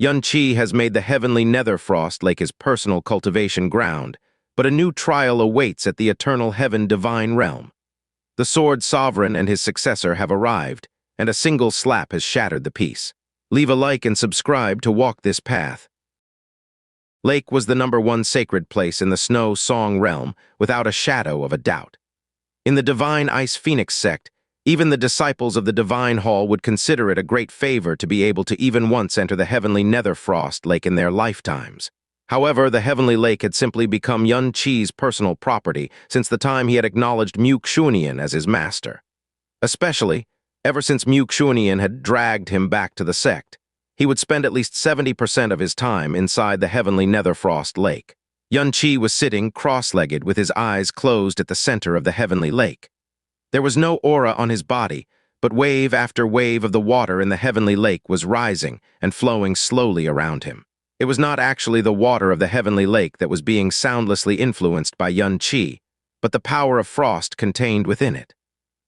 Xianxia has made the Heavenly Netherfrost Lake his personal cultivation ground, but a new trial awaits at the eternal Heaven-Divine realm. The Sword Sovereign and his successor have arrived, and a single slap has shattered the peace. Leave a like and subscribe to walk this path. Lake was the #1 sacred place in the Snow Song realm, without a shadow of a doubt. In the Divine Ice Phoenix sect, even the disciples of the Divine Hall would consider it a great favor to be able to even once enter the Heavenly Netherfrost Lake in their lifetimes. However, the Heavenly Lake had simply become Xianxia's personal property since the time he had acknowledged Xuanyin as his master. Especially, ever since Xuanyin had dragged him back to the sect, he would spend at least 70% of his time inside the Heavenly Netherfrost Lake. Xianxia was sitting cross-legged with his eyes closed at the center of the Heavenly Lake. There was no aura on his body, but wave after wave of the water in the Heavenly Lake was rising and flowing slowly around him. It was not actually the water of the Heavenly Lake that was being soundlessly influenced by Xianxia, but the power of frost contained within it.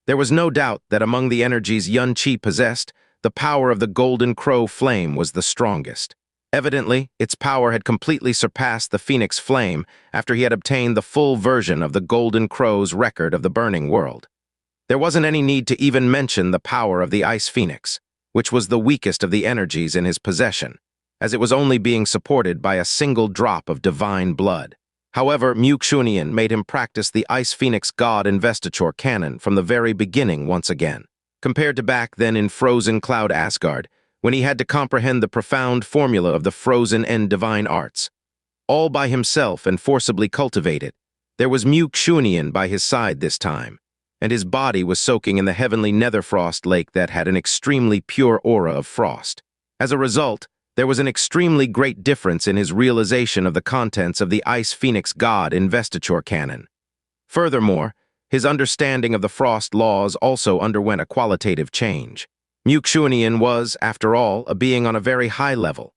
There was no doubt that among the energies Xianxia possessed, the power of the Golden Crow flame was the strongest. Evidently, its power had completely surpassed the Phoenix flame after he had obtained the full version of the Golden Crow's record of the burning world. There wasn't any need to even mention the power of the Ice Phoenix, which was the weakest of the energies in his possession, as it was only being supported by a single drop of divine blood. However, Xuanyin made him practice the Ice Phoenix God investiture canon from the very beginning once again, compared to back then in Frozen Cloud Asgard, when he had to comprehend the profound formula of the Frozen End divine arts. All by himself and forcibly cultivate it, there was Xuanyin by his side this time, and his body was soaking in the Heavenly Netherfrost Lake that had an extremely pure aura of frost. As a result, there was an extremely great difference in his realization of the contents of the Ice Phoenix God investiture canon. Furthermore, his understanding of the frost laws also underwent a qualitative change. Xuanyin was, after all, a being on a very high level.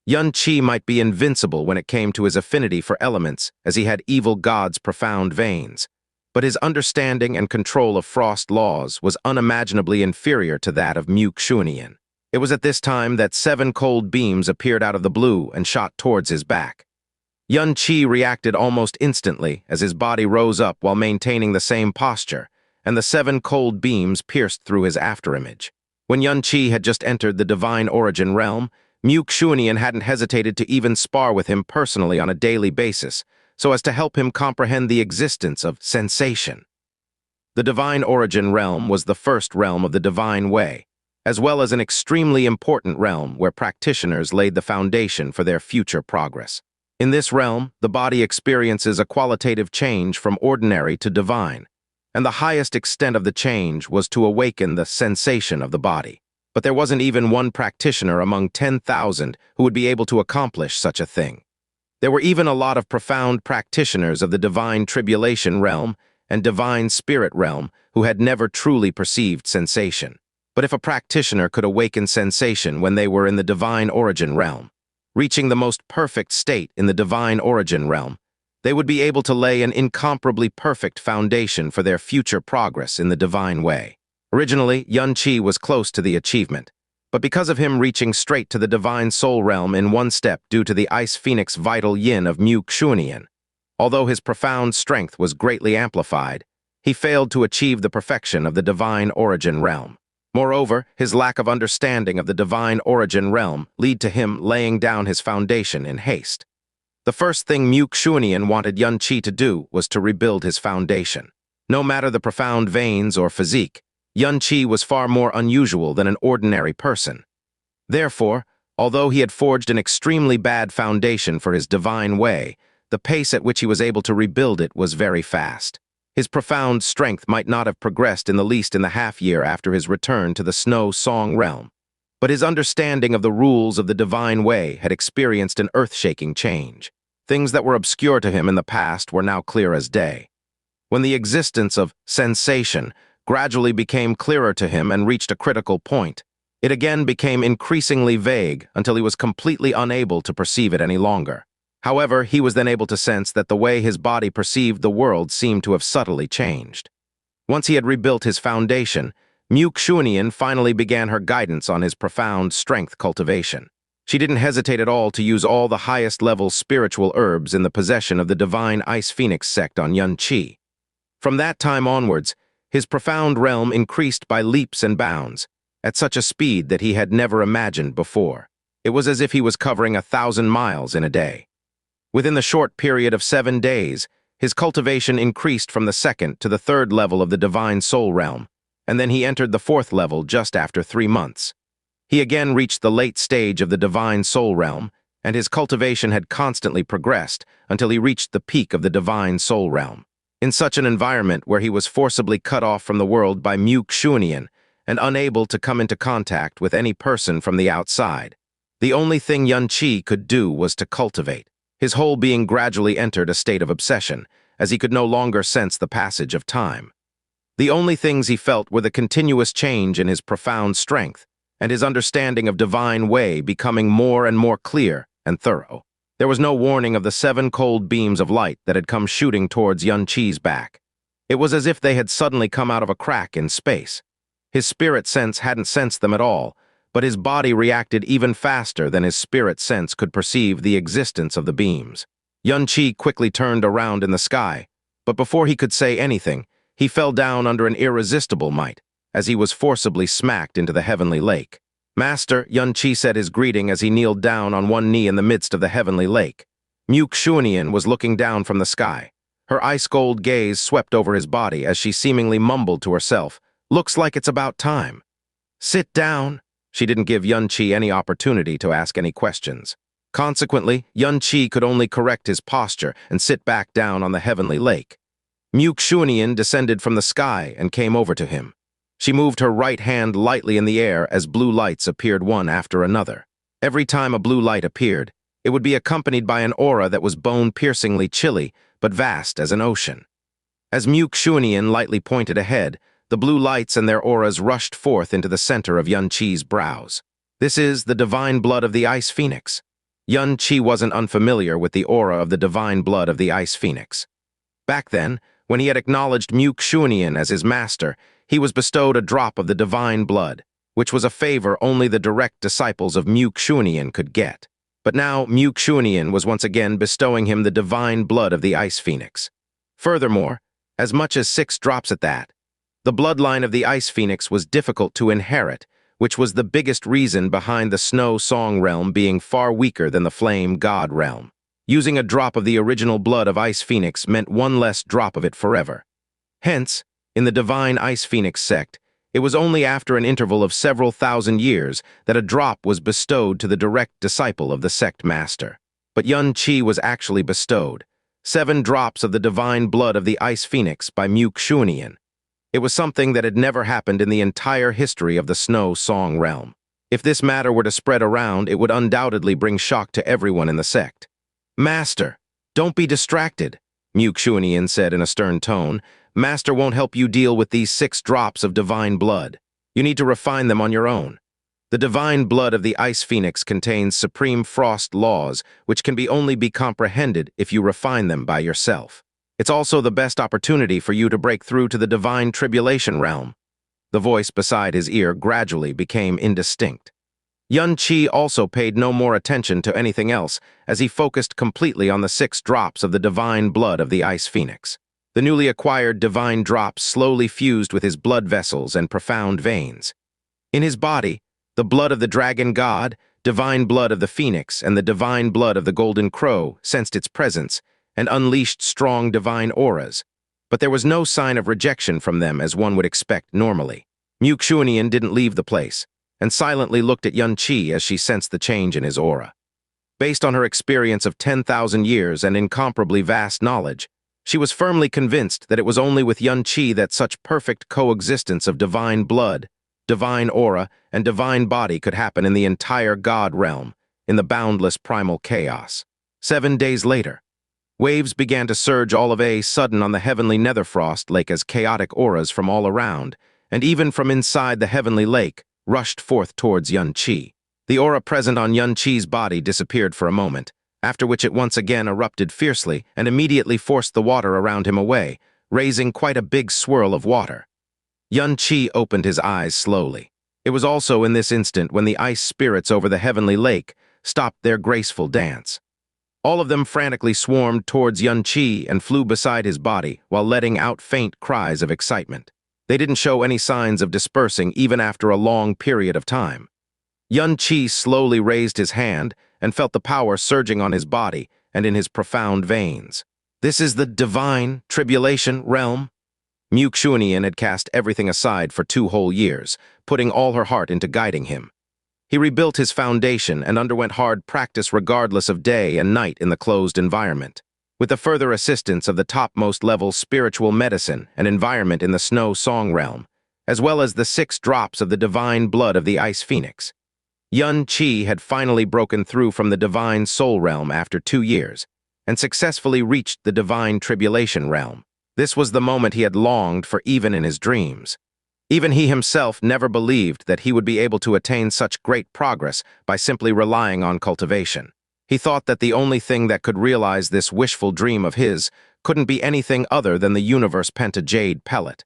Xianxia might be invincible when it came to his affinity for elements, as he had evil god's profound veins, but his understanding and control of frost laws was unimaginably inferior to that of Xuanyin. It was at this time that 7 cold beams appeared out of the blue and shot towards his back. Xianxia reacted almost instantly as his body rose up while maintaining the same posture, and the 7 cold beams pierced through his afterimage. When Xianxia had just entered the divine origin realm, Xuanyin hadn't hesitated to even spar with him personally on a daily basis, so as to help him comprehend the existence of sensation. The divine origin realm was the first realm of the divine way, as well as an extremely important realm where practitioners laid the foundation for their future progress. In this realm, the body experiences a qualitative change from ordinary to divine, and the highest extent of the change was to awaken the sensation of the body. But there wasn't even one practitioner among 10,000 who would be able to accomplish such a thing. There were even a lot of profound practitioners of the divine tribulation realm and divine spirit realm who had never truly perceived sensation. But if a practitioner could awaken sensation when they were in the divine origin realm, reaching the most perfect state in the divine origin realm, they would be able to lay an incomparably perfect foundation for their future progress in the divine way. Originally, Xianxia was close to the achievement, but because of him reaching straight to the divine soul realm in one step due to the Ice Phoenix vital yin of Xuanyin, although his profound strength was greatly amplified, he failed to achieve the perfection of the divine origin realm. Moreover, his lack of understanding of the divine origin realm led to him laying down his foundation in haste. The first thing Xuanyin wanted Xianxia to do was to rebuild his foundation. No matter the profound veins or physique, Xianxia was far more unusual than an ordinary person. Therefore, although he had forged an extremely bad foundation for his divine way, the pace at which he was able to rebuild it was very fast. His profound strength might not have progressed in the least in the half-year after his return to the Snow Song realm, but his understanding of the rules of the divine way had experienced an earth-shaking change. Things that were obscure to him in the past were now clear as day. When the existence of sensation gradually became clearer to him and reached a critical point, it again became increasingly vague until he was completely unable to perceive it any longer. However, he was then able to sense that the way his body perceived the world seemed to have subtly changed. Once he had rebuilt his foundation, Xuanyin finally began her guidance on his profound strength cultivation. She didn't hesitate at all to use all the highest-level spiritual herbs in the possession of the divine Ice Phoenix sect on Yun-Chi. From that time onwards, his profound realm increased by leaps and bounds, at such a speed that he had never imagined before. It was as if he was covering 1,000 miles in a day. Within the short period of 7 days, his cultivation increased from the second to the third level of the divine soul realm, and then he entered the fourth level just after 3 months. He again reached the late stage of the divine soul realm, and his cultivation had constantly progressed until he reached the peak of the divine soul realm. In such an environment where he was forcibly cut off from the world by Xuanyin and unable to come into contact with any person from the outside, the only thing Yun-Chi could do was to cultivate. His whole being gradually entered a state of obsession, as he could no longer sense the passage of time. The only things he felt were the continuous change in his profound strength, and his understanding of divine way becoming more and more clear and thorough. There was no warning of the 7 cold beams of light that had come shooting towards Yun-Chi's back. It was as if they had suddenly come out of a crack in space. His spirit sense hadn't sensed them at all, but his body reacted even faster than his spirit sense could perceive the existence of the beams. Yun-Chi quickly turned around in the sky, but before he could say anything, he fell down under an irresistible might, as he was forcibly smacked into the Heavenly Lake. "Master," Yun-Chi said his greeting as he kneeled down on one knee in the midst of the Heavenly Lake. Xuanyin was looking down from the sky. Her ice-gold gaze swept over his body as she seemingly mumbled to herself, "Looks like it's about time." "Sit down." She didn't give Yun-Chi any opportunity to ask any questions. Consequently, Yun-Chi could only correct his posture and sit back down on the Heavenly Lake. Xuanyin descended from the sky and came over to him. She moved her right hand lightly in the air as blue lights appeared one after another. Every time a blue light appeared, it would be accompanied by an aura that was bone-piercingly chilly, but vast as an ocean. As Xuanyin lightly pointed ahead, the blue lights and their auras rushed forth into the center of Yun-Chi's brows. "This is the divine blood of the Ice Phoenix." Yun-Chi wasn't unfamiliar with the aura of the divine blood of the Ice Phoenix. Back then, when he had acknowledged Xuanyin as his master, he was bestowed a drop of the divine blood, which was a favor only the direct disciples of Xuanyin could get. But now Xuanyin was once again bestowing him the divine blood of the Ice Phoenix. Furthermore, as much as 6 drops at that, the bloodline of the Ice Phoenix was difficult to inherit, which was the biggest reason behind the Snow Song realm being far weaker than the Flame God realm. Using a drop of the original blood of Ice Phoenix meant one less drop of it forever. Hence, in the divine Ice Phoenix sect, it was only after an interval of several thousand years that a drop was bestowed to the direct disciple of the sect master. But Yun-Chi was actually bestowed 7 drops of the divine blood of the Ice Phoenix by Xuanyin. It was something that had never happened in the entire history of the Snow Song realm. If this matter were to spread around, it would undoubtedly bring shock to everyone in the sect. "Master, don't be distracted," Xuanyin said in a stern tone. "Master won't help you deal with these 6 drops of divine blood. You need to refine them on your own. The divine blood of the Ice Phoenix contains supreme frost laws, which can only be comprehended if you refine them by yourself. It's also the best opportunity for you to break through to the divine tribulation realm." The voice beside his ear gradually became indistinct. Yun-Chi also paid no more attention to anything else as he focused completely on the 6 drops of the divine blood of the Ice Phoenix. The newly acquired divine drops slowly fused with his blood vessels and profound veins. In his body, the blood of the dragon god, divine blood of the phoenix, and the divine blood of the golden crow sensed its presence and unleashed strong divine auras, but there was no sign of rejection from them as one would expect normally. Xuanyin didn't leave the place, and silently looked at Yun-Chi as she sensed the change in his aura. Based on her experience of 10,000 years and incomparably vast knowledge, she was firmly convinced that it was only with Yun-Chi that such perfect coexistence of divine blood, divine aura, and divine body could happen in the entire God realm, in the boundless primal chaos. 7 days later, waves began to surge all of a sudden on the Heavenly Netherfrost Lake as chaotic auras from all around, and even from inside the Heavenly Lake, rushed forth towards Yun-Chi. The aura present on Yun-Chi's body disappeared for a moment, after which it once again erupted fiercely and immediately forced the water around him away, raising quite a big swirl of water. Yun-Chi opened his eyes slowly. It was also in this instant when the ice spirits over the Heavenly Lake stopped their graceful dance. All of them frantically swarmed towards Xianxia and flew beside his body while letting out faint cries of excitement. They didn't show any signs of dispersing even after a long period of time. Xianxia slowly raised his hand and felt the power surging on his body and in his profound veins. This is the divine tribulation realm? Xuanyin had cast everything aside for 2 whole years, putting all her heart into guiding him. He rebuilt his foundation and underwent hard practice regardless of day and night in the closed environment. With the further assistance of the topmost level spiritual medicine and environment in the snow song realm, as well as the 6 drops of the divine blood of the ice phoenix, Xianxia had finally broken through from the divine soul realm after 2 years and successfully reached the divine tribulation realm. This was the moment he had longed for even in his dreams. Even he himself never believed that he would be able to attain such great progress by simply relying on cultivation. He thought that the only thing that could realize this wishful dream of his couldn't be anything other than the universe pentajade pellet.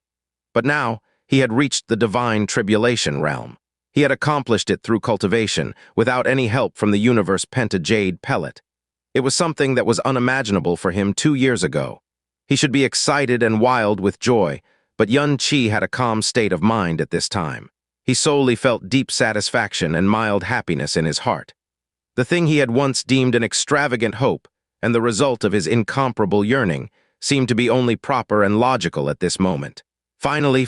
But now, he had reached the divine tribulation realm. He had accomplished it through cultivation, without any help from the universe pentajade pellet. It was something that was unimaginable for him 2 years ago. He should be excited and wild with joy, but Xianxia had a calm state of mind at this time. He solely felt deep satisfaction and mild happiness in his heart. The thing he had once deemed an extravagant hope, and the result of his incomparable yearning, seemed to be only proper and logical at this moment. Finally,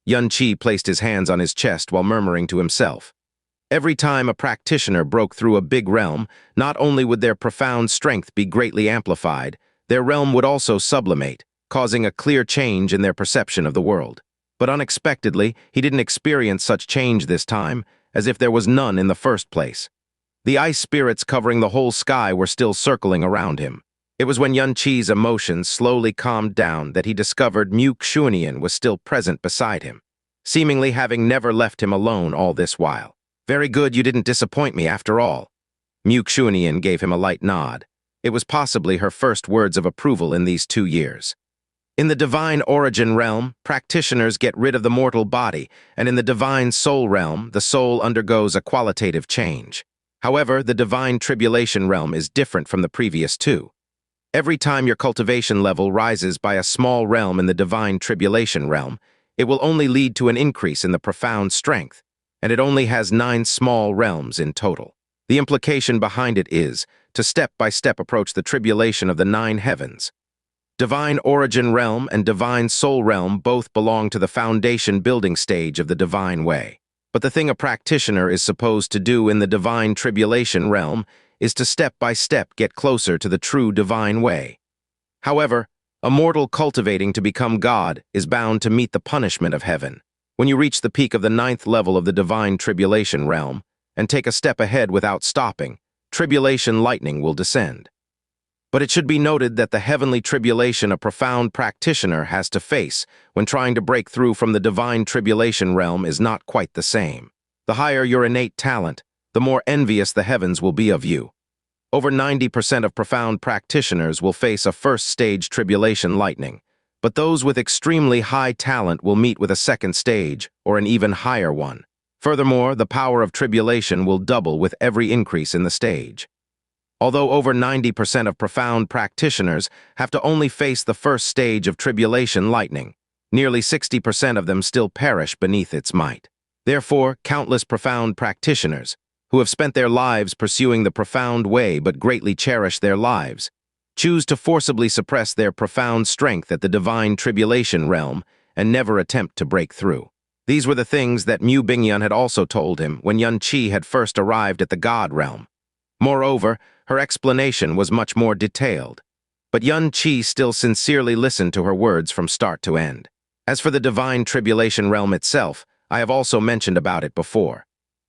Xianxia placed his hands on his chest while murmuring to himself. Every time a practitioner broke through a big realm, not only would their profound strength be greatly amplified, their realm would also sublimate, causing a clear change in their perception of the world. But unexpectedly, he didn't experience such change this time, as if there was none in the first place. The ice spirits covering the whole sky were still circling around him. It was when Xianxia's emotions slowly calmed down that he discovered Xuanyin was still present beside him, seemingly having never left him alone all this while. "Very good, you didn't disappoint me after all." Xuanyin gave him a light nod. It was possibly her first words of approval in these 2 years. In the divine origin realm, practitioners get rid of the mortal body, and in the divine soul realm, the soul undergoes a qualitative change. However, the divine tribulation realm is different from the previous 2. Every time your cultivation level rises by a small realm in the divine tribulation realm, it will only lead to an increase in the profound strength, and it only has 9 small realms in total. The implication behind it is to step-by-step approach the tribulation of the 9 heavens. Divine origin realm and divine soul realm both belong to the foundation building stage of the divine way. But the thing a practitioner is supposed to do in the divine tribulation realm is to step-by-step get closer to the true divine way. However, a mortal cultivating to become God is bound to meet the punishment of heaven. When you reach the peak of the 9th level of the divine tribulation realm and take a step ahead without stopping, tribulation lightning will descend. But it should be noted that the heavenly tribulation a profound practitioner has to face when trying to break through from the divine tribulation realm is not quite the same. The higher your innate talent, the more envious the heavens will be of you. Over 90% of profound practitioners will face a first-stage tribulation lightning, but those with extremely high talent will meet with a second stage or an even higher one. Furthermore, the power of tribulation will double with every increase in the stage. Although over 90% of profound practitioners have to only face the first stage of tribulation lightning, nearly 60% of them still perish beneath its might. Therefore, countless profound practitioners, who have spent their lives pursuing the profound way but greatly cherish their lives, choose to forcibly suppress their profound strength at the divine tribulation realm and never attempt to break through. These were the things that Wuming had also told him when Xianxia had first arrived at the God realm. Moreover, her explanation was much more detailed, but Xianxia still sincerely listened to her words from start to end. As for the divine tribulation realm itself, I have also mentioned about it before.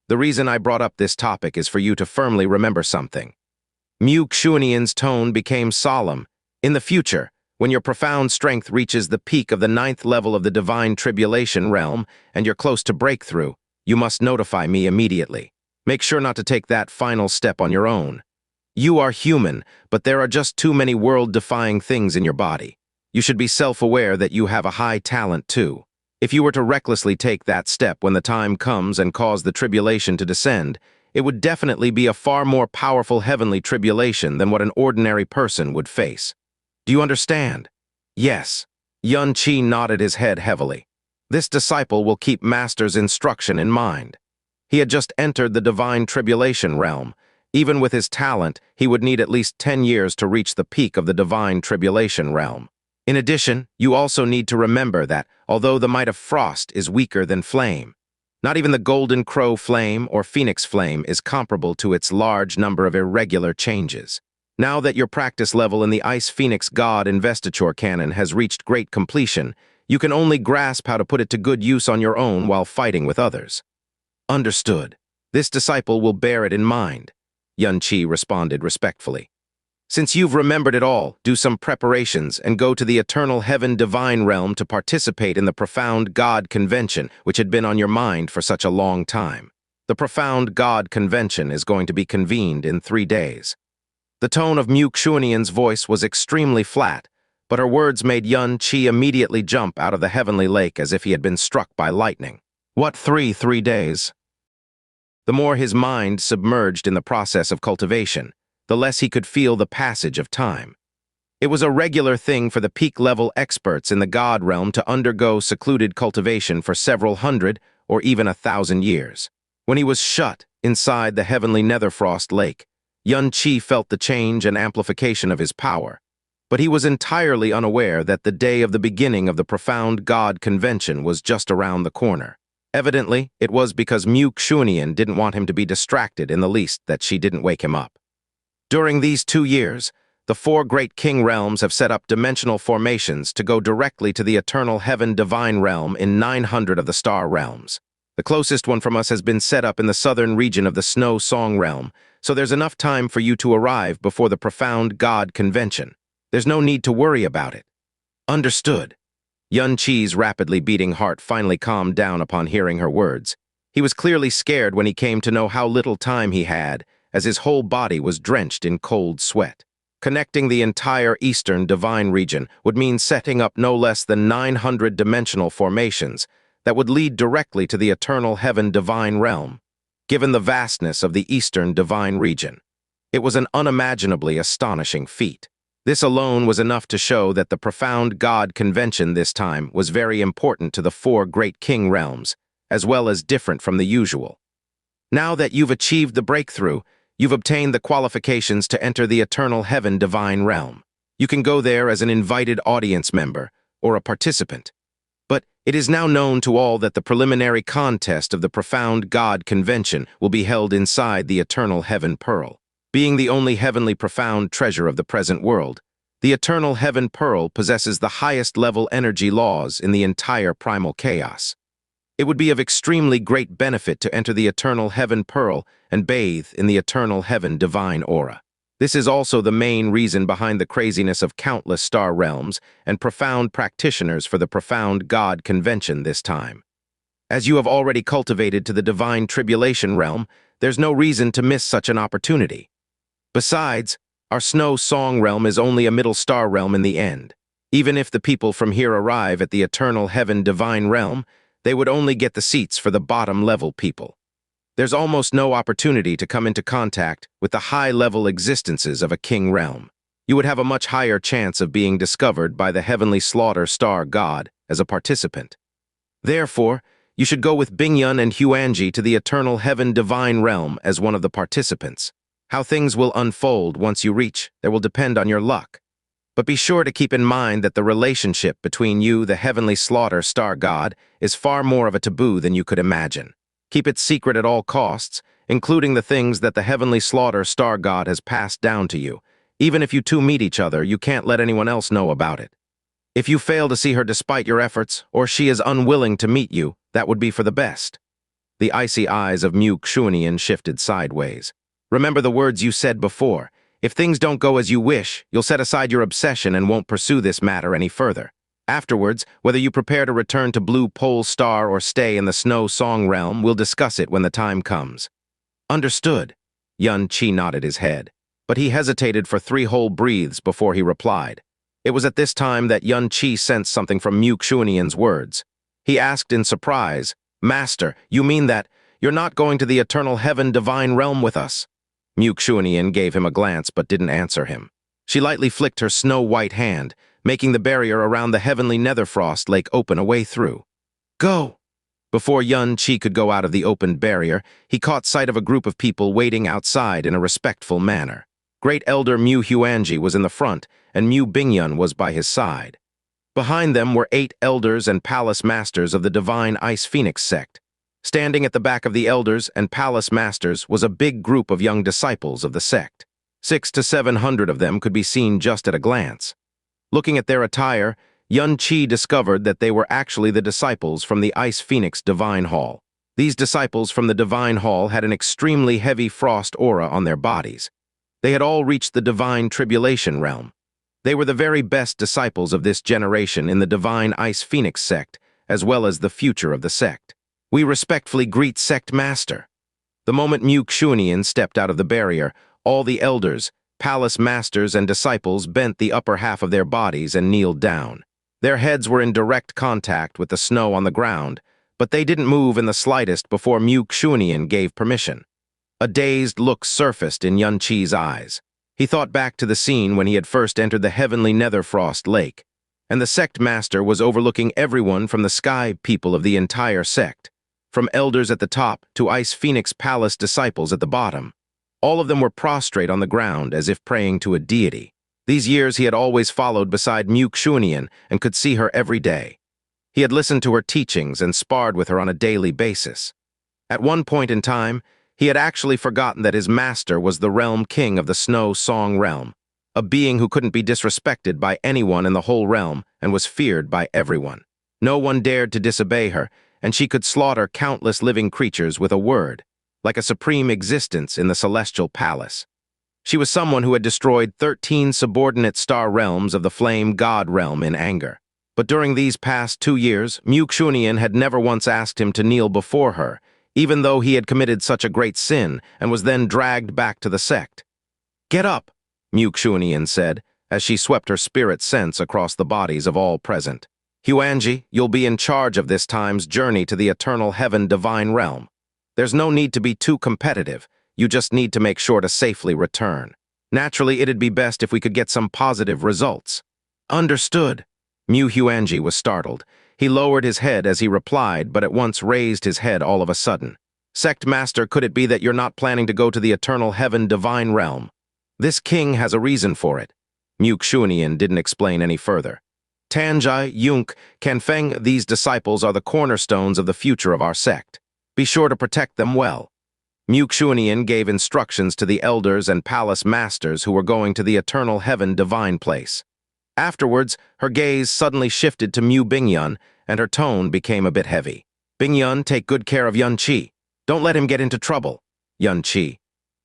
The reason I brought up this topic is for you to firmly remember something. Xuanyin's tone became solemn. In the future, when your profound strength reaches the peak of the 9th level of the divine tribulation realm and you're close to breakthrough, you must notify me immediately. Make sure not to take that final step on your own. You are human, but there are just too many world-defying things in your body. You should be self-aware that you have a high talent too. If you were to recklessly take that step when the time comes and cause the tribulation to descend, it would definitely be a far more powerful heavenly tribulation than what an ordinary person would face. Do you understand? Yes. Yun Qi nodded his head heavily. This disciple will keep Master's instruction in mind. He had just entered the divine tribulation realm. Even with his talent, he would need at least 10 years to reach the peak of the divine tribulation realm. In addition, you also need to remember that, although the might of frost is weaker than flame, not even the golden crow flame or phoenix flame is comparable to its large number of irregular changes. Now that your practice level in the Ice Phoenix God investiture canon has reached great completion, you can only grasp how to put it to good use on your own while fighting with others. Understood. This disciple will bear it in mind, Yun Qi responded respectfully. Since you've remembered it all, do some preparations and go to the eternal Heaven-Divine realm to participate in the Profound God Convention, which had been on your mind for such a long time. The Profound God Convention is going to be convened in 3 days. The tone of Xuanyin's voice was extremely flat, but her words made Yun Qi immediately jump out of the heavenly lake as if he had been struck by lightning. What 3 days? The more his mind submerged in the process of cultivation, the less he could feel the passage of time. It was a regular thing for the peak-level experts in the God realm to undergo secluded cultivation for several hundred or even 1,000 years. When he was shut inside the Heavenly Netherfrost Lake, Yun Qi felt the change and amplification of his power, but he was entirely unaware that the day of the beginning of the Profound God Convention was just around the corner. Evidently, it was because Xuanyin didn't want him to be distracted in the least that she didn't wake him up. During these 2 years, the 4 great king realms have set up dimensional formations to go directly to the eternal Heaven-Divine realm in 900 of the star realms. The closest one from us has been set up in the southern region of the Snow Song realm, so there's enough time for you to arrive before the Profound God Convention. There's no need to worry about it. Understood. Yun Qi's rapidly beating heart finally calmed down upon hearing her words. He was clearly scared when he came to know how little time he had, as his whole body was drenched in cold sweat. Connecting the entire eastern divine region would mean setting up no less than 900 dimensional formations that would lead directly to the eternal Heaven-Divine realm. Given the vastness of the eastern divine region, it was an unimaginably astonishing feat. This alone was enough to show that the Profound God Convention this time was very important to the 4 great king realms, as well as different from the usual. Now that you've achieved the breakthrough, you've obtained the qualifications to enter the eternal Heaven-Divine realm. You can go there as an invited audience member or a participant. But it is now known to all that the preliminary contest of the Profound God Convention will be held inside the eternal Heaven Pearl. Being the only heavenly profound treasure of the present world, the eternal Heaven Pearl possesses the highest level energy laws in the entire primal chaos. It would be of extremely great benefit to enter the eternal Heaven Pearl and bathe in the eternal Heaven Divine aura. This is also the main reason behind the craziness of countless star realms and profound practitioners for the Profound God Convention this time. As you have already cultivated to the divine tribulation realm, there's no reason to miss such an opportunity. Besides, our Snow Song realm is only a middle star realm in the end. Even if the people from here arrive at the eternal Heaven-Divine realm, they would only get the seats for the bottom-level people. There's almost no opportunity to come into contact with the high-level existences of a king realm. You would have a much higher chance of being discovered by the heavenly slaughter star god as a participant. Therefore, you should go with Bingyun and Xuanyin to the eternal Heaven-Divine realm as one of the participants. How things will unfold once you reach there will depend on your luck. But be sure to keep in mind that the relationship between you, the heavenly slaughter star god, is far more of a taboo than you could imagine. Keep it secret at all costs, including the things that the heavenly slaughter star god has passed down to you. Even if you two meet each other, you can't let anyone else know about it. If you fail to see her despite your efforts, or she is unwilling to meet you, that would be for the best. The icy eyes of Xuanyin shifted sideways. Remember the words you said before. If things don't go as you wish, you'll set aside your obsession and won't pursue this matter any further. Afterwards, whether you prepare to return to Blue Pole Star or stay in the Snow Song realm, we'll discuss it when the time comes. Understood. Yun Qi nodded his head, but he hesitated for 3 whole breaths before he replied. It was at this time that Yun Qi sensed something from Xuanyin's words. He asked in surprise, "Master, you mean that You're not going to the eternal Heaven-Divine Realm with us." Xuanyin gave him a glance but didn't answer him. She lightly flicked her snow-white hand, making the barrier around the Heavenly Netherfrost Lake open a way through. "Go!" Before Yuan-Chi could go out of the opened barrier, he caught sight of a group of people waiting outside in a respectful manner. Great Elder Mu Huanji was in the front, and Mu Bingyun was by his side. Behind them were 8 elders and palace masters of the Divine Ice Phoenix sect. Standing at the back of the elders and palace masters was a big group of young disciples of the sect. 600 to 700 of them could be seen just at a glance. Looking at their attire, Yuan-Chi discovered that they were actually the disciples from the Ice Phoenix Divine Hall. These disciples from the Divine Hall had an extremely heavy frost aura on their bodies. They had all reached the Divine Tribulation realm. They were the very best disciples of this generation in the Divine Ice Phoenix sect, as well as the future of the sect. "We respectfully greet Sect Master." The moment Mu Xuanyin stepped out of the barrier, all the elders, palace masters, and disciples bent the upper half of their bodies and kneeled down. Their heads were in direct contact with the snow on the ground, but they didn't move in the slightest before Mu Xuanyin gave permission. A dazed look surfaced in Yuan-Chi's eyes. He thought back to the scene when he had first entered the Heavenly Netherfrost Lake, and the sect master was overlooking everyone from the sky people of the entire sect, from elders at the top to Ice Phoenix Palace disciples at the bottom. All of them were prostrate on the ground as if praying to a deity. These years he had always followed beside Mu Xuanyin and could see her every day. He had listened to her teachings and sparred with her on a daily basis. At one point in time, he had actually forgotten that his master was the realm king of the Snow Song realm, a being who couldn't be disrespected by anyone in the whole realm and was feared by everyone. No one dared to disobey her, and she could slaughter countless living creatures with a word, like a supreme existence in the celestial palace. She was someone who had destroyed 13 subordinate star realms of the Flame God realm in anger. But during these past 2 years, Mu Xuanyin had never once asked him to kneel before her, even though he had committed such a great sin and was then dragged back to the sect. "Get up," Mu Xuanyin said, as she swept her spirit sense across the bodies of all present. "Huanji, you'll be in charge of this time's journey to the eternal Heaven-Divine Realm. There's no need to be too competitive, you just need to make sure to safely return. Naturally, it'd be best if we could get some positive results." "Understood." Mu Huanji was startled. He lowered his head as he replied, but at once raised his head all of a sudden. "Sect Master, could it be that you're not planning to go to the eternal Heaven-Divine Realm? This king has a reason for it." Mu Xuanyin didn't explain any further. "Tanjai, Yunk, Canfeng, these disciples are the cornerstones of the future of our sect. Be sure to protect them well." Mu Xuanyin gave instructions to the elders and palace masters who were going to the eternal Heaven-Divine place. Afterwards, her gaze suddenly shifted to Mu Bingyun, and her tone became a bit heavy. "Bingyun, take good care of Yuan-Chi. Don't let him get into trouble." Yuan-Chi.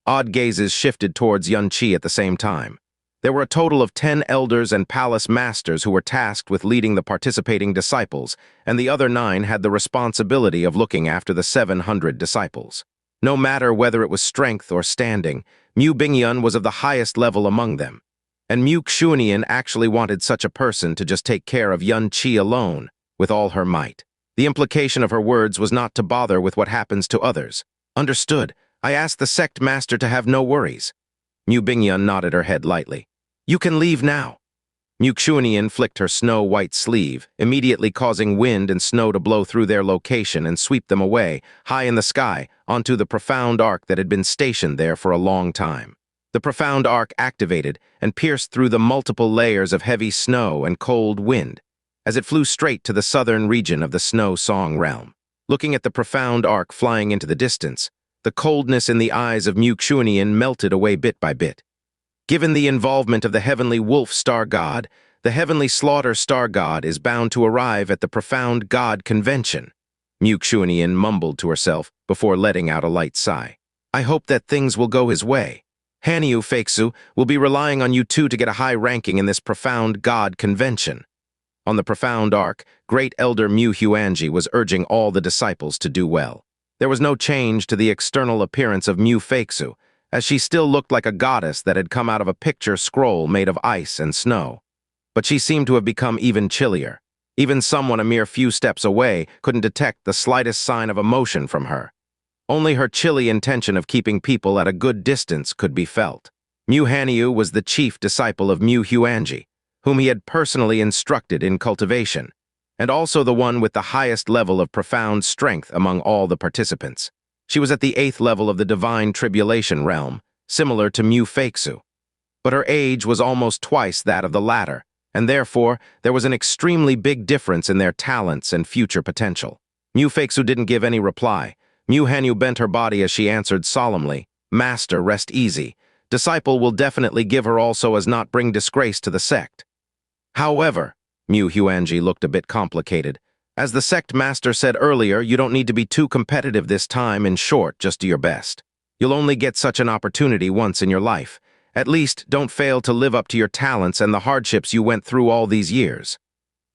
Odd gazes shifted towards Yuan-Chi at the same time. There were a total of 10 elders and palace masters who were tasked with leading the participating disciples, and the other 9 had the responsibility of looking after the 700 disciples. No matter whether it was strength or standing, Mu Bingyun was of the highest level among them. And Mu Xuanyin actually wanted such a person to just take care of Yuan-Chi alone, with all her might. The implication of her words was not to bother with what happens to others. "Understood. I asked the sect master to have no worries." Mu Bingyun nodded her head lightly. "You can leave now." Mu Xuanyin flicked her snow-white sleeve, immediately causing wind and snow to blow through their location and sweep them away, high in the sky, onto the profound arc that had been stationed there for a long time. The profound arc activated and pierced through the multiple layers of heavy snow and cold wind, as it flew straight to the southern region of the Snow Song realm. Looking at the profound arc flying into the distance, the coldness in the eyes of Mu Xuanyin melted away bit by bit. Given the involvement of the Heavenly Wolf Star God, the Heavenly Slaughter Star God is bound to arrive at the Profound God Convention. Mu Xuanyin mumbled to herself before letting out a light sigh. "I hope that things will go his way. Hanyu Feixu will be relying on you two to get a high ranking in this Profound God Convention." On the Profound Arc, Great Elder Mu Huanji was urging all the disciples to do well. There was no change to the external appearance of Mu Feixu, as she still looked like a goddess that had come out of a picture scroll made of ice and snow. But she seemed to have become even chillier. Even someone a mere few steps away couldn't detect the slightest sign of emotion from her. Only her chilly intention of keeping people at a good distance could be felt. Mu Hanyu was the chief disciple of Mu Huanji, whom he had personally instructed in cultivation, and also the one with the highest level of profound strength among all the participants. She was at the 8th level of the divine tribulation realm, similar to Mu Feixu. But her age was almost twice that of the latter, and therefore there was an extremely big difference in their talents and future potential. Mu Feixu didn't give any reply. Mu Hanyu bent her body as she answered solemnly, "Master, rest easy. Disciple will definitely give her also as not bring disgrace to the sect." However, Mu Huanji looked a bit complicated. As the sect master said earlier, you don't need to be too competitive this time. In short, just do your best. You'll only get such an opportunity once in your life. At least, don't fail to live up to your talents and the hardships you went through all these years.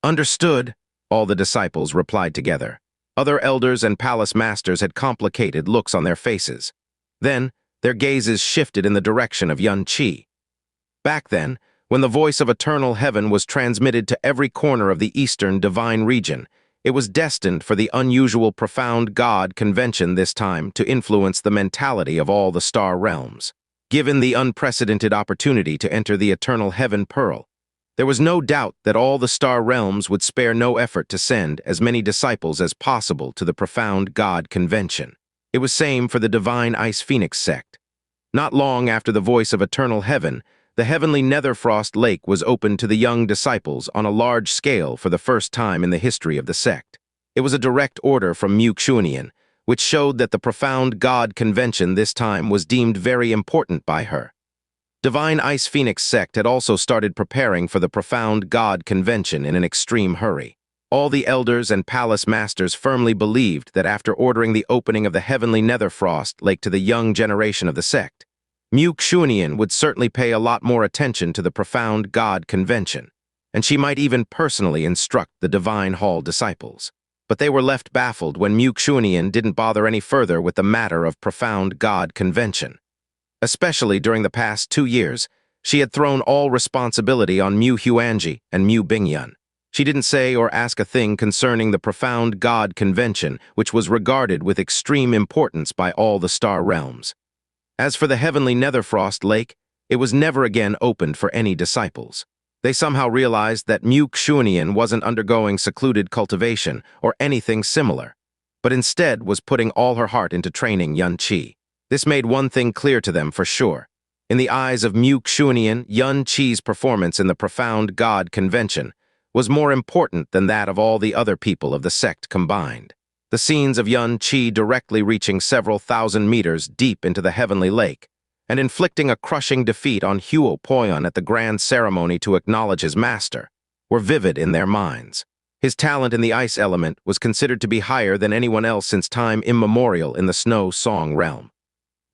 Understood, all the disciples replied together. Other elders and palace masters had complicated looks on their faces. Then, their gazes shifted in the direction of Yun Qi. Back then, when the voice of eternal heaven was transmitted to every corner of the eastern divine region, it was destined for the unusual profound God convention this time to influence the mentality of all the star realms. Given the unprecedented opportunity to enter the eternal heaven pearl, there was no doubt that all the star realms would spare no effort to send as many disciples as possible to the profound God convention. It was same for the divine Ice Phoenix sect. Not long after the voice of eternal heaven, the Heavenly Netherfrost Lake was opened to the young disciples on a large scale for the first time in the history of the sect. It was a direct order from Mu Xuanyin, which showed that the profound God convention this time was deemed very important by her. Divine Ice Phoenix sect had also started preparing for the profound God convention in an extreme hurry. All the elders and palace masters firmly believed that after ordering the opening of the Heavenly Netherfrost Lake to the young generation of the sect, Mu Xuanyin would certainly pay a lot more attention to the profound God convention, and she might even personally instruct the Divine Hall disciples. But they were left baffled when Mu Xuanyin didn't bother any further with the matter of profound God convention. Especially during the past 2 years, she had thrown all responsibility on Mu Huanji and Mu Bingyun. She didn't say or ask a thing concerning the profound God convention, which was regarded with extreme importance by all the star realms. As for the Heavenly Netherfrost Lake, it was never again opened for any disciples. They somehow realized that Mu Xuanyin wasn't undergoing secluded cultivation or anything similar, but instead was putting all her heart into training Yun Qi. This made one thing clear to them for sure. In the eyes of Mu Xuanyin, Yun Qi's performance in the profound God convention was more important than that of all the other people of the sect combined. The scenes of Yun Qi directly reaching several thousand meters deep into the heavenly lake and inflicting a crushing defeat on Huo Poyun at the grand ceremony to acknowledge his master were vivid in their minds. His talent in the ice element was considered to be higher than anyone else since time immemorial in the snow song realm.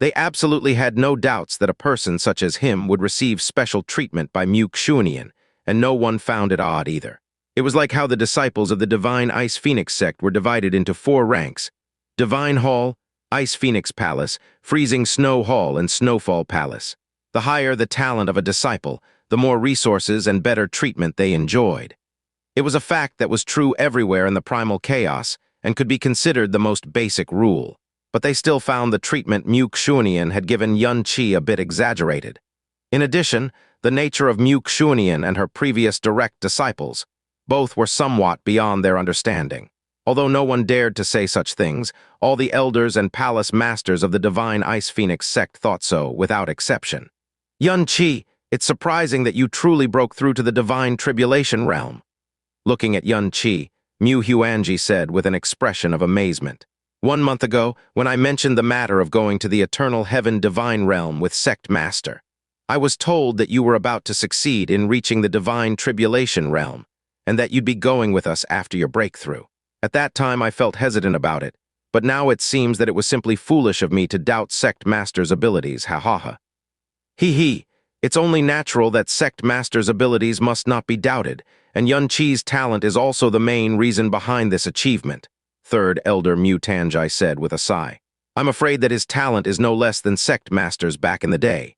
They absolutely had no doubts that a person such as him would receive special treatment by Mu Xuanyin, and no one found it odd either. It was like how the disciples of the Divine Ice Phoenix sect were divided into 4 ranks: Divine Hall, Ice Phoenix Palace, Freezing Snow Hall, and Snowfall Palace. The higher the talent of a disciple, the more resources and better treatment they enjoyed. It was a fact that was true everywhere in the primal chaos and could be considered the most basic rule. But they still found the treatment Mu Xuanyin had given Yun Qi a bit exaggerated. In addition, the nature of Mu Xuanyin and her previous direct disciples, both were somewhat beyond their understanding. Although no one dared to say such things, all the elders and palace masters of the Divine Ice Phoenix sect thought so, without exception. Yun Qi, it's surprising that you truly broke through to the divine tribulation realm. Looking at Yun Qi, Mu Huanji said with an expression of amazement. 1 month ago, when I mentioned the matter of going to the eternal heaven divine realm with sect master, I was told that you were about to succeed in reaching the divine tribulation realm, and that you'd be going with us after your breakthrough. At that time I felt hesitant about it, but now it seems that it was simply foolish of me to doubt sect master's abilities, ha ha ha. He, it's only natural that sect master's abilities must not be doubted, and Yun Qi's talent is also the main reason behind this achievement. Third Elder Mu Tanjai said with a sigh. I'm afraid that his talent is no less than sect master's back in the day.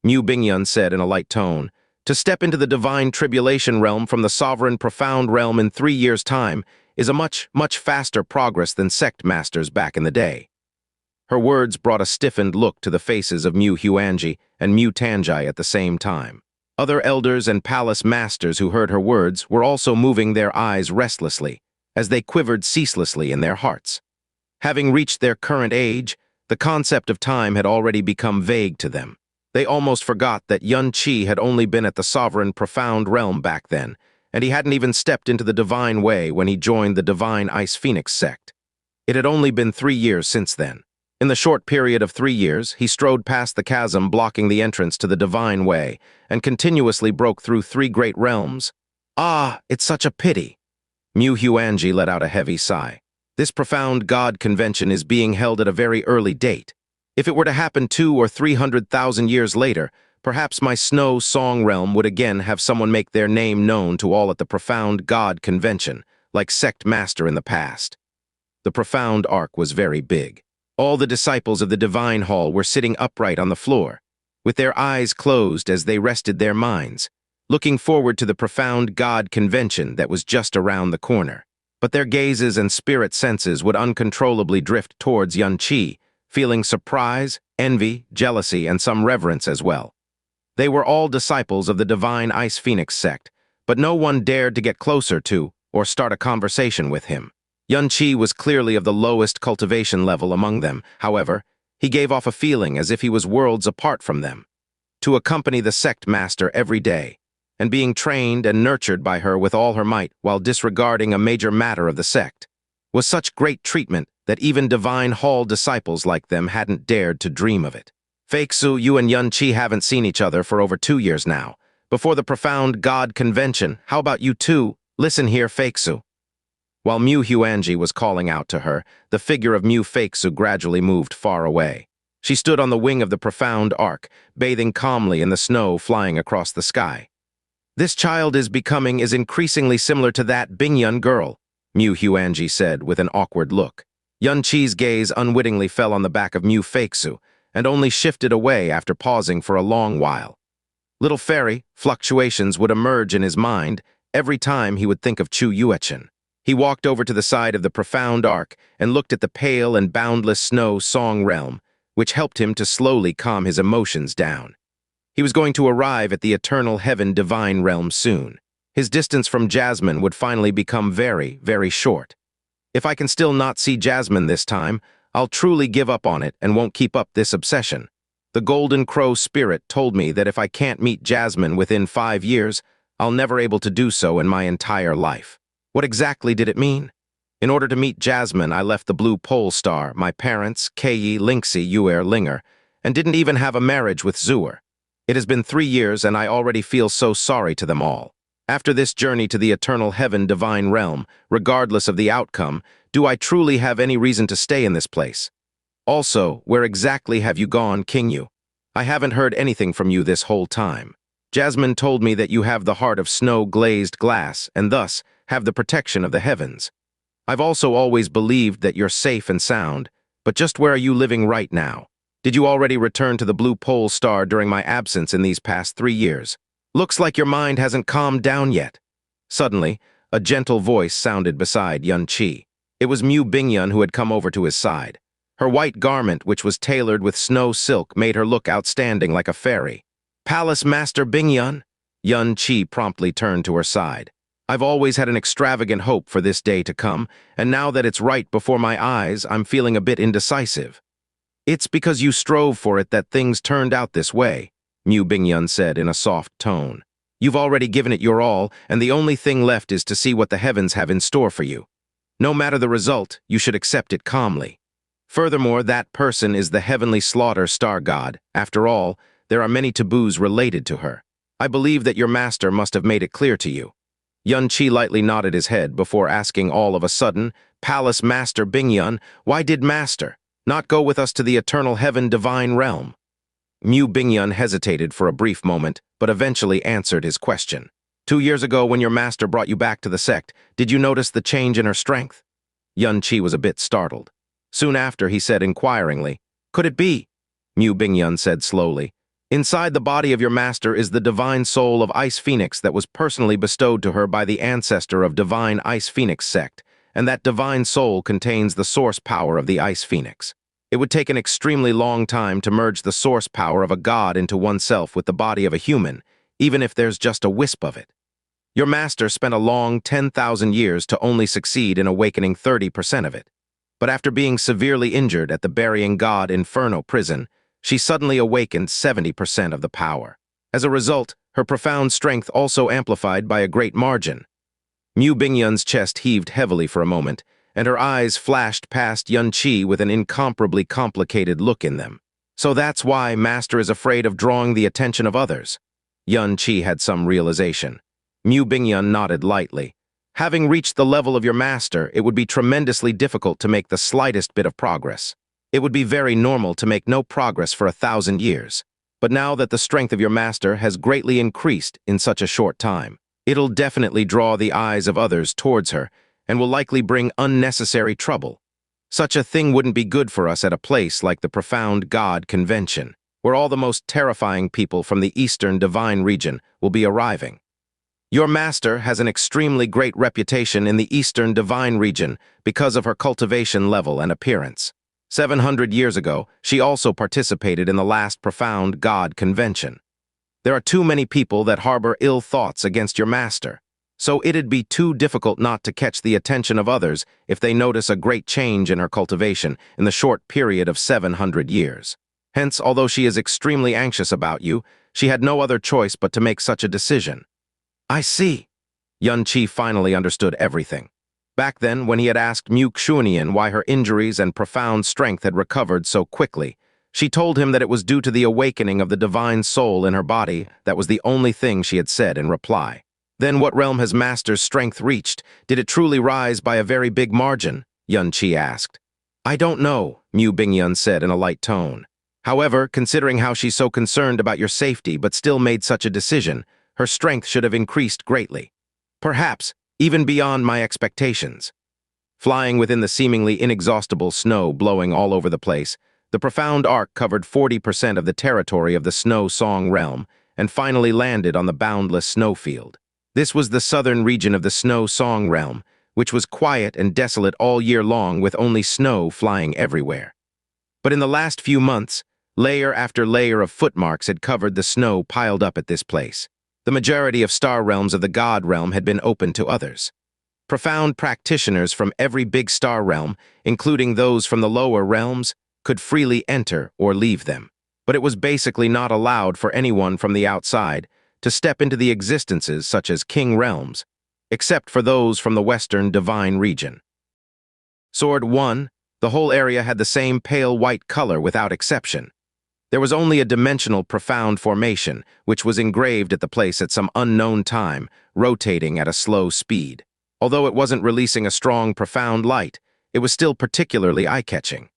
Mu Bingyun said in a light tone, to step into the divine tribulation realm from the sovereign profound realm in 3 years' time is a much faster progress than sect masters back in the day. Her words brought a stiffened look to the faces of Mu Huanji and Mu Tanjai at the same time. Other elders and palace masters who heard her words were also moving their eyes restlessly, as they quivered ceaselessly in their hearts. Having reached their current age, the concept of time had already become vague to them. They almost forgot that Yun Qi had only been at the sovereign profound realm back then, and he hadn't even stepped into the divine way when he joined the divine Ice Phoenix sect. It had only been 3 years since then. In the short period of 3 years, he strode past the chasm blocking the entrance to the divine way and continuously broke through 3 great realms. Ah, it's such a pity. Mu Huanji let out a heavy sigh. This profound God convention is being held at a very early date. If it were to happen 200,000 or 300,000 years later, perhaps my Snow Song realm would again have someone make their name known to all at the profound God convention, like Sect Master in the past. The profound arc was very big. All the disciples of the Divine Hall were sitting upright on the floor, with their eyes closed as they rested their minds, looking forward to the profound God convention that was just around the corner. But their gazes and spirit senses would uncontrollably drift towards Yun Qi, feeling surprise, envy, jealousy, and some reverence as well. They were all disciples of the Divine Ice Phoenix sect, but no one dared to get closer to or start a conversation with him. Yun Qi was clearly of the lowest cultivation level among them. However, he gave off a feeling as if he was worlds apart from them. To accompany the sect master every day, and being trained and nurtured by her with all her might while disregarding a major matter of the sect, was such great treatment that even Divine Hall disciples like them hadn't dared to dream of it. Feixu, you and Yun Qi haven't seen each other for over 2 years now. Before the profound God convention, how about you two? Listen here, Feixu. While Mu Huanji was calling out to her, the figure of Mu Feixu gradually moved far away. She stood on the wing of the profound arc, bathing calmly in the snow flying across the sky. This child is increasingly similar to that Bingyun girl, Mu Huanji said with an awkward look. Yun Qi's gaze unwittingly fell on the back of Mu Feixu, and only shifted away after pausing for a long while. Little fairy fluctuations would emerge in his mind every time he would think of Chu Yuechen. He walked over to the side of the profound arc and looked at the pale and boundless Snow Song realm, which helped him to slowly calm his emotions down. He was going to arrive at the eternal Heaven-Divine realm soon. His distance from Jasmine would finally become very, very short. If I can still not see Jasmine this time, I'll truly give up on it and won't keep up this obsession. The Golden Crow spirit told me that if I can't meet Jasmine within 5 years, I'll never able to do so in my entire life. What exactly did it mean? In order to meet Jasmine, I left the Blue Pole Star, my parents, Kei Lingxi Yuer Linger, and didn't even have a marriage with Zuer. It has been 3 years and I already feel so sorry to them all. After this journey to the eternal Heaven-Divine realm, regardless of the outcome, do I truly have any reason to stay in this place? Also, where exactly have you gone, King Yu? I haven't heard anything from you this whole time. Jasmine told me that you have the heart of snow-glazed glass and thus have the protection of the heavens. I've also always believed that you're safe and sound, but just where are you living right now? Did you already return to the Blue Pole Star during my absence in these past 3 years? Looks like your mind hasn't calmed down yet. Suddenly, a gentle voice sounded beside Yun Qi. It was Mu Bingyun who had come over to his side. Her white garment, which was tailored with snow silk, made her look outstanding like a fairy. Palace Master Bingyun? Yun Qi promptly turned to her side. I've always had an extravagant hope for this day to come, and now that it's right before my eyes, I'm feeling a bit indecisive. It's because you strove for it that things turned out this way, Mu Bingyun said in a soft tone. You've already given it your all, and the only thing left is to see what the heavens have in store for you. No matter the result, you should accept it calmly. Furthermore, that person is the heavenly slaughter star god. After all, there are many taboos related to her. I believe that your master must have made it clear to you. Yun Qi lightly nodded his head before asking all of a sudden, Palace Master Bingyun, why did Master not go with us to the eternal Heaven-Divine realm? Mu Bingyun hesitated for a brief moment, but eventually answered his question. 2 years ago, when your master brought you back to the sect, did you notice the change in her strength? Yun Qi was a bit startled. Soon after, he said inquiringly, could it be? Mu Bingyun said slowly, inside the body of your master is the divine soul of Ice Phoenix that was personally bestowed to her by the ancestor of Divine Ice Phoenix sect, and that divine soul contains the source power of the Ice Phoenix. It would take an extremely long time to merge the source power of a god into oneself with the body of a human, even if there's just a wisp of it. Your master spent a long 10,000 years to only succeed in awakening 30% of it. But after being severely injured at the Burying God Inferno prison, she suddenly awakened 70% of the power. As a result, her profound strength also amplified by a great margin. Mu Bingyun's chest heaved heavily for a moment, and her eyes flashed past Yun Qi with an incomparably complicated look in them. So that's why Master is afraid of drawing the attention of others. Yun Qi had some realization. Mu Bingyun nodded lightly. Having reached the level of your master, it would be tremendously difficult to make the slightest bit of progress. It would be very normal to make no progress for 1,000 years. But now that the strength of your master has greatly increased in such a short time, it'll definitely draw the eyes of others towards her and will likely bring unnecessary trouble. Such a thing wouldn't be good for us at a place like the Profound God Convention, where all the most terrifying people from the Eastern Divine region will be arriving. Your master has an extremely great reputation in the Eastern Divine region because of her cultivation level and appearance. 700 years ago, she also participated in the last Profound God Convention. There are too many people that harbor ill thoughts against your master, so it'd be too difficult not to catch the attention of others if they notice a great change in her cultivation in the short period of 700 years. Hence, although she is extremely anxious about you, she had no other choice but to make such a decision. I see. Yun Qi finally understood everything. Back then, when he had asked Xuanyin why her injuries and profound strength had recovered so quickly, she told him that it was due to the awakening of the divine soul in her body. That was the only thing she had said in reply. Then what realm has Master's strength reached? Did it truly rise by a very big margin? Yun Qi asked. I don't know, Mu Bingyun said in a light tone. However, considering how she's so concerned about your safety but still made such a decision, her strength should have increased greatly. Perhaps, even beyond my expectations. Flying within the seemingly inexhaustible snow blowing all over the place, the profound arc covered 40% of the territory of the Snow Song realm and finally landed on the boundless snowfield. This was the southern region of the Snow Song realm, which was quiet and desolate all year long with only snow flying everywhere. But in the last few months, layer after layer of footmarks had covered the snow piled up at this place. The majority of star realms of the God realm had been open to others. Profound practitioners from every big star realm, including those from the lower realms, could freely enter or leave them. But it was basically not allowed for anyone from the outside to step into the existences such as king realms, except for those from the Western Divine region. Sword 1, the whole area had the same pale white color without exception. There was only a dimensional profound formation, which was engraved at the place at some unknown time, rotating at a slow speed. Although it wasn't releasing a strong, profound light, it was still particularly eye-catching.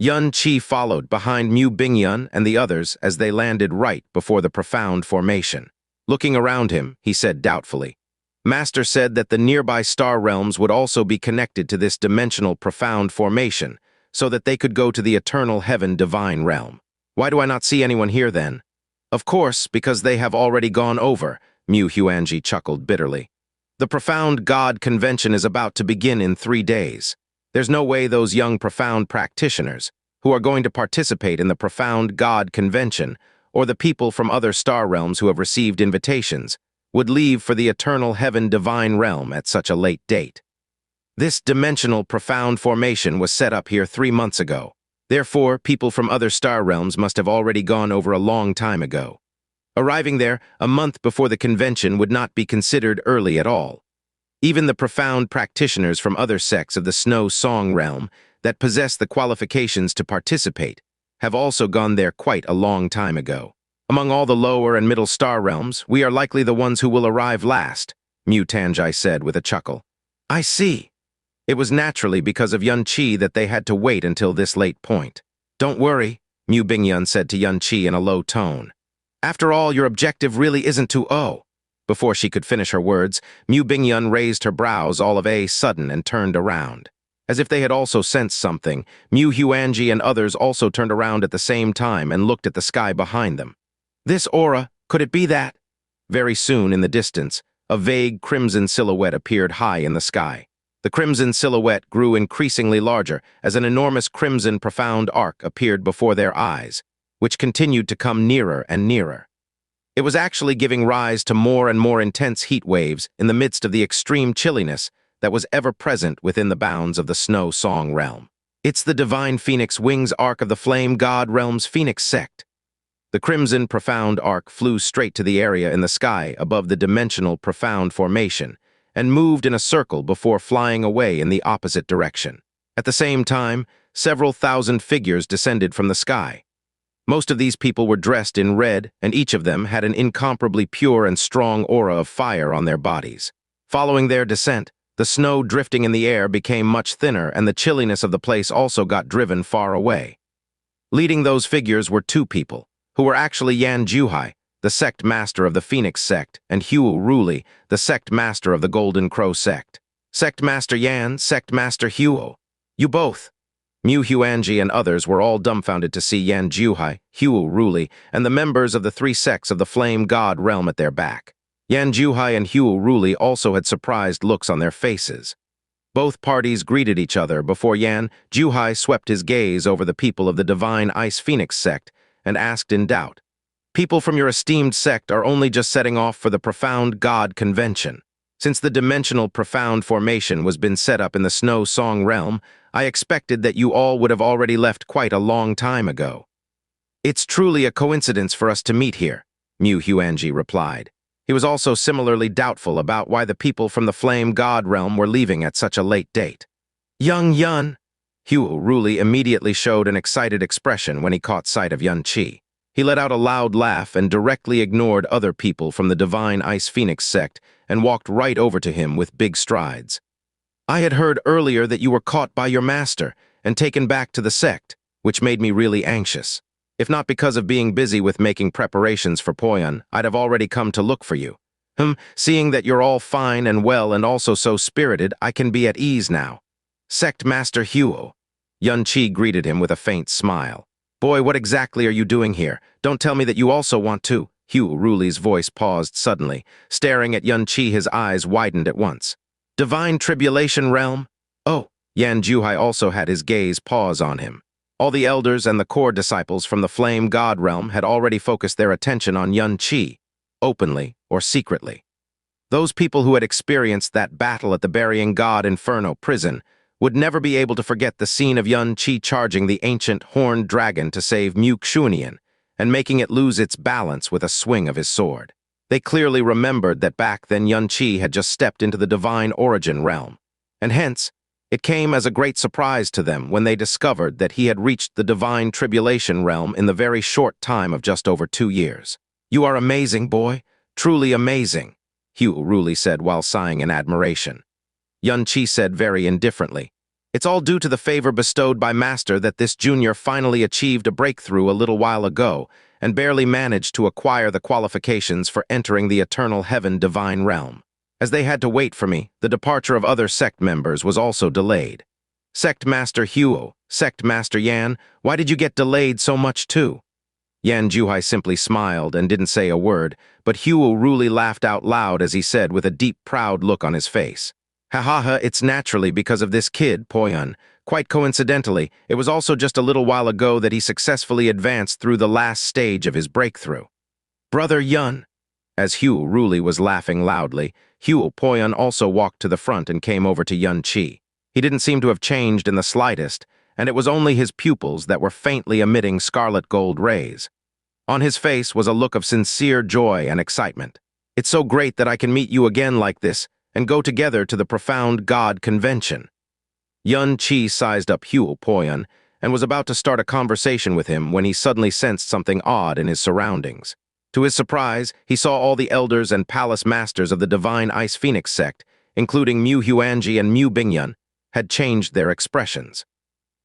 Yun Qi followed behind Mu Bingyun and the others as they landed right before the profound formation. Looking around him, he said doubtfully, Master said that the nearby star realms would also be connected to this dimensional profound formation, so that they could go to the eternal Heaven-Divine realm. Why do I not see anyone here then? Of course, because they have already gone over, Mu Huanji chuckled bitterly. The Profound God Convention is about to begin in 3 days. There's no way those young profound practitioners, who are going to participate in the Profound God Convention, or the people from other star realms who have received invitations, would leave for the eternal Heaven-Divine realm at such a late date. This dimensional profound formation was set up here 3 months ago. Therefore, people from other star realms must have already gone over a long time ago. Arriving there a month before the convention would not be considered early at all. Even the profound practitioners from other sects of the Snow Song realm that possess the qualifications to participate have also gone there quite a long time ago. Among all the lower and middle star realms, we are likely the ones who will arrive last, Mu Tanjai said with a chuckle. I see. It was naturally because of Yun Qi that they had to wait until this late point. Don't worry, Mu Bingyun said to Yun Qi in a low tone. After all, your objective really isn't to Before she could finish her words, Mu Bingyun raised her brows all of a sudden and turned around. As if they had also sensed something, Mu Huanji and others also turned around at the same time and looked at the sky behind them. This aura, could it be that? Very soon, in the distance, a vague crimson silhouette appeared high in the sky. The The crimson silhouette grew increasingly larger as an enormous crimson profound arc appeared before their eyes, which continued to come nearer and nearer. It was actually giving rise to more and more intense heat waves in the midst of the extreme chilliness that was ever present within the bounds of the Snow Song realm. It's the divine phoenix wings arc of the flame god realm's phoenix sect. The crimson profound arc flew straight to the area in the sky above the dimensional profound formation and moved in a circle before flying away in the opposite direction. At the same time, several thousand figures descended from the sky. Most of these people were dressed in red, and each of them had an incomparably pure and strong aura of fire on their bodies. Following their descent, the snow drifting in the air became much thinner, and the chilliness of the place also got driven far away. Leading those figures were two people, who were actually Yan Juhai, the sect master of the Phoenix sect, and Huo Ruli, the sect master of the Golden Crow sect. Sect Master Yan, Sect Master Huo. You both. Mu Xuanji and others were all dumbfounded to see Yan Juhai, Huo Ruli, and the members of the three sects of the Flame God realm at their back. Yan Juhai and Huo Ruli also had surprised looks on their faces. Both parties greeted each other before Yan Juhai swept his gaze over the people of the Divine Ice Phoenix sect and asked in doubt, "People from your esteemed sect are only just setting off for the Profound God Convention. Since the dimensional profound formation was been set up in the Snow Song realm, I expected that you all would have already left quite a long time ago." "It's truly a coincidence for us to meet here," Mu Xuanji replied. He was also similarly doubtful about why the people from the Flame God realm were leaving at such a late date. "Young Yun!" Huo Ruli immediately showed an excited expression when he caught sight of Yun Qi. He let out a loud laugh and directly ignored other people from the Divine Ice Phoenix sect and walked right over to him with big strides. "I had heard earlier that you were caught by your master and taken back to the sect, which made me really anxious. If not because of being busy with making preparations for Poyun, I'd have already come to look for you. Seeing that you're all fine and well and also so spirited, I can be at ease now." "Sect Master Huo." Yun Qi greeted him with a faint smile. "Boy, what exactly are you doing here? Don't tell me that you also want to." Huo Ruli's voice paused suddenly. Staring at Yun Qi, his eyes widened at once. "Divine Tribulation Realm?" "Oh." Yan Juhai also had his gaze pause on him. All the elders and the core disciples from the Flame God realm had already focused their attention on Yun Qi, openly or secretly. Those people who had experienced that battle at the Burying God Inferno prison would never be able to forget the scene of Yun Qi charging the ancient horned dragon to save Mu Xuanyin and making it lose its balance with a swing of his sword. They clearly remembered that back then Yun Qi had just stepped into the Divine Origin realm, and hence, it came as a great surprise to them when they discovered that he had reached the Divine Tribulation realm in the very short time of just over 2 years. "You are amazing, boy. Truly amazing," Huo Ruli said while sighing in admiration. Yun Qi said very indifferently, "It's all due to the favor bestowed by Master that this junior finally achieved a breakthrough a little while ago and barely managed to acquire the qualifications for entering the Eternal Heaven Divine Realm. As they had to wait for me, the departure of other sect members was also delayed. Sect Master Huo, Sect Master Yan, why did you get delayed so much too?" Yan Juhai simply smiled and didn't say a word, but Huo Ruli laughed out loud as he said with a deep, proud look on his face, "Ha ha ha, it's naturally because of this kid, Poyun. Quite coincidentally, it was also just a little while ago that he successfully advanced through the last stage of his breakthrough." "Brother Yun." As Huo Ruli was laughing loudly, Huo Poyun also walked to the front and came over to Yun Qi. He didn't seem to have changed in the slightest, and it was only his pupils that were faintly emitting scarlet gold rays. On his face was a look of sincere joy and excitement. "It's so great that I can meet you again like this and go together to the Profound God Convention." Yun Qi sized up Huo Poyun and was about to start a conversation with him when he suddenly sensed something odd in his surroundings. To his surprise, he saw all the elders and palace masters of the Divine Ice Phoenix sect, including Mu Xuanji and Mu Bingyun, had changed their expressions.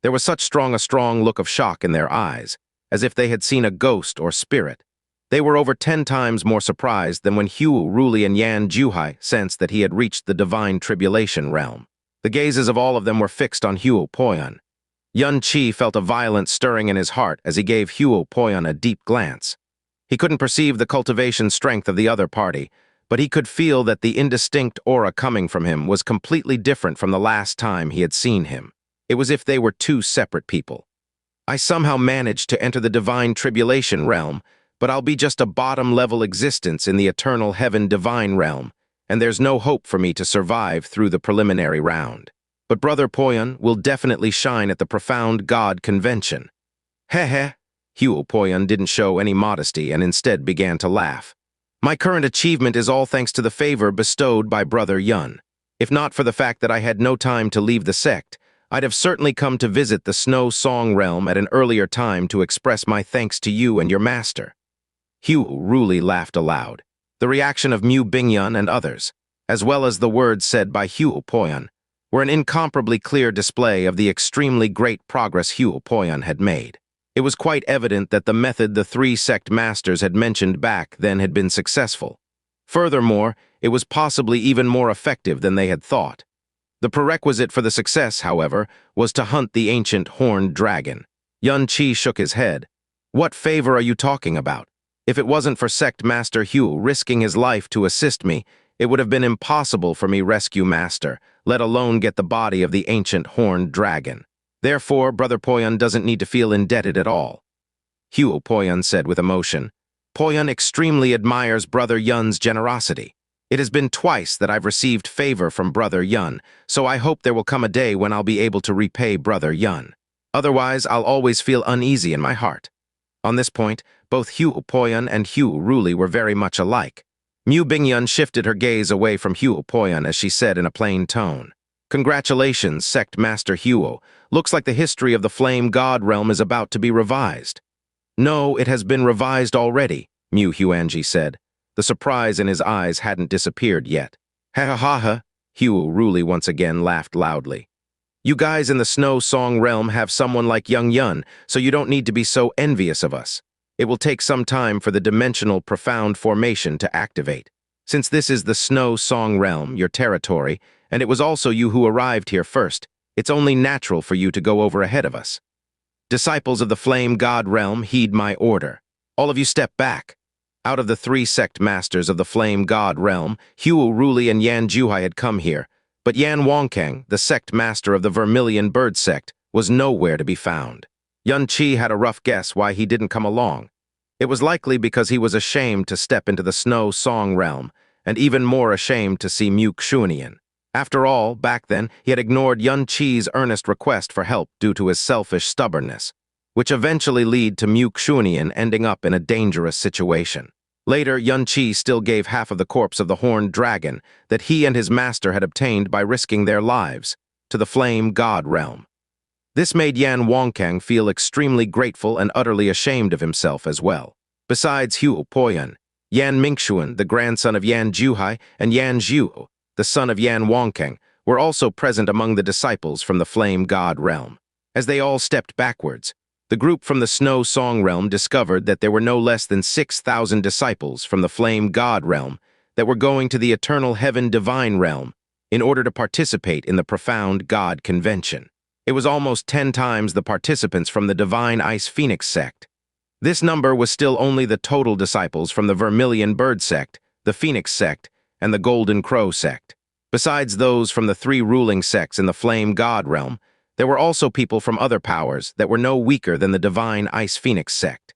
There was such a strong look of shock in their eyes, as if they had seen a ghost or spirit. They were over 10 times more surprised than when Huo Ruli and Yan Juhai sensed that he had reached the Divine Tribulation realm. The gazes of all of them were fixed on Huo Poyun. Yun Qi felt a violent stirring in his heart as he gave Huo Poyun a deep glance. He couldn't perceive the cultivation strength of the other party, but he could feel that the indistinct aura coming from him was completely different from the last time he had seen him. It was as if they were two separate people. I somehow managed to enter the divine tribulation realm, but I'll be just a bottom-level existence in the eternal heaven-divine realm, and there's no hope for me to survive through the preliminary round. But Brother Poyon will definitely shine at the profound God convention. Heh. Hugh Poyon didn't show any modesty and instead began to laugh. My current achievement is all thanks to the favor bestowed by Brother Yun. If not for the fact that I had no time to leave the sect, I'd have certainly come to visit the Snow Song realm at an earlier time to express my thanks to you and your master. Hugh Ruli laughed aloud. The reaction of Mu Bingyun and others, as well as the words said by Hugh Poyon, were an incomparably clear display of the extremely great progress Hugh Poyon had made. It was quite evident that the method the three sect masters had mentioned back then had been successful. Furthermore, it was possibly even more effective than they had thought. The prerequisite for the success, however, was to hunt the ancient horned dragon. Yun Qi shook his head. What favor are you talking about? If it wasn't for Sect Master Hugh risking his life to assist me, it would have been impossible for me rescue Master, let alone get the body of the ancient horned dragon. Therefore, Brother Poyon doesn't need to feel indebted at all. Hugh Poyon said with emotion. Poyon extremely admires Brother Yun's generosity. It has been twice that I've received favor from Brother Yun, so I hope there will come a day when I'll be able to repay Brother Yun. Otherwise, I'll always feel uneasy in my heart. On this point, both Hugh Poyon and Hugh Ruli were very much alike. Mu Bingyun shifted her gaze away from Hugh Poyon as she said in a plain tone. Congratulations, Sect Master Hugh. Looks like the history of the Flame God realm is about to be revised. No, it has been revised already, Mu Xuanyin said. The surprise in his eyes hadn't disappeared yet. Ha. Hugh Ruli once again laughed loudly. You guys in the Snow Song realm have someone like Young Yun, so you don't need to be so envious of us. It will take some time for the dimensional profound formation to activate. Since this is the Snow Song realm, your territory, and it was also you who arrived here first, it's only natural for you to go over ahead of us. Disciples of the Flame God realm, heed my order. All of you step back. Out of the three sect masters of the Flame God realm, Hugh Ruli and Yan Juhai had come here, but Yan Wangkang, the sect master of the Vermilion Bird sect, was nowhere to be found. Yun Qi had a rough guess why he didn't come along. It was likely because he was ashamed to step into the Snow Song realm, and even more ashamed to see Mu Xuanyin. After all, back then, he had ignored Yun Qi's earnest request for help due to his selfish stubbornness, which eventually led to Mu Xuanyin ending up in a dangerous situation. Later, Yun Qi still gave half of the corpse of the horned dragon that he and his master had obtained by risking their lives to the Flame God realm. This made Yan Wangkang feel extremely grateful and utterly ashamed of himself as well. Besides Hugh Poyon, Yan Mingxuan, the grandson of Yan Juhai, and Yan Zhu, the son of Yan Wangkang, were also present among the disciples from the Flame God realm. As they all stepped backwards, the group from the Snow Song realm discovered that there were no less than 6,000 disciples from the Flame God realm that were going to the eternal Heaven-Divine realm in order to participate in the profound God convention. It was almost 10 times the participants from the Divine Ice Phoenix sect. This number was still only the total disciples from the Vermilion Bird sect, the Phoenix sect, and the Golden Crow sect. Besides those from the three ruling sects in the Flame God realm, there were also people from other powers that were no weaker than the Divine Ice Phoenix sect.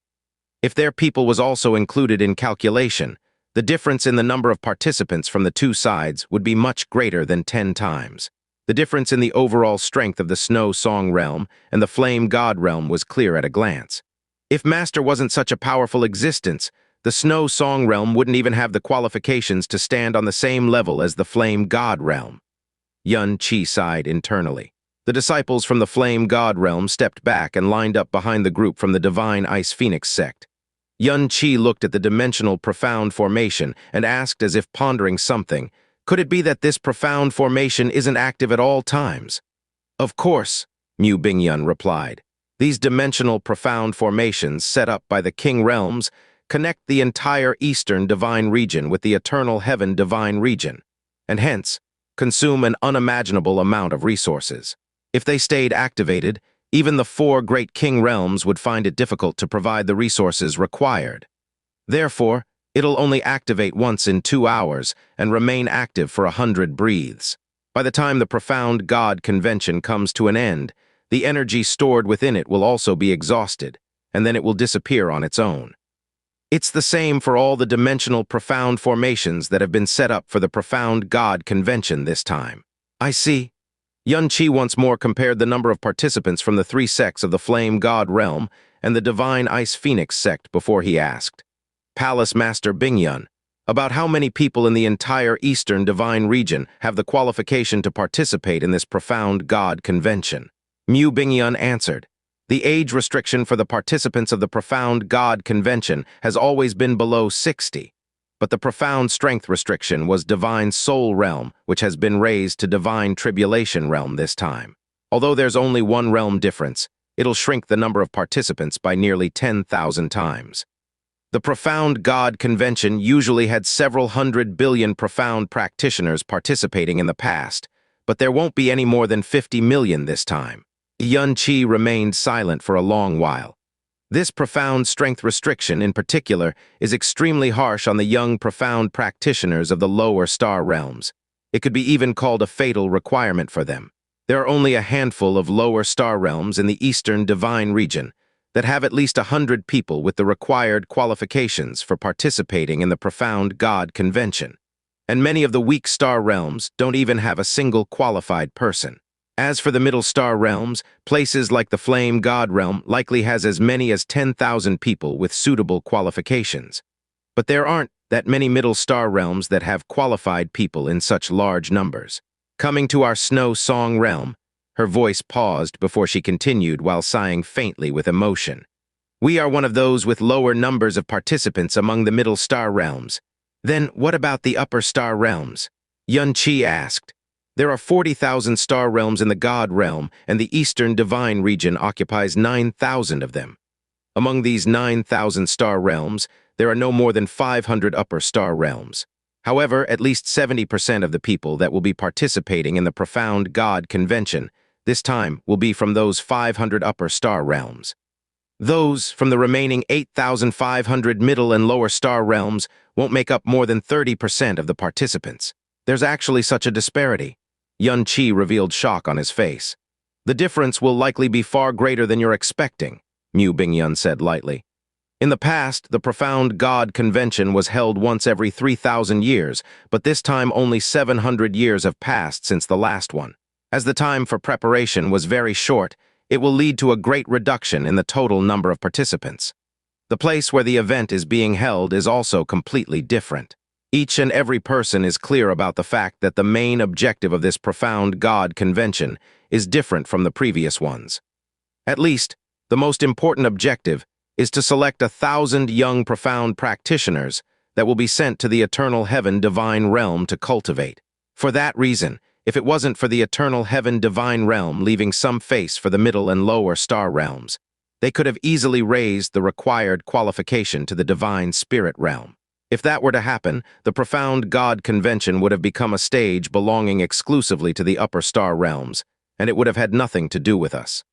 If their people was also included in calculation, the difference in the number of participants from the two sides would be much greater than 10 times. The difference in the overall strength of the Snow Song realm and the Flame God realm was clear at a glance. If Master wasn't such a powerful existence, the Snow Song realm wouldn't even have the qualifications to stand on the same level as the Flame God realm. Yun Qi sighed internally. The disciples from the Flame God realm stepped back and lined up behind the group from the Divine Ice Phoenix sect. Yun Qi looked at the dimensional profound formation and asked as if pondering something, could it be that this profound formation isn't active at all times? Of course, Mu Bingyun replied. These dimensional profound formations set up by the King Realms connect the entire Eastern Divine Region with the Eternal Heaven Divine Region, and hence, consume an unimaginable amount of resources. If they stayed activated, even the 4 great King Realms would find it difficult to provide the resources required. Therefore, It'll only activate once in 2 hours and remain active for 100 breaths. By the time the profound God convention comes to an end, the energy stored within it will also be exhausted, and then it will disappear on its own. It's the same for all the dimensional profound formations that have been set up for the profound God convention this time. I see. Yunqi once more compared the number of participants from the 3 sects of the Flame God realm and the Divine Ice Phoenix sect before he asked, Palace Master Bingyun, about how many people in the entire Eastern Divine region have the qualification to participate in this profound God convention? Mu Bingyun answered, the age restriction for the participants of the profound God convention has always been below 60, but the profound strength restriction was Divine Soul realm, which has been raised to Divine Tribulation realm this time. Although there's only one realm difference, it'll shrink the number of participants by nearly 10,000 times. The profound God convention usually had several 100 billion profound practitioners participating in the past, but there won't be any more than 50 million this time. Yunqi remained silent for a long while. This profound strength restriction, in particular, is extremely harsh on the young profound practitioners of the lower star realms. It could be even called a fatal requirement for them. There are only a handful of lower star realms in the Eastern Divine region that have at least 100 people with the required qualifications for participating in the profound God convention. And many of the weak star realms don't even have a single qualified person. As for the middle star realms, places like the Flame God realm likely has as many as 10,000 people with suitable qualifications. But there aren't that many middle star realms that have qualified people in such large numbers. Coming to our Snow Song realm, her voice paused before she continued while sighing faintly with emotion. We are one of those with lower numbers of participants among the middle star realms. Then what about the upper star realms? Yunqi asked. There are 40,000 star realms in the God realm, and the Eastern Divine region occupies 9,000 of them. Among these 9,000 star realms, there are no more than 500 upper star realms. However, at least 70% of the people that will be participating in the profound God convention this time will be from those 500 upper star realms. Those from the remaining 8,500 middle and lower star realms won't make up more than 30% of the participants. There's actually such a disparity. Yunqi revealed shock on his face. The difference will likely be far greater than you're expecting, Mu Bingyun said lightly. In the past, the profound God convention was held once every 3,000 years, but this time only 700 years have passed since the last one. As the time for preparation was very short, it will lead to a great reduction in the total number of participants. The place where the event is being held is also completely different. Each and every person is clear about the fact that the main objective of this profound God convention is different from the previous ones. At least, the most important objective is to select 1,000 young profound practitioners that will be sent to the eternal heaven divine realm to cultivate. For that reason, if it wasn't for the eternal heaven divine realm leaving some face for the middle and lower star realms, they could have easily raised the required qualification to the divine spirit realm. If that were to happen, the profound God convention would have become a stage belonging exclusively to the upper star realms, and it would have had nothing to do with us.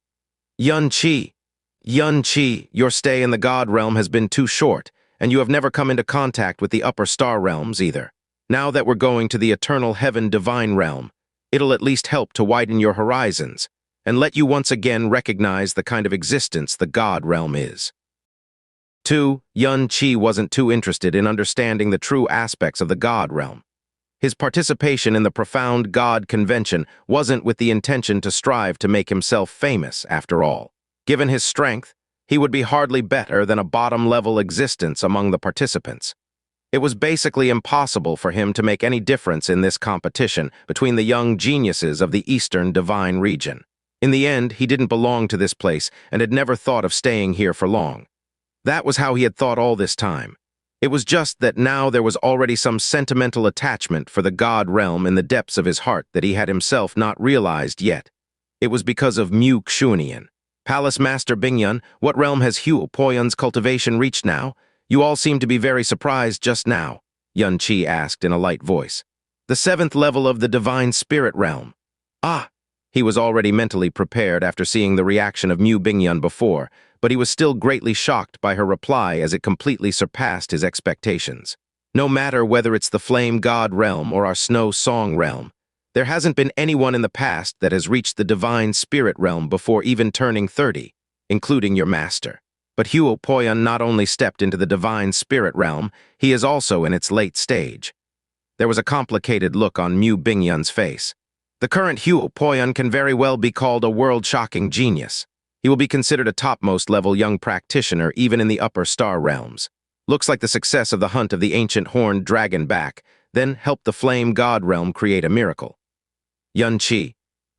Yunqi, your stay in the God realm has been too short, and you have never come into contact with the upper star realms either. Now that we're going to the eternal heaven divine realm, it'll at least help to widen your horizons, and let you once again recognize the kind of existence the God realm is. 2. Yunqi wasn't too interested in understanding the true aspects of the God realm. His participation in the profound God convention wasn't with the intention to strive to make himself famous, after all. Given his strength, he would be hardly better than a bottom-level existence among the participants. It was basically impossible for him to make any difference in this competition between the young geniuses of the Eastern Divine region. In the end, he didn't belong to this place and had never thought of staying here for long. That was how he had thought all this time. It was just that now there was already some sentimental attachment for the God realm in the depths of his heart that he had himself not realized yet. It was because of Mu Xuanyin. Palace Master Bingyun, what realm has Heaven-Defying Cultivation reached now? You all seem to be very surprised just now, Yunqi asked in a light voice. The 7th level of the Divine Spirit realm. Ah! He was already mentally prepared after seeing the reaction of Mu Bingyun before, but he was still greatly shocked by her reply as it completely surpassed his expectations. No matter whether it's the Flame God realm or our Snow Song realm, there hasn't been anyone in the past that has reached the Divine Spirit realm before even turning 30, including your master. But Huo Poyan not only stepped into the Divine Spirit realm, he is also in its late stage. There was a complicated look on Mu Bingyun's face. The current Huo Poyan can very well be called a world-shocking genius. He will be considered a topmost-level young practitioner even in the upper star realms. Looks like the success of the hunt of the ancient horned dragon back, then helped the Flame God realm create a miracle. Yun Qi.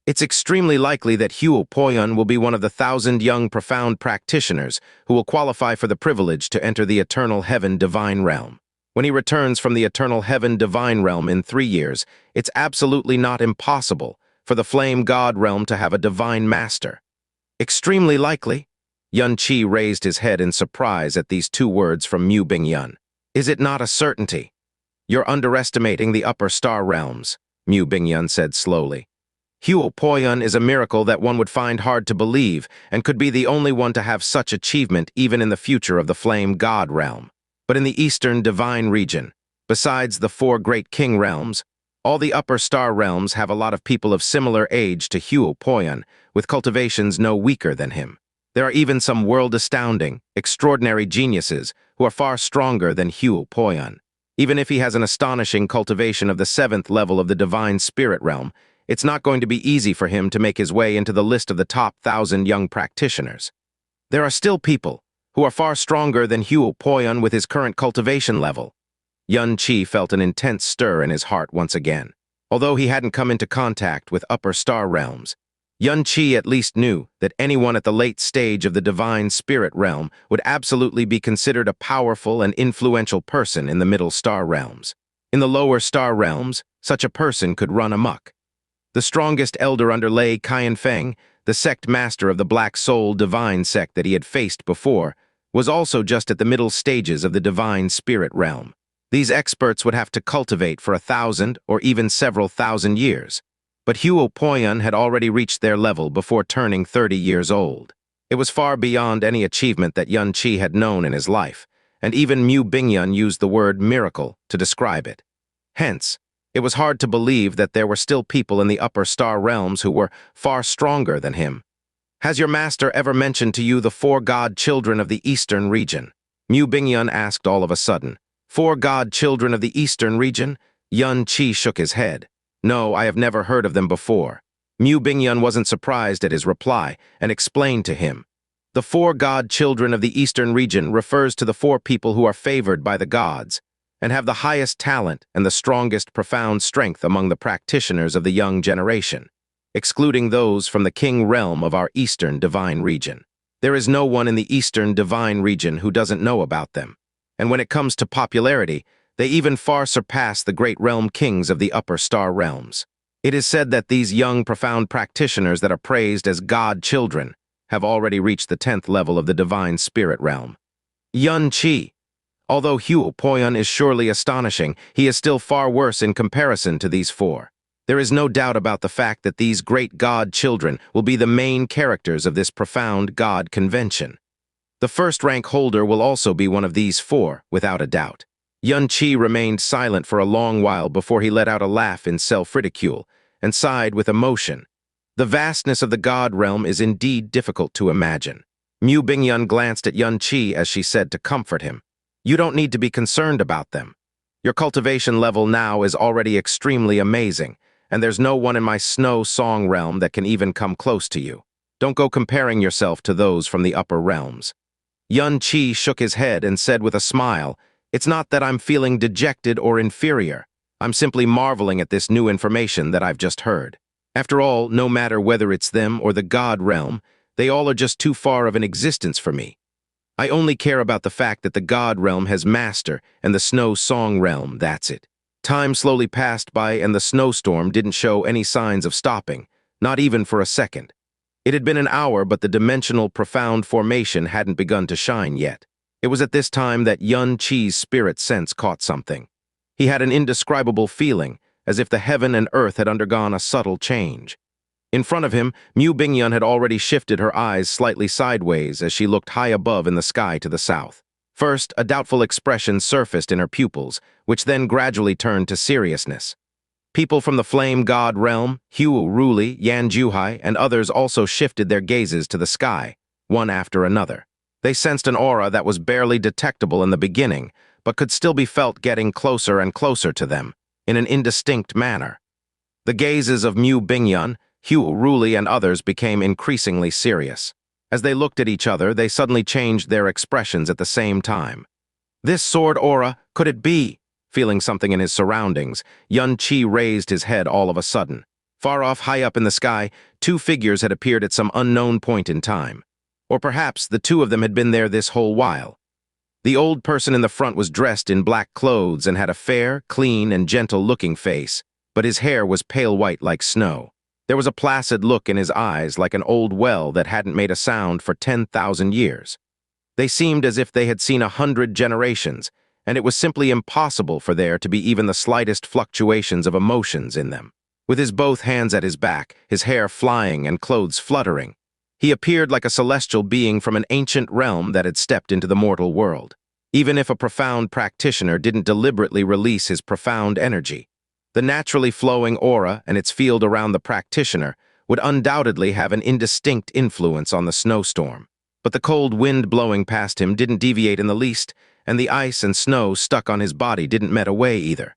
It's extremely likely that Huo Poyan will be one of the 1,000 young profound practitioners who will qualify for the privilege to enter the eternal heaven divine realm. When he returns from the eternal heaven divine realm in 3 years, it's absolutely not impossible for the Flame God realm to have a divine master. Extremely likely? Yun Qi raised his head in surprise at these 2 words from Mu Bingyun. Is it not a certainty? You're underestimating the upper star realms, Mu Bingyun said slowly. Huo Poyan is a miracle that one would find hard to believe and could be the only one to have such achievement even in the future of the Flame God realm. But in the eastern divine region, besides the 4 great king realms, all the upper star realms have a lot of people of similar age to Huo Poyan, with cultivations no weaker than him. There are even some world-astounding, extraordinary geniuses who are far stronger than Huo Poyan. Even if he has an astonishing cultivation of the 7th level of the Divine Spirit realm, it's not going to be easy for him to make his way into the list of the top 1,000 young practitioners. There are still people who are far stronger than Huo Poyan with his current cultivation level. Yun Qi felt an intense stir in his heart once again. Although he hadn't come into contact with upper star realms, Yun Qi at least knew that anyone at the late stage of the Divine Spirit realm would absolutely be considered a powerful and influential person in the middle star realms. In the lower star realms, such a person could run amok. The strongest elder under Lei Qianfeng, the sect master of the Black Soul Divine sect that he had faced before, was also just at the middle stages of the Divine Spirit realm. These experts would have to cultivate for 1,000 or even several thousand years. But Huo Poyan had already reached their level before turning 30 years old. It was far beyond any achievement that Yun Qi had known in his life, and even Mu Bingyun used the word miracle to describe it. Hence, it was hard to believe that there were still people in the upper star realms who were far stronger than him. Has your master ever mentioned to you the 4 god children of the eastern region? Mu Bingyun asked all of a sudden. 4 god children of the eastern region? Yun Qi shook his head. No, I have never heard of them before. Mu Bingyun wasn't surprised at his reply and explained to him. The 4 god children of the eastern region refers to the 4 people who are favored by the gods and have the highest talent and the strongest profound strength among the practitioners of the young generation, excluding those from the king realm of our eastern divine region. There is no one in the eastern divine region who doesn't know about them, and when it comes to popularity, they even far surpass the great realm kings of the upper star realms. It is said that these young profound practitioners that are praised as god children have already reached the 10th level of the divine spirit realm. Yun Qi. Although Huo Poyan is surely astonishing, he is still far worse in comparison to these 4. There is no doubt about the fact that these great god children will be the main characters of this profound god convention. The first rank holder will also be one of these 4, without a doubt. Yun Qi remained silent for a long while before he let out a laugh in self-ridicule and sighed with emotion. The vastness of the god realm is indeed difficult to imagine. Mu Bingyun glanced at Yun Qi as she said to comfort him. You don't need to be concerned about them. Your cultivation level now is already extremely amazing, and there's no one in my Snow Song realm that can even come close to you. Don't go comparing yourself to those from the upper realms. Yun Qi shook his head and said with a smile, It's not that I'm feeling dejected or inferior. I'm simply marveling at this new information that I've just heard. After all, no matter whether it's them or the god realm, they all are just too far of an existence for me. I only care about the fact that the god realm has master and the Snow Song realm, that's it. Time slowly passed by and the snowstorm didn't show any signs of stopping, not even for a second. It had been an hour, but the dimensional profound formation hadn't begun to shine yet. It was at this time that Yun Qi's spirit sense caught something. He had an indescribable feeling, as if the heaven and earth had undergone a subtle change. In front of him, Mu Bingyun had already shifted her eyes slightly sideways as she looked high above in the sky to the south. First, a doubtful expression surfaced in her pupils, which then gradually turned to seriousness. People from the flame god realm, Hu Ruli, Yan Juhai, and others also shifted their gazes to the sky, one after another. They sensed an aura that was barely detectable in the beginning, but could still be felt getting closer and closer to them, in an indistinct manner. The gazes of Mu Bingyun, Hu Ruli, and others became increasingly serious. As they looked at each other, they suddenly changed their expressions at the same time. This sword aura, could it be? Feeling something in his surroundings, Yun Qi raised his head all of a sudden. Far off, high up in the sky, two figures had appeared at some unknown point in time. Or perhaps the two of them had been there this whole while. The old person in the front was dressed in black clothes and had a fair, clean, and gentle-looking face, but his hair was pale white like snow. There was a placid look in his eyes like an old well that hadn't made a sound for 10,000 years. They seemed as if they had seen 100 generations, and it was simply impossible for there to be even the slightest fluctuations of emotions in them. With his both hands at his back, his hair flying and clothes fluttering, he appeared like a celestial being from an ancient realm that had stepped into the mortal world. Even if a profound practitioner didn't deliberately release his profound energy, the naturally flowing aura and its field around the practitioner would undoubtedly have an indistinct influence on the snowstorm. But the cold wind blowing past him didn't deviate in the least, and the ice and snow stuck on his body didn't melt away either.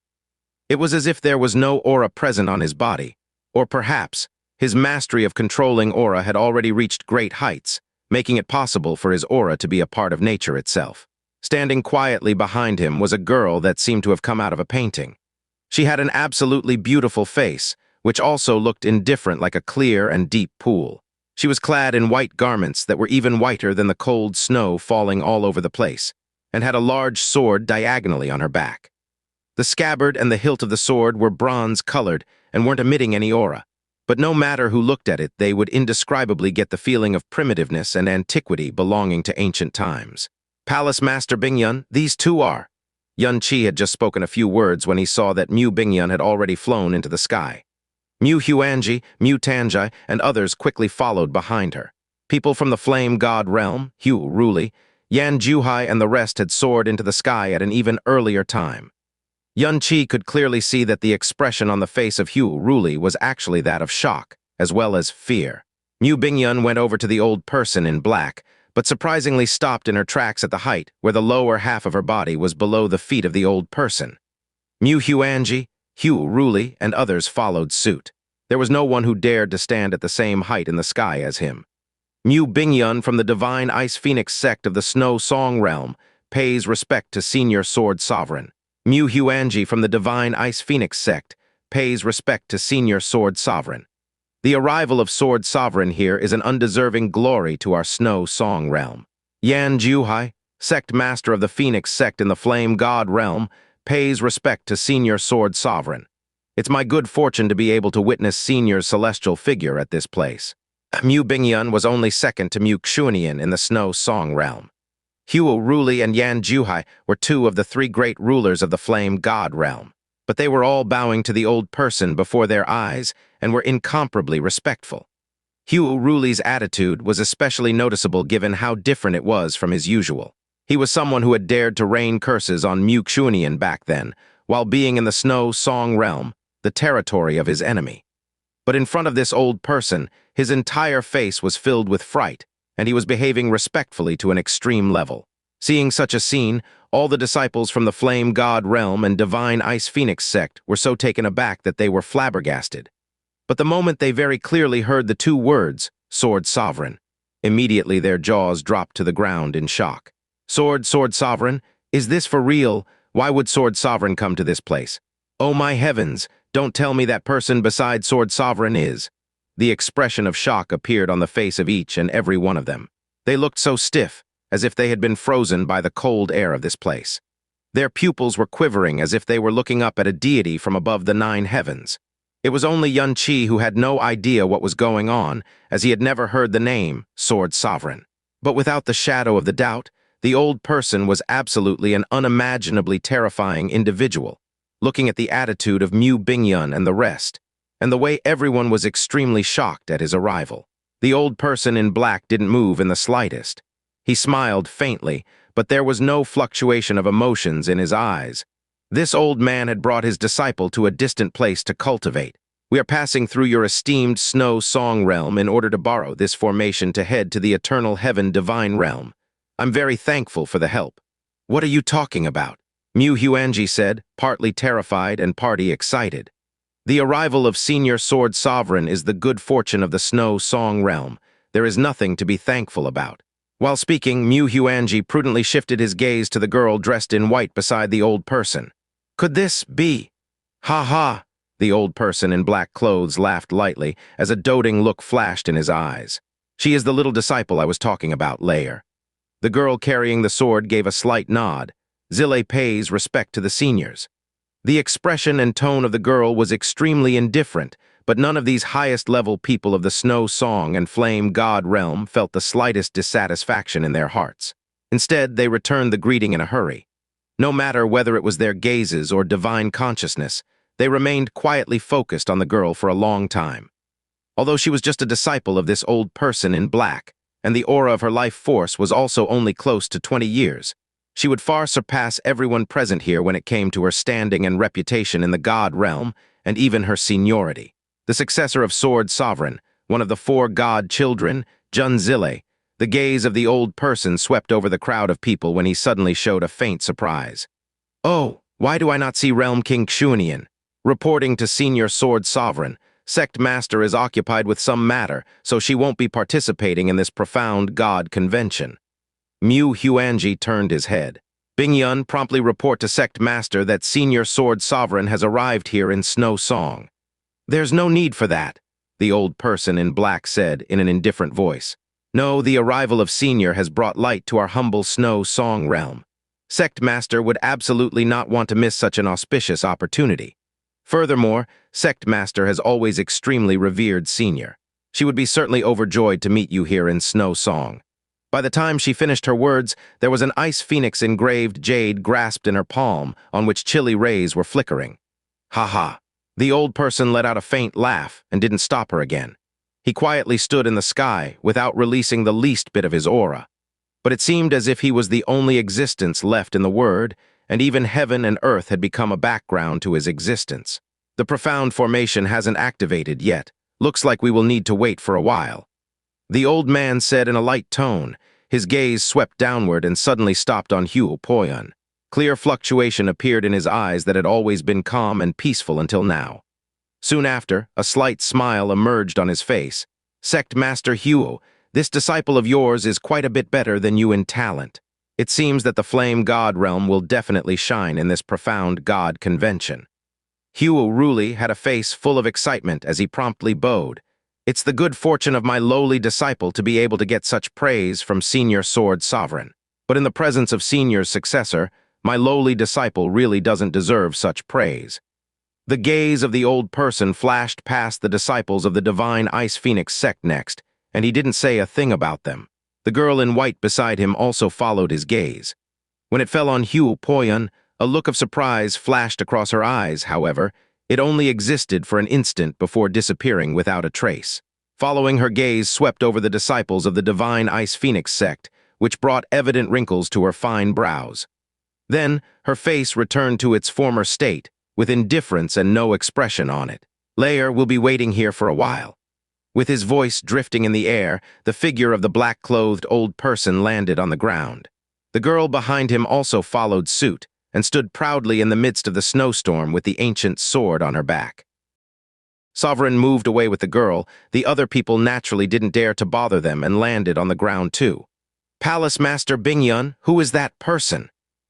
It was as if there was no aura present on his body, or perhaps his mastery of controlling aura had already reached great heights, making it possible for his aura to be a part of nature itself. Standing quietly behind him was a girl that seemed to have come out of a painting. She had an absolutely beautiful face, which also looked indifferent like a clear and deep pool. She was clad in white garments that were even whiter than the cold snow falling all over the place, and had a large sword diagonally on her back. The scabbard and the hilt of the sword were bronze-colored and weren't emitting any aura, but no matter who looked at it, they would indescribably get the feeling of primitiveness and antiquity belonging to ancient times. Palace Master Bingyun, these two are. Yun Qi had just spoken a few words when he saw that Mu Bingyun had already flown into the sky. Mu Huanji, Mu Tanjai, and others quickly followed behind her. People from the flame god realm, Hu Ruli, Yan Juhai, and the rest had soared into the sky at an even earlier time. Yun Qi could clearly see that the expression on the face of Hu Ruli was actually that of shock, as well as fear. Mu Bingyun went over to the old person in black, but surprisingly stopped in her tracks at the height where the lower half of her body was below the feet of the old person. Mu Huanji, Hu Ruli, and others followed suit. There was no one who dared to stand at the same height in the sky as him. Mu Bingyun from the divine Ice Phoenix sect of the Snow Song realm pays respect to Senior Sword Sovereign. Mu Huanji from the divine Ice Phoenix sect pays respect to Senior Sword Sovereign. The arrival of Sword Sovereign here is an undeserving glory to our Snow Song realm. Yan Juhai, sect master of the Phoenix sect in the Flame God realm, pays respect to Senior Sword Sovereign. It's my good fortune to be able to witness Senior's celestial figure at this place. Mu Bingyun was only second to Mu Xuanyin in the Snow Song realm. Hu Ruli and Yan Juhai were two of the three great rulers of the Flame God realm, but they were all bowing to the old person before their eyes and were incomparably respectful. Hu Ruli's attitude was especially noticeable given how different it was from his usual. He was someone who had dared to rain curses on Mu Xuanyin back then, while being in the Snow Song realm, the territory of his enemy. But in front of this old person, his entire face was filled with fright, and he was behaving respectfully to an extreme level. Seeing such a scene, all the disciples from the Flame God realm and Divine Ice Phoenix sect were so taken aback that they were flabbergasted. But the moment they very clearly heard the two words, Sword Sovereign, immediately their jaws dropped to the ground in shock. Sword Sovereign, is this for real? Why would Sword Sovereign come to this place? Oh my heavens, don't tell me that person beside Sword Sovereign is. The expression of shock appeared on the face of each and every one of them. They looked so stiff, as if they had been frozen by the cold air of this place. Their pupils were quivering as if they were looking up at a deity from above the 9 heavens. It was only Yun Qi who had no idea what was going on, as he had never heard the name Sword Sovereign. But without the shadow of the doubt, the old person was absolutely an unimaginably terrifying individual. Looking at the attitude of Mu Bingyun and the rest, and the way everyone was extremely shocked at his arrival. The old person in black didn't move in the slightest. He smiled faintly, but there was no fluctuation of emotions in his eyes. This old man had brought his disciple to a distant place to cultivate. We are passing through your esteemed snow song realm in order to borrow this formation to head to the eternal heaven-divine realm. I'm very thankful for the help. What are you talking about? Xuanyin said, partly terrified and partly excited. The arrival of Senior Sword Sovereign is the good fortune of the snow song realm. There is nothing to be thankful about. While speaking, Xuanyin prudently shifted his gaze to the girl dressed in white beside the old person. Could this be? Ha ha! The old person in black clothes laughed lightly as a doting look flashed in his eyes. She is the little disciple I was talking about, Layer. The girl carrying the sword gave a slight nod. Zille pays respect to the seniors. The expression and tone of the girl was extremely indifferent, but none of these highest-level people of the Snow Song and Flame God realm felt the slightest dissatisfaction in their hearts. Instead, they returned the greeting in a hurry. No matter whether it was their gazes or divine consciousness, they remained quietly focused on the girl for a long time. Although she was just a disciple of this old person in black, and the aura of her life force was also only close to 20 years, she would far surpass everyone present here when it came to her standing and reputation in the God realm, and even her seniority. The successor of Sword Sovereign, one of the 4 God children, Jun Zille, the gaze of the old person swept over the crowd of people when he suddenly showed a faint surprise. Oh, why do I not see Realm King Xuanyin? Reporting to Senior Sword Sovereign, Sect Master is occupied with some matter, so she won't be participating in this profound God convention. Xuanyin turned his head. Bingyun promptly report to Sect Master that Senior Sword Sovereign has arrived here in Snow Song. There's no need for that, the old person in black said in an indifferent voice. No, the arrival of Senior has brought light to our humble Snow Song realm. Sect Master would absolutely not want to miss such an auspicious opportunity. Furthermore, Sect Master has always extremely revered Senior. She would be certainly overjoyed to meet you here in Snow Song. By the time she finished her words, there was an ice phoenix engraved jade grasped in her palm, on which chilly rays were flickering. Ha ha! The old person let out a faint laugh and didn't stop her again. He quietly stood in the sky without releasing the least bit of his aura. But it seemed as if he was the only existence left in the word, and even heaven and earth had become a background to his existence. The profound formation hasn't activated yet. Looks like we will need to wait for a while. The old man said in a light tone. His gaze swept downward and suddenly stopped on Xuanyin. Clear fluctuation appeared in his eyes that had always been calm and peaceful until now. Soon after, a slight smile emerged on his face. Sect Master Huo, this disciple of yours is quite a bit better than you in talent. It seems that the Flame God realm will definitely shine in this profound God convention. Huo Ruli had a face full of excitement as he promptly bowed. It's the good fortune of my lowly disciple to be able to get such praise from Senior Sword Sovereign. But in the presence of Senior's successor, my lowly disciple really doesn't deserve such praise. The gaze of the old person flashed past the disciples of the Divine Ice Phoenix sect next, and he didn't say a thing about them. The girl in white beside him also followed his gaze. When it fell on Xuanyin, a look of surprise flashed across her eyes, however. It only existed for an instant before disappearing without a trace. Following her gaze swept over the disciples of the Divine Ice Phoenix sect, which brought evident wrinkles to her fine brows. Then, her face returned to its former state, with indifference and no expression on it. Layer will be waiting here for a while. With his voice drifting in the air, the figure of the black-clothed old person landed on the ground. The girl behind him also followed suit, and stood proudly in the midst of the snowstorm with the ancient sword on her back. Sovereign moved away with the girl. The other people naturally didn't dare to bother them and landed on the ground too. Palace Master Bingyun, who is that person?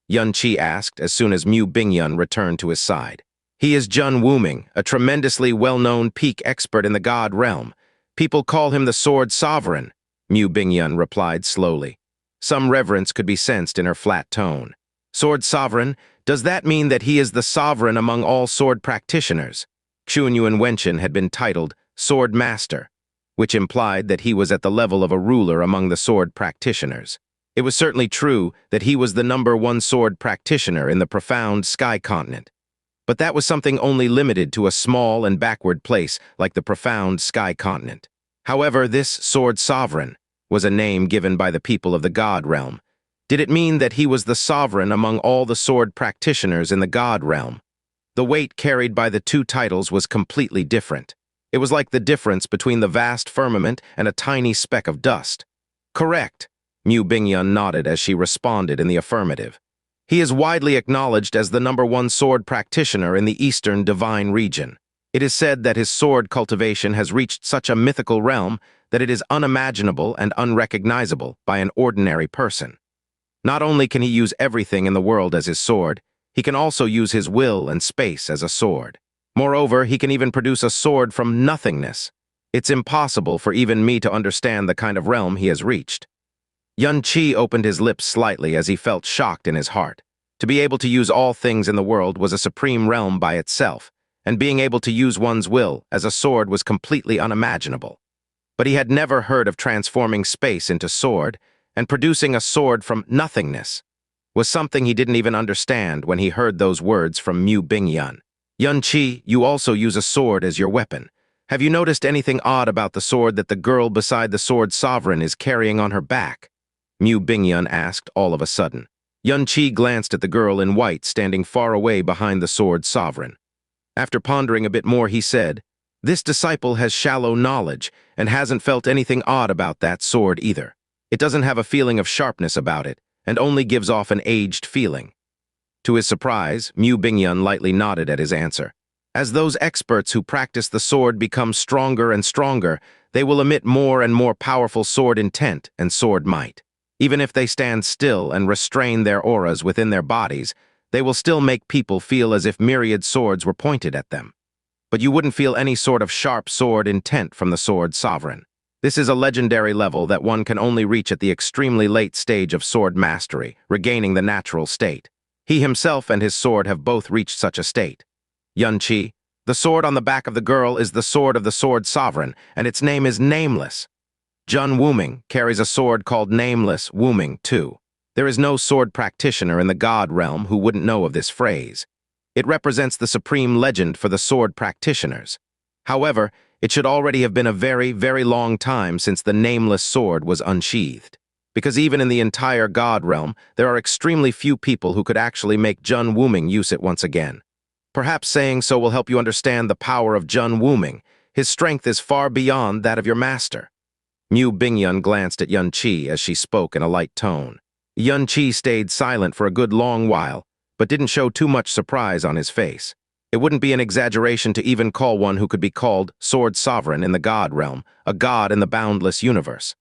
Yunqi asked as soon as Bingyun returned to his side. He is Jun Wuming, a tremendously well-known peak expert in the God realm. People call him the Sword Sovereign, Bingyun replied slowly. Some reverence could be sensed in her flat tone. Sword Sovereign, does that mean that he is the sovereign among all sword practitioners? Xuanyin had been titled Sword Master, which implied that he was at the level of a ruler among the sword practitioners. It was certainly true that he was the #1 sword practitioner in the profound sky continent. But that was something only limited to a small and backward place like the profound sky continent. However, this sword sovereign was a name given by the people of the God realm. Did it mean that he was the sovereign among all the sword practitioners in the God realm? The weight carried by the two titles was completely different. It was like the difference between the vast firmament and a tiny speck of dust. Correct, Mu Bingyun nodded as she responded in the affirmative. He is widely acknowledged as the #1 sword practitioner in the Eastern Divine region. It is said that his sword cultivation has reached such a mythical realm that it is unimaginable and unrecognizable by an ordinary person. Not only can he use everything in the world as his sword, he can also use his will and space as a sword. Moreover, he can even produce a sword from nothingness. It's impossible for even me to understand the kind of realm he has reached. Yunqi opened his lips slightly as he felt shocked in his heart. To be able to use all things in the world was a supreme realm by itself, and being able to use one's will as a sword was completely unimaginable. But he had never heard of transforming space into sword, and producing a sword from nothingness was something he didn't even understand when he heard those words from Mu Bingyun. Yunqi, you also use a sword as your weapon. Have you noticed anything odd about the sword that the girl beside the sword sovereign is carrying on her back? Mu Bingyun asked all of a sudden. Yunqi glanced at the girl in white standing far away behind the sword sovereign. After pondering a bit more, he said, "This disciple has shallow knowledge and hasn't felt anything odd about that sword either. It doesn't have a feeling of sharpness about it, and only gives off an aged feeling." To his surprise, Mu Bingyun lightly nodded at his answer. As those experts who practice the sword become stronger and stronger, they will emit more and more powerful sword intent and sword might. Even if they stand still and restrain their auras within their bodies, they will still make people feel as if myriad swords were pointed at them. But you wouldn't feel any sort of sharp sword intent from the sword sovereign. This is a legendary level that one can only reach at the extremely late stage of sword mastery, regaining the natural state. He himself and his sword have both reached such a state. Yunqi, the sword on the back of the girl is the sword of the sword sovereign, and its name is Nameless. Jun Wuming carries a sword called Nameless Wuming too. There is no sword practitioner in the God realm who wouldn't know of this phrase. It represents the supreme legend for the sword practitioners. However, it should already have been a very, very long time since the Nameless sword was unsheathed. Because even in the entire God realm, there are extremely few people who could actually make Jun Wuming use it once again. Perhaps saying so will help you understand the power of Jun Wuming. His strength is far beyond that of your master. Mu Bingyun glanced at Yunqi as she spoke in a light tone. Yunqi stayed silent for a good long while, but didn't show too much surprise on his face. It wouldn't be an exaggeration to even call one who could be called Sword Sovereign in the God realm, a god in the boundless universe.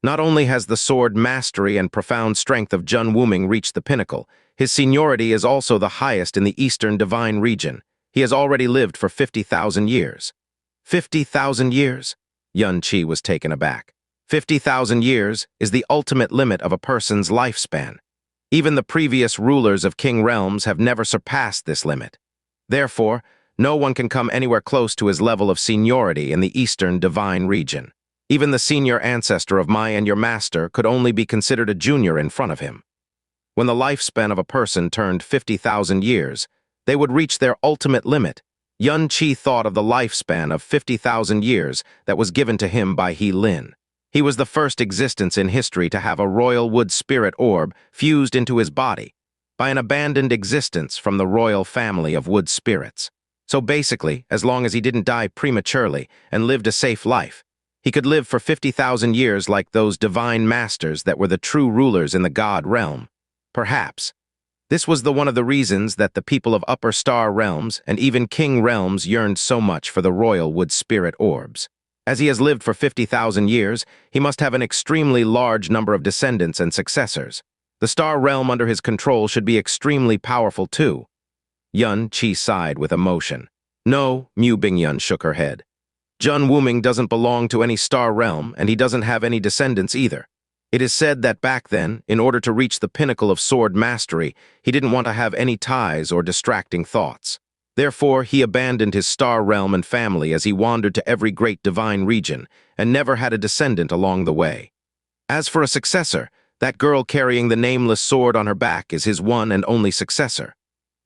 Not only has the sword mastery and profound strength of Jun Wuming reached the pinnacle, his seniority is also the highest in the Eastern Divine region. He has already lived for 50,000 years. 50,000 years? Yunqi was taken aback. 50,000 years is the ultimate limit of a person's lifespan. Even the previous rulers of king realms have never surpassed this limit. Therefore, no one can come anywhere close to his level of seniority in the Eastern Divine region. Even the senior ancestor of my and your master could only be considered a junior in front of him. When the lifespan of a person turned 50,000 years, they would reach their ultimate limit. Yunqi thought of the lifespan of 50,000 years that was given to him by He Lin. He was the first existence in history to have a royal wood spirit orb fused into his body by an abandoned existence from the royal family of wood spirits. So basically, as long as he didn't die prematurely and lived a safe life, he could live for 50,000 years like those divine masters that were the true rulers in the God realm. Perhaps. This was one of the reasons that the people of upper star realms and even king realms yearned so much for the royal wood spirit orbs. As he has lived for 50,000 years, he must have an extremely large number of descendants and successors. The star realm under his control should be extremely powerful too. Yunqi sighed with emotion. No, Mu Bingyun shook her head. Jun Wuming doesn't belong to any star realm, and he doesn't have any descendants either. It is said that back then, in order to reach the pinnacle of sword mastery, he didn't want to have any ties or distracting thoughts. Therefore, he abandoned his star realm and family as he wandered to every great divine region and never had a descendant along the way. As for a successor, that girl carrying the nameless sword on her back is his one and only successor.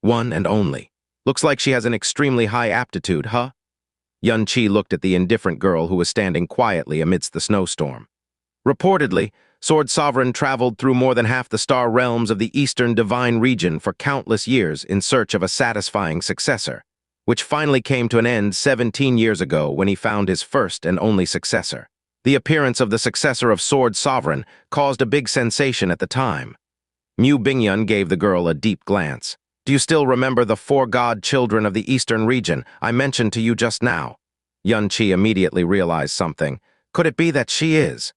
One and only. Looks like she has an extremely high aptitude, huh? Yun-Chi looked at the indifferent girl who was standing quietly amidst the snowstorm. Reportedly, Sword Sovereign traveled through more than half the star realms of the Eastern Divine region for countless years in search of a satisfying successor, which finally came to an end 17 years ago when he found his first and only successor. The appearance of the successor of Sword Sovereign caused a big sensation at the time. Mu Bingyun gave the girl a deep glance. Do you still remember the 4 god children of the Eastern region I mentioned to you just now? Yun-Chi immediately realized something. Could it be that she is?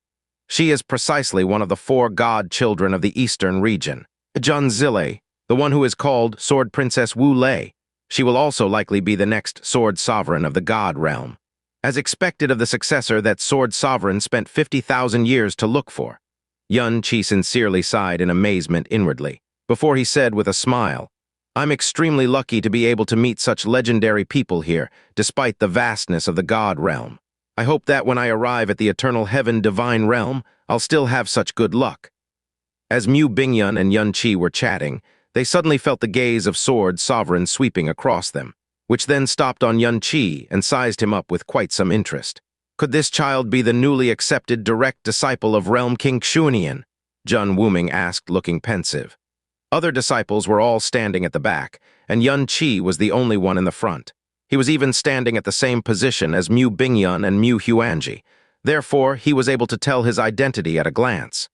She is precisely one of the 4 god children of the Eastern region. Jun Zile, the one who is called Sword Princess Wu Lei. She will also likely be the next Sword Sovereign of the God realm. As expected of the successor that Sword Sovereign spent 50,000 years to look for. Yun-Chi sincerely sighed in amazement inwardly, before he said with a smile, I'm extremely lucky to be able to meet such legendary people here, despite the vastness of the God realm. I hope that when I arrive at the eternal Heaven-Divine realm, I'll still have such good luck. As Mu Bingyun and Yun-Chi were chatting, they suddenly felt the gaze of Sword Sovereign sweeping across them, which then stopped on Yun-Chi and sized him up with quite some interest. Could this child be the newly accepted direct disciple of Realm King Xuanyin? Jun Wuming asked, looking pensive. Other disciples were all standing at the back, and Yun-Chi was the only one in the front. He was even standing at the same position as Mu Bingyun and Mu Huanji. Therefore, he was able to tell his identity at a glance.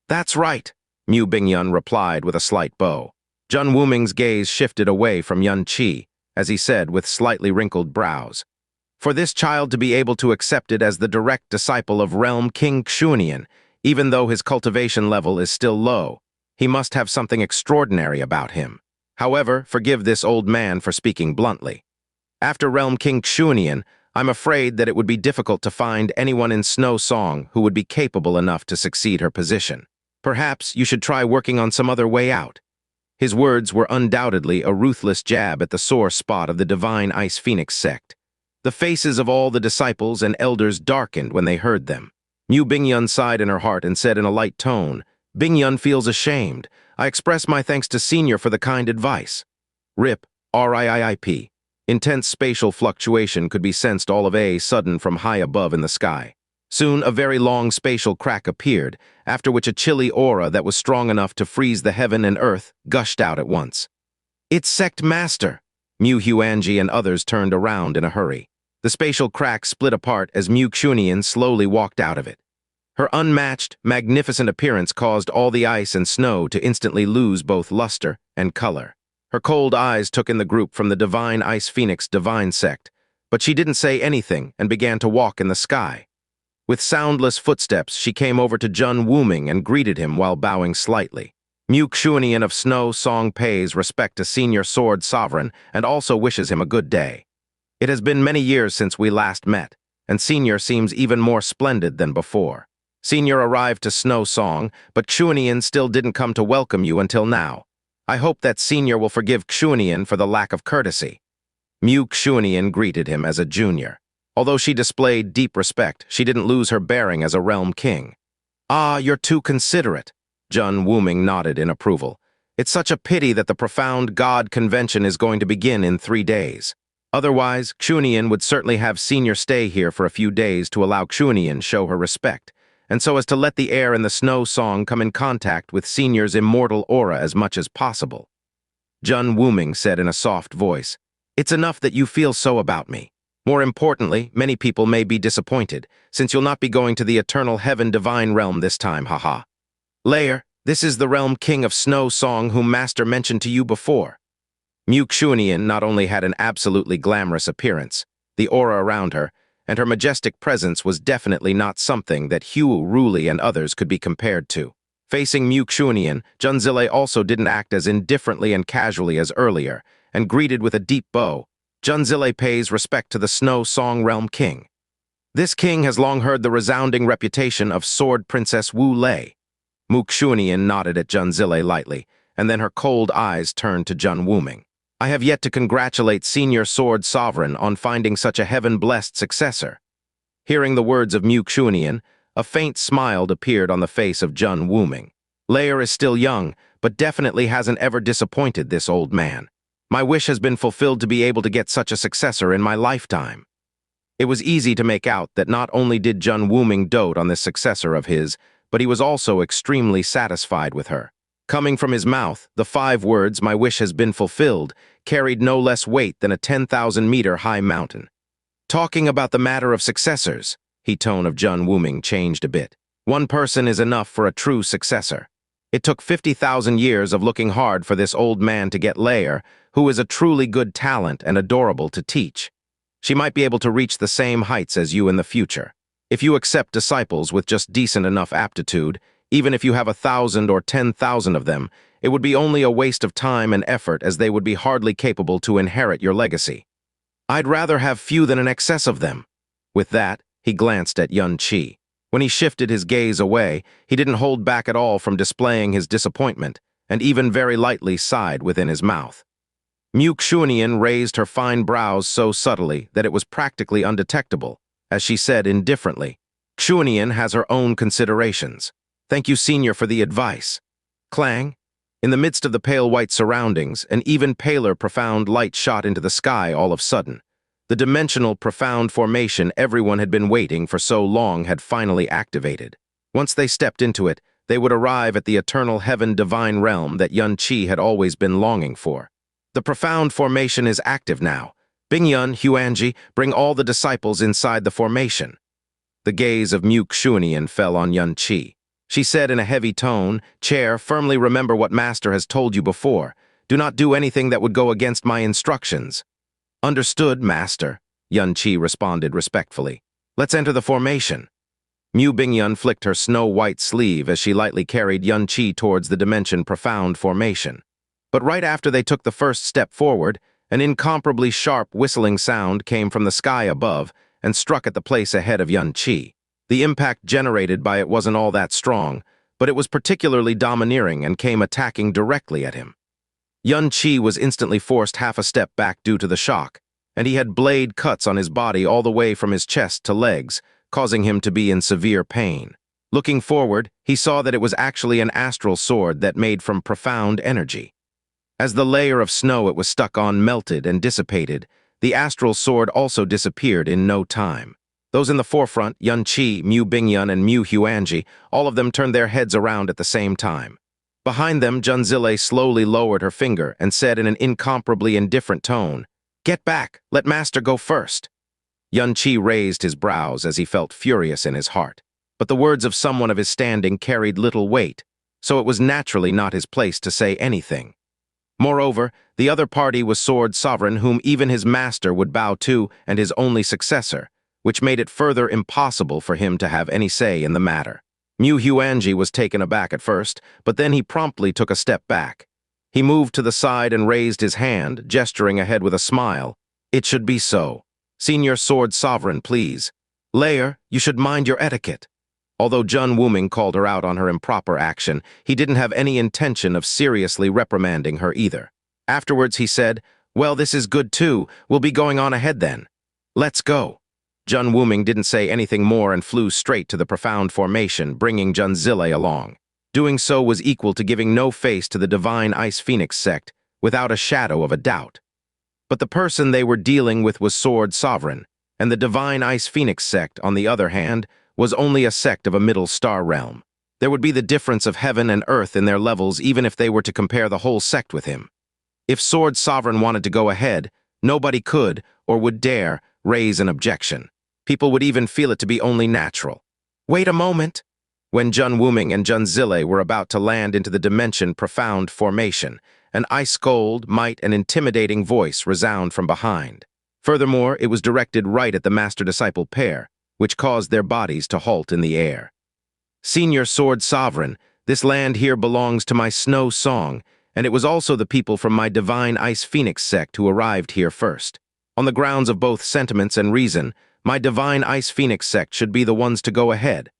That's right, Mu Bingyun replied with a slight bow. Jun Wuming's gaze shifted away from Yun-Chi, as he said with slightly wrinkled brows. For this child to be able to accept it as the direct disciple of Realm King Xuanyin, even though his cultivation level is still low, he must have something extraordinary about him. However, forgive this old man for speaking bluntly. After Realm King Xuanyin, I'm afraid that it would be difficult to find anyone in Snow Song who would be capable enough to succeed her position. Perhaps you should try working on some other way out. His words were undoubtedly a ruthless jab at the sore spot of the Divine Ice Phoenix sect. The faces of all the disciples and elders darkened when they heard them. Mu Bingyun sighed in her heart and said in a light tone, Bingyun feels ashamed. I express my thanks to Senior for the kind advice. RIP, RIIP. Intense spatial fluctuation could be sensed all of a sudden from high above in the sky. Soon, a very long spatial crack appeared, after which a chilly aura that was strong enough to freeze the heaven and earth gushed out at once. It's Sect Master! Mu Huanji and others turned around in a hurry. The spatial crack split apart as Mu Xuanyin slowly walked out of it. Her unmatched, magnificent appearance caused all the ice and snow to instantly lose both luster and color. Her cold eyes took in the group from the Divine Ice Phoenix Divine Sect, but she didn't say anything and began to walk in the sky. With soundless footsteps, she came over to Jun Wuming and greeted him while bowing slightly. Mu Xuanyin of Snow Song pays respect to Senior Sword Sovereign and also wishes him a good day. It has been many years since we last met, and Senior seems even more splendid than before. Senior arrived to Snow Song, but Xuanyin still didn't come to welcome you until now. I hope that Senior will forgive Xuanyin for the lack of courtesy. Mu Xuanyin greeted him as a junior. Although she displayed deep respect, she didn't lose her bearing as a realm king. Ah, you're too considerate. Jun Wuming nodded in approval. It's such a pity that the profound God convention is going to begin in 3 days. Otherwise, Xuanyin would certainly have Senior stay here for a few days to allow Xuanyin show her respect, and so as to let the air in the Snow Song come in contact with Senior's immortal aura as much as possible. Jun Wuming said in a soft voice, It's enough that you feel so about me. More importantly, many people may be disappointed, since you'll not be going to the eternal Heaven-Divine realm this time, haha. Layer, this is the Realm King of Snow Song whom Master mentioned to you before. Mu Xuanyin not only had an absolutely glamorous appearance, the aura around her, and her majestic presence was definitely not something that Hu Ruli and others could be compared to. Facing Mu Xuanyin, Jun Zile also didn't act as indifferently and casually as earlier, and greeted with a deep bow. Jun Zile pays respect to the Snow Song Realm King. This king has long heard the resounding reputation of Sword Princess Wu Lei. Mu Xuanyin nodded at Jun Zile lightly, and then her cold eyes turned to Jun Wuming. I have yet to congratulate Senior Sword Sovereign on finding such a heaven-blessed successor. Hearing the words of Mu Xuanyin, a faint smile appeared on the face of Jun Wuming. Layer is still young, but definitely hasn't ever disappointed this old man. My wish has been fulfilled to be able to get such a successor in my lifetime." It was easy to make out that not only did Jun Wuming dote on this successor of his, but he was also extremely satisfied with her. Coming from his mouth, the 5 words, "My wish has been fulfilled," carried no less weight than a 10,000-meter high mountain. Talking about the matter of successors, the tone of Jun Wuming changed a bit. One person is enough for a true successor. It took 50,000 years of looking hard for this old man to get Layer, who is a truly good talent and adorable to teach. She might be able to reach the same heights as you in the future. If you accept disciples with just decent enough aptitude, even if you have 1,000 or 10,000 of them, it would be only a waste of time and effort, as they would be hardly capable to inherit your legacy. I'd rather have few than an excess of them. With that, he glanced at Xianxia. When he shifted his gaze away, he didn't hold back at all from displaying his disappointment, and even very lightly sighed within his mouth. Xuanyin raised her fine brows so subtly that it was practically undetectable, as she said indifferently, "Xuanyin has her own considerations. Thank you, Senior, for the advice." Clang! In the midst of the pale white surroundings, an even paler profound light shot into the sky all of a sudden. The dimensional profound formation everyone had been waiting for so long had finally activated. Once they stepped into it, they would arrive at the eternal heaven-divine realm that Xianxia had always been longing for. The profound formation is active now. Bingyun, Xuanyin, bring all the disciples inside the formation. The gaze of Xuanyin fell on Xianxia. She said in a heavy tone, "Chair, firmly remember what Master has told you before. Do not do anything that would go against my instructions." "Understood, Master," Xianxia responded respectfully. "Let's enter the formation." Bingyun flicked her snow-white sleeve as she lightly carried Xianxia towards the dimension profound formation. But right after they took the first step forward, an incomparably sharp whistling sound came from the sky above and struck at the place ahead of Xianxia. The impact generated by it wasn't all that strong, but it was particularly domineering and came attacking directly at him. Xianxia was instantly forced half a step back due to the shock, and he had blade cuts on his body all the way from his chest to legs, causing him to be in severe pain. Looking forward, he saw that it was actually an astral sword that made from profound energy. As the layer of snow it was stuck on melted and dissipated, the astral sword also disappeared in no time. Those in the forefront, Xianxia, Bingyun, and Xuanyin, all of them turned their heads around at the same time. Behind them, Junzile slowly lowered her finger and said in an incomparably indifferent tone, "Get back, let Master go first." Xianxia raised his brows as he felt furious in his heart, but the words of someone of his standing carried little weight, so it was naturally not his place to say anything. Moreover, the other party was Sword Sovereign, whom even his master would bow to, and his only successor, which made it further impossible for him to have any say in the matter. Xuanyin was taken aback at first, but then he promptly took a step back. He moved to the side and raised his hand, gesturing ahead with a smile. "It should be so. Senior Sword Sovereign, please. Layer, you should mind your etiquette." Although Jun Wuming called her out on her improper action, he didn't have any intention of seriously reprimanding her either. Afterwards he said, "Well, this is good too. We'll be going on ahead then. Let's go." Jun Wuming didn't say anything more and flew straight to the profound formation, bringing Junzile along. Doing so was equal to giving no face to the Divine Ice Phoenix sect, without a shadow of a doubt. But the person they were dealing with was Sword Sovereign, and the Divine Ice Phoenix sect, on the other hand, was only a sect of a middle star realm. There would be the difference of heaven and earth in their levels even if they were to compare the whole sect with him. If Sword Sovereign wanted to go ahead, nobody could, or would dare, raise an objection. People would even feel it to be only natural. Wait a moment! When Jun Wuming and Junzile were about to land into the dimension profound formation, an ice-cold, might, and intimidating voice resounded from behind. Furthermore, it was directed right at the master-disciple pair, which caused their bodies to halt in the air. "Senior Sword Sovereign, this land here belongs to my Snow Song, and it was also the people from my Divine Ice Phoenix sect who arrived here first. On the grounds of both sentiments and reason, my Divine Ice Phoenix sect should be the ones to go ahead.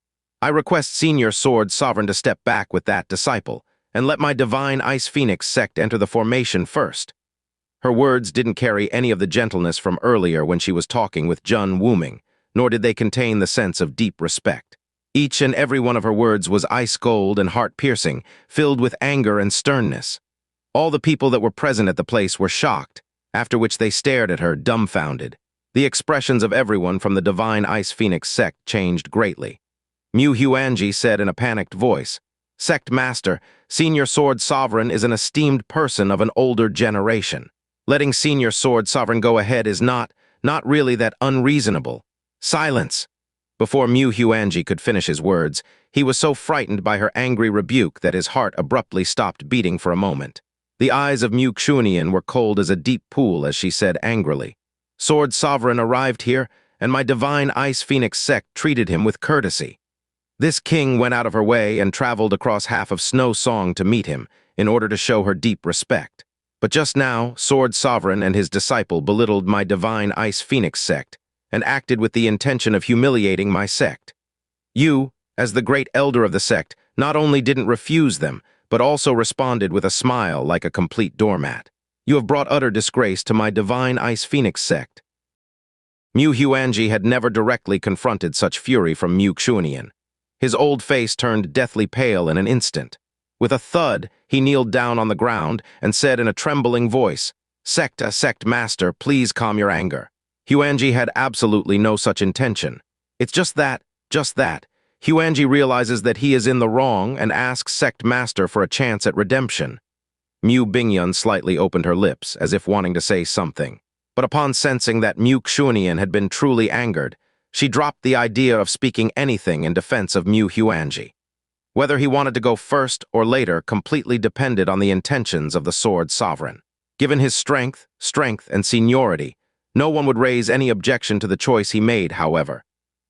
I request Senior Sword Sovereign to step back with that disciple, and let my Divine Ice Phoenix sect enter the formation first." Her words didn't carry any of the gentleness from earlier when she was talking with Jun Wuming, nor did they contain the sense of deep respect. Each and every one of her words was ice-cold and heart-piercing, filled with anger and sternness. All the people that were present at the place were shocked, after which they stared at her, dumbfounded. The expressions of everyone from the Divine Ice Phoenix sect changed greatly. Xuanyin said in a panicked voice, "Sect Master, Senior Sword Sovereign is an esteemed person of an older generation. Letting Senior Sword Sovereign go ahead is not really that unreasonable. Silence!" Before Xuanyin could finish his words, he was so frightened by her angry rebuke that his heart abruptly stopped beating for a moment. The eyes of Xuanyin were cold as a deep pool as she said angrily, "Sword Sovereign arrived here, and my Divine Ice Phoenix sect treated him with courtesy. This king went out of her way and traveled across half of Snow Song to meet him in order to show her deep respect. But just now, Sword Sovereign and his disciple belittled my Divine Ice Phoenix sect and acted with the intention of humiliating my sect. You, as the great elder of the sect, not only didn't refuse them, but also responded with a smile like a complete doormat. You have brought utter disgrace to my Divine Ice Phoenix sect." Xuanyin had never directly confronted such fury from Xuanyin. His old face turned deathly pale in an instant. With a thud, he kneeled down on the ground and said in a trembling voice, Sect Master, please calm your anger." Xuanyin had absolutely no such intention. It's just that. Xuanyin realizes that he is in the wrong and asks Sect Master for a chance at redemption. Bingyun slightly opened her lips, as if wanting to say something. But upon sensing that Xuanyin had been truly angered, she dropped the idea of speaking anything in defense of Xuanyin. Whether he wanted to go first or later completely depended on the intentions of the Sword Sovereign. Given his strength, and seniority, no one would raise any objection to the choice he made, however.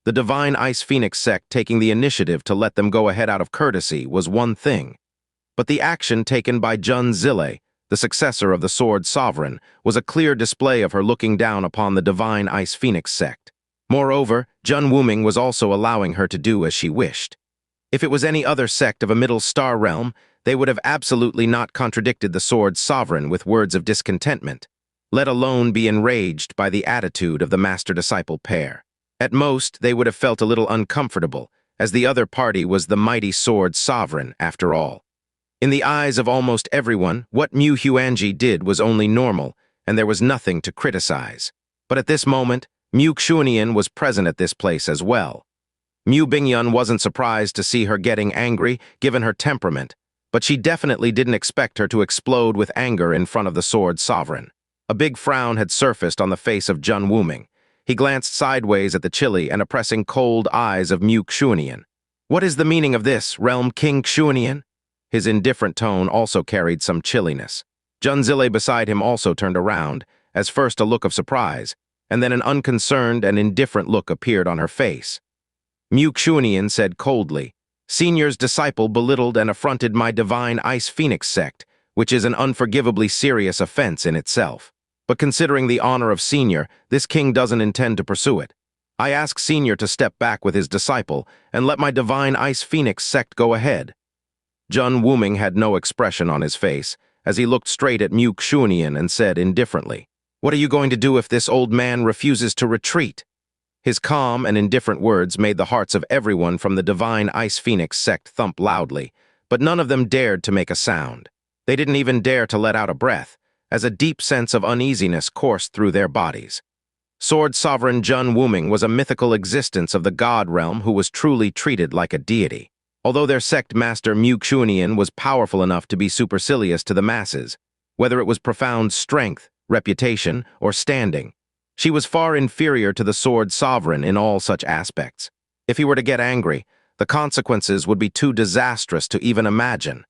The Divine Ice Phoenix sect taking the initiative to let them go ahead out of courtesy was one thing. But the action taken by Jun Wuming, the successor of the Sword Sovereign, was a clear display of her looking down upon the Divine Ice Phoenix sect. Moreover, Jun Wuming was also allowing her to do as she wished. If it was any other sect of a Middle Star realm, they would have absolutely not contradicted the Sword Sovereign with words of discontentment, let alone be enraged by the attitude of the master-disciple pair. At most, they would have felt a little uncomfortable, as the other party was the mighty Sword Sovereign, after all. In the eyes of almost everyone, what Xuanyin did was only normal, and there was nothing to criticize. But at this moment, Xuanyin was present at this place as well. Bingyun wasn't surprised to see her getting angry, given her temperament, but she definitely didn't expect her to explode with anger in front of the Sword Sovereign. A big frown had surfaced on the face of Jun Wuming. He glanced sideways at the chilly and oppressing cold eyes of Xuanyin. "What is the meaning of this, Realm King Xuanyin?" His indifferent tone also carried some chilliness. Jun Wuming beside him also turned around, as first a look of surprise, and then an unconcerned and indifferent look appeared on her face. Xuanyin said coldly, "Senior's disciple belittled and affronted my Divine Ice Phoenix sect, which is an unforgivably serious offense in itself. But considering the honor of Senior, this king doesn't intend to pursue it. I ask Senior to step back with his disciple and let my Divine Ice Phoenix sect go ahead." Jun Wuming had no expression on his face, as he looked straight at Xuanyin and said indifferently, "What are you going to do if this old man refuses to retreat?" His calm and indifferent words made the hearts of everyone from the Divine Ice Phoenix sect thump loudly, but none of them dared to make a sound. They didn't even dare to let out a breath, as a deep sense of uneasiness coursed through their bodies. Sword Sovereign Jun Wuming was a mythical existence of the God realm who was truly treated like a deity. Although their sect master Xuanyin was powerful enough to be supercilious to the masses, whether it was profound strength, reputation, or standing, she was far inferior to the Sword Sovereign in all such aspects. If he were to get angry, the consequences would be too disastrous to even imagine.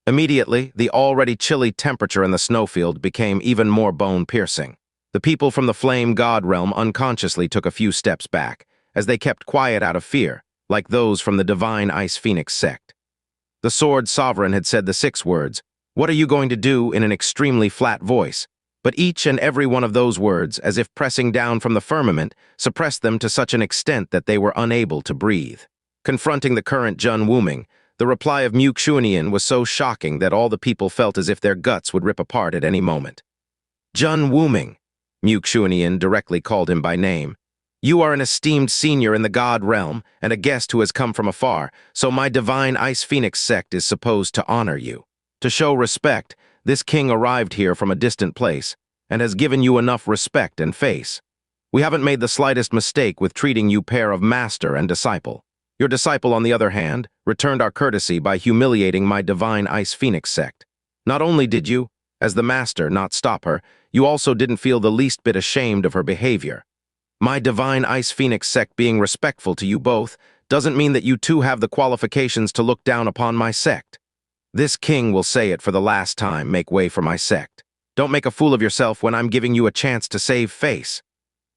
Immediately, the already chilly temperature in the snowfield became even more bone-piercing. The people from the Flame God realm unconsciously took a few steps back, as they kept quiet out of fear, like those from the Divine Ice Phoenix sect. The Sword Sovereign had said the 6 words, "What are you going to do?" in an extremely flat voice, but each and every one of those words, as if pressing down from the firmament, suppressed them to such an extent that they were unable to breathe. Confronting the current Jun Wuming, the reply of Xuanyin was so shocking that all the people felt as if their guts would rip apart at any moment. "Jun Wuming," Xuanyin directly called him by name, "you are an esteemed senior in the God realm and a guest who has come from afar, so my Divine Ice Phoenix sect is supposed to honor you. To show respect, This king arrived here from a distant place and has given you enough respect and face. We haven't made the slightest mistake with treating you pair of master and disciple. Your disciple, on the other hand, returned our courtesy by humiliating my divine Ice Phoenix sect. Not only did you, as the master, not stop her, you also didn't feel the least bit ashamed of her behavior. My divine Ice Phoenix sect being respectful to you both doesn't mean that you too have the qualifications to look down upon my sect. This king will say it for the last time, make way for my sect. Don't make a fool of yourself when I'm giving you a chance to save face.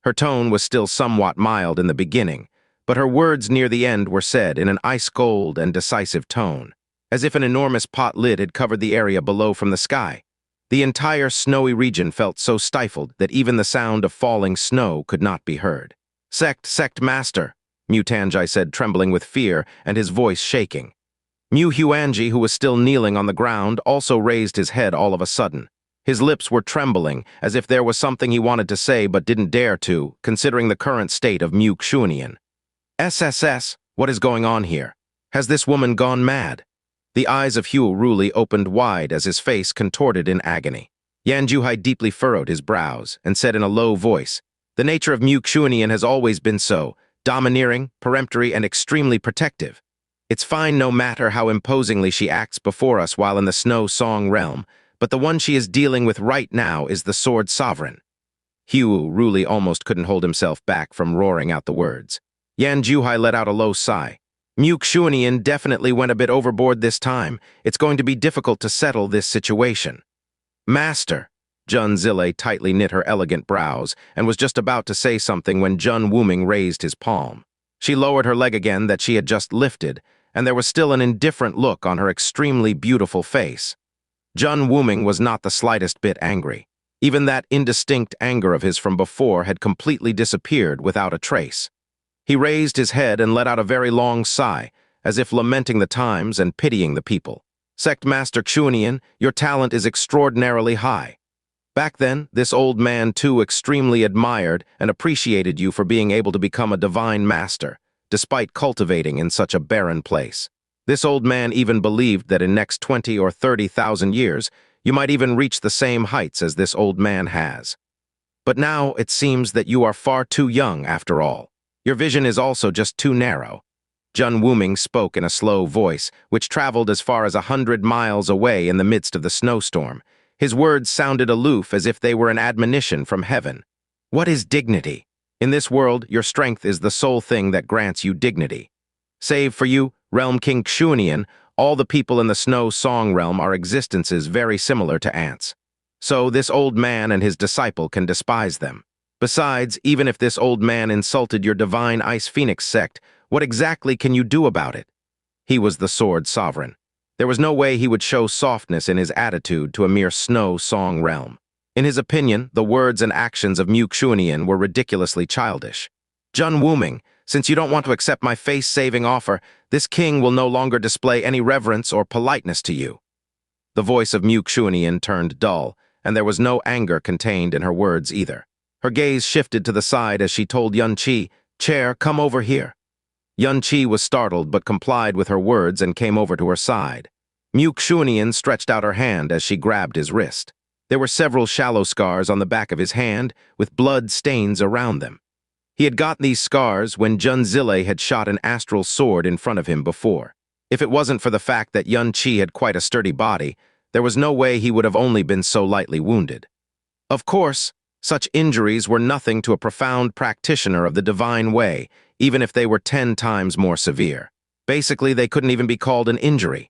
Her tone was still somewhat mild in the beginning, but her words near the end were said in an ice-cold and decisive tone, as if an enormous pot lid had covered the area below from the sky. The entire snowy region felt so stifled that even the sound of falling snow could not be heard. Sect master, Mutangi said, trembling with fear and his voice shaking. Xuanyin, who was still kneeling on the ground, also raised his head all of a sudden. His lips were trembling, as if there was something he wanted to say but didn't dare to, considering the current state of Xuanyin. SSS, what is going on here? Has this woman gone mad? The eyes of Hugh Ruli opened wide as his face contorted in agony. Yan Juhai deeply furrowed his brows and said in a low voice, "The nature of Xuanyin has always been so, domineering, peremptory, and extremely protective. It's fine no matter how imposingly she acts before us while in the Snow Song realm, but the one she is dealing with right now is the Sword Sovereign." Hugh Ruli almost couldn't hold himself back from roaring out the words. Yan Juhai let out a low sigh. Xuanyin definitely went a bit overboard this time. It's going to be difficult to settle this situation. Master, Jun Zile tightly knit her elegant brows and was just about to say something when Jun Wuming raised his palm. She lowered her leg again that she had just lifted, and there was still an indifferent look on her extremely beautiful face. Jun Wuming was not the slightest bit angry. Even that indistinct anger of his from before had completely disappeared without a trace. He raised his head and let out a very long sigh, as if lamenting the times and pitying the people. Sect Master Xuanyin, your talent is extraordinarily high. Back then, this old man too extremely admired and appreciated you for being able to become a divine master, despite cultivating in such a barren place. This old man even believed that in next 20 or 30,000 years, you might even reach the same heights as this old man has. But now it seems that you are far too young after all. Your vision is also just too narrow. Jun Wuming spoke in a slow voice, which traveled as far as 100 miles away in the midst of the snowstorm. His words sounded aloof as if they were an admonition from heaven. What is dignity? In this world, your strength is the sole thing that grants you dignity. Save for you, Realm King Xuanyin, all the people in the Snow Song realm are existences very similar to ants. So this old man and his disciple can despise them. Besides, even if this old man insulted your divine Ice Phoenix sect, what exactly can you do about it? He was the Sword Sovereign. There was no way he would show softness in his attitude to a mere Snow Song realm. In his opinion, the words and actions of Xuanyin were ridiculously childish. Jun Wuming, since you don't want to accept my face-saving offer, this king will no longer display any reverence or politeness to you. The voice of Xuanyin turned dull, and there was no anger contained in her words either. Her gaze shifted to the side as she told Yunqi, "Chair, come over here." Yunqi was startled but complied with her words and came over to her side. Xuanyin stretched out her hand as she grabbed his wrist. There were several shallow scars on the back of his hand, with blood stains around them. He had gotten these scars when Jun Zile had shot an astral sword in front of him before. If it wasn't for the fact that Yunqi had quite a sturdy body, there was no way he would have only been so lightly wounded. Of course, such injuries were nothing to a profound practitioner of the divine way, even if they were 10 times more severe. Basically, they couldn't even be called an injury.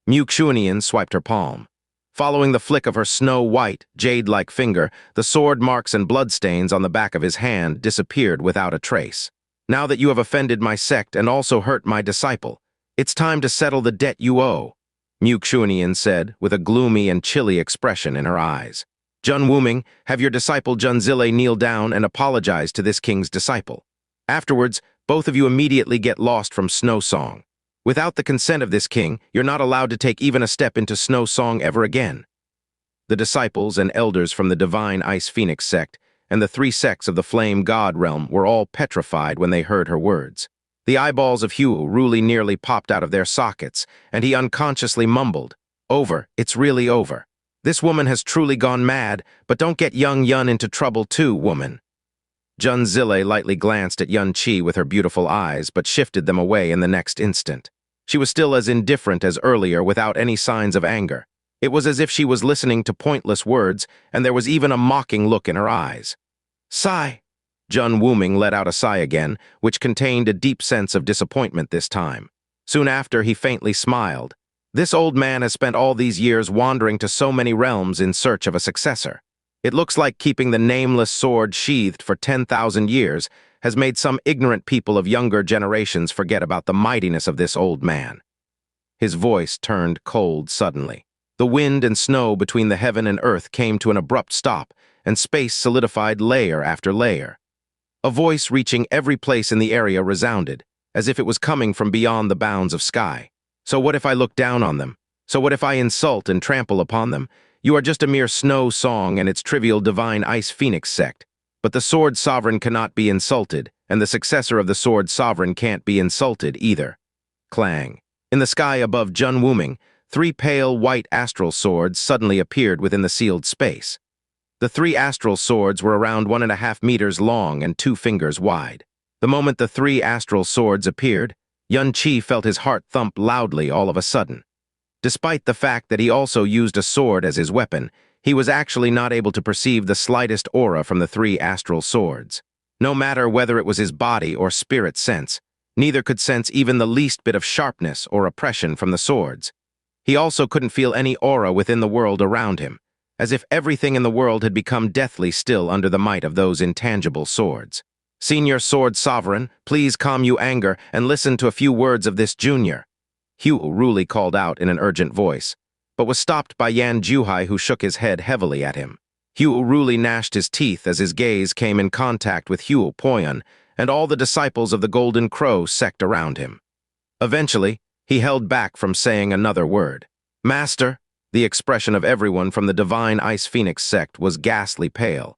Xuanyin swiped her palm. Following the flick of her snow-white, jade-like finger, the sword marks and bloodstains on the back of his hand disappeared without a trace. Now that you have offended my sect and also hurt my disciple, it's time to settle the debt you owe, Xuanyin said, with a gloomy and chilly expression in her eyes. Jun Wuming, have your disciple Jun Zile kneel down and apologize to this king's disciple. Afterwards, both of you immediately get lost from Snow Song. Without the consent of this king, you're not allowed to take even a step into Snow Song ever again. The disciples and elders from the divine Ice Phoenix sect and the 3 sects of the Flame God realm were all petrified when they heard her words. The eyeballs of Hugh Ruli nearly popped out of their sockets, and he unconsciously mumbled, "Over, it's really over." This woman has truly gone mad, but don't get young Yun into trouble too, woman. Jun Zile lightly glanced at Yun Qi with her beautiful eyes, but shifted them away in the next instant. She was still as indifferent as earlier, without any signs of anger. It was as if she was listening to pointless words, and there was even a mocking look in her eyes. Sigh. Jun Wuming let out a sigh again, which contained a deep sense of disappointment this time. Soon after, he faintly smiled. This old man has spent all these years wandering to so many realms in search of a successor. It looks like keeping the nameless sword sheathed for 10,000 years has made some ignorant people of younger generations forget about the mightiness of this old man. His voice turned cold suddenly. The wind and snow between the heaven and earth came to an abrupt stop, and space solidified layer after layer. A voice reaching every place in the area resounded, as if it was coming from beyond the bounds of sky. So what if I look down on them? So what if I insult and trample upon them? You are just a mere snow song and its trivial divine ice phoenix sect. But the sword sovereign cannot be insulted, and the successor of the sword sovereign can't be insulted either. Clang. In the sky above Jun Wuming, 3 pale white astral swords suddenly appeared within the sealed space. The 3 astral swords were around 1.5 meters long and 2 fingers wide. The moment the 3 astral swords appeared, Yun Qi felt his heart thump loudly all of a sudden. Despite the fact that he also used a sword as his weapon, he was actually not able to perceive the slightest aura from the 3 astral swords. No matter whether it was his body or spirit sense, neither could sense even the least bit of sharpness or oppression from the swords. He also couldn't feel any aura within the world around him, as if everything in the world had become deathly still under the might of those intangible swords. Senior Sword Sovereign, please calm your anger and listen to a few words of this junior. Hugh Ruli called out in an urgent voice, but was stopped by Yan Juhai, who shook his head heavily at him. Hugh Ruli gnashed his teeth as his gaze came in contact with Hugh Poyan and all the disciples of the Golden Crow sect around him. Eventually, he held back from saying another word. Master, the expression of everyone from the Divine Ice Phoenix sect was ghastly pale.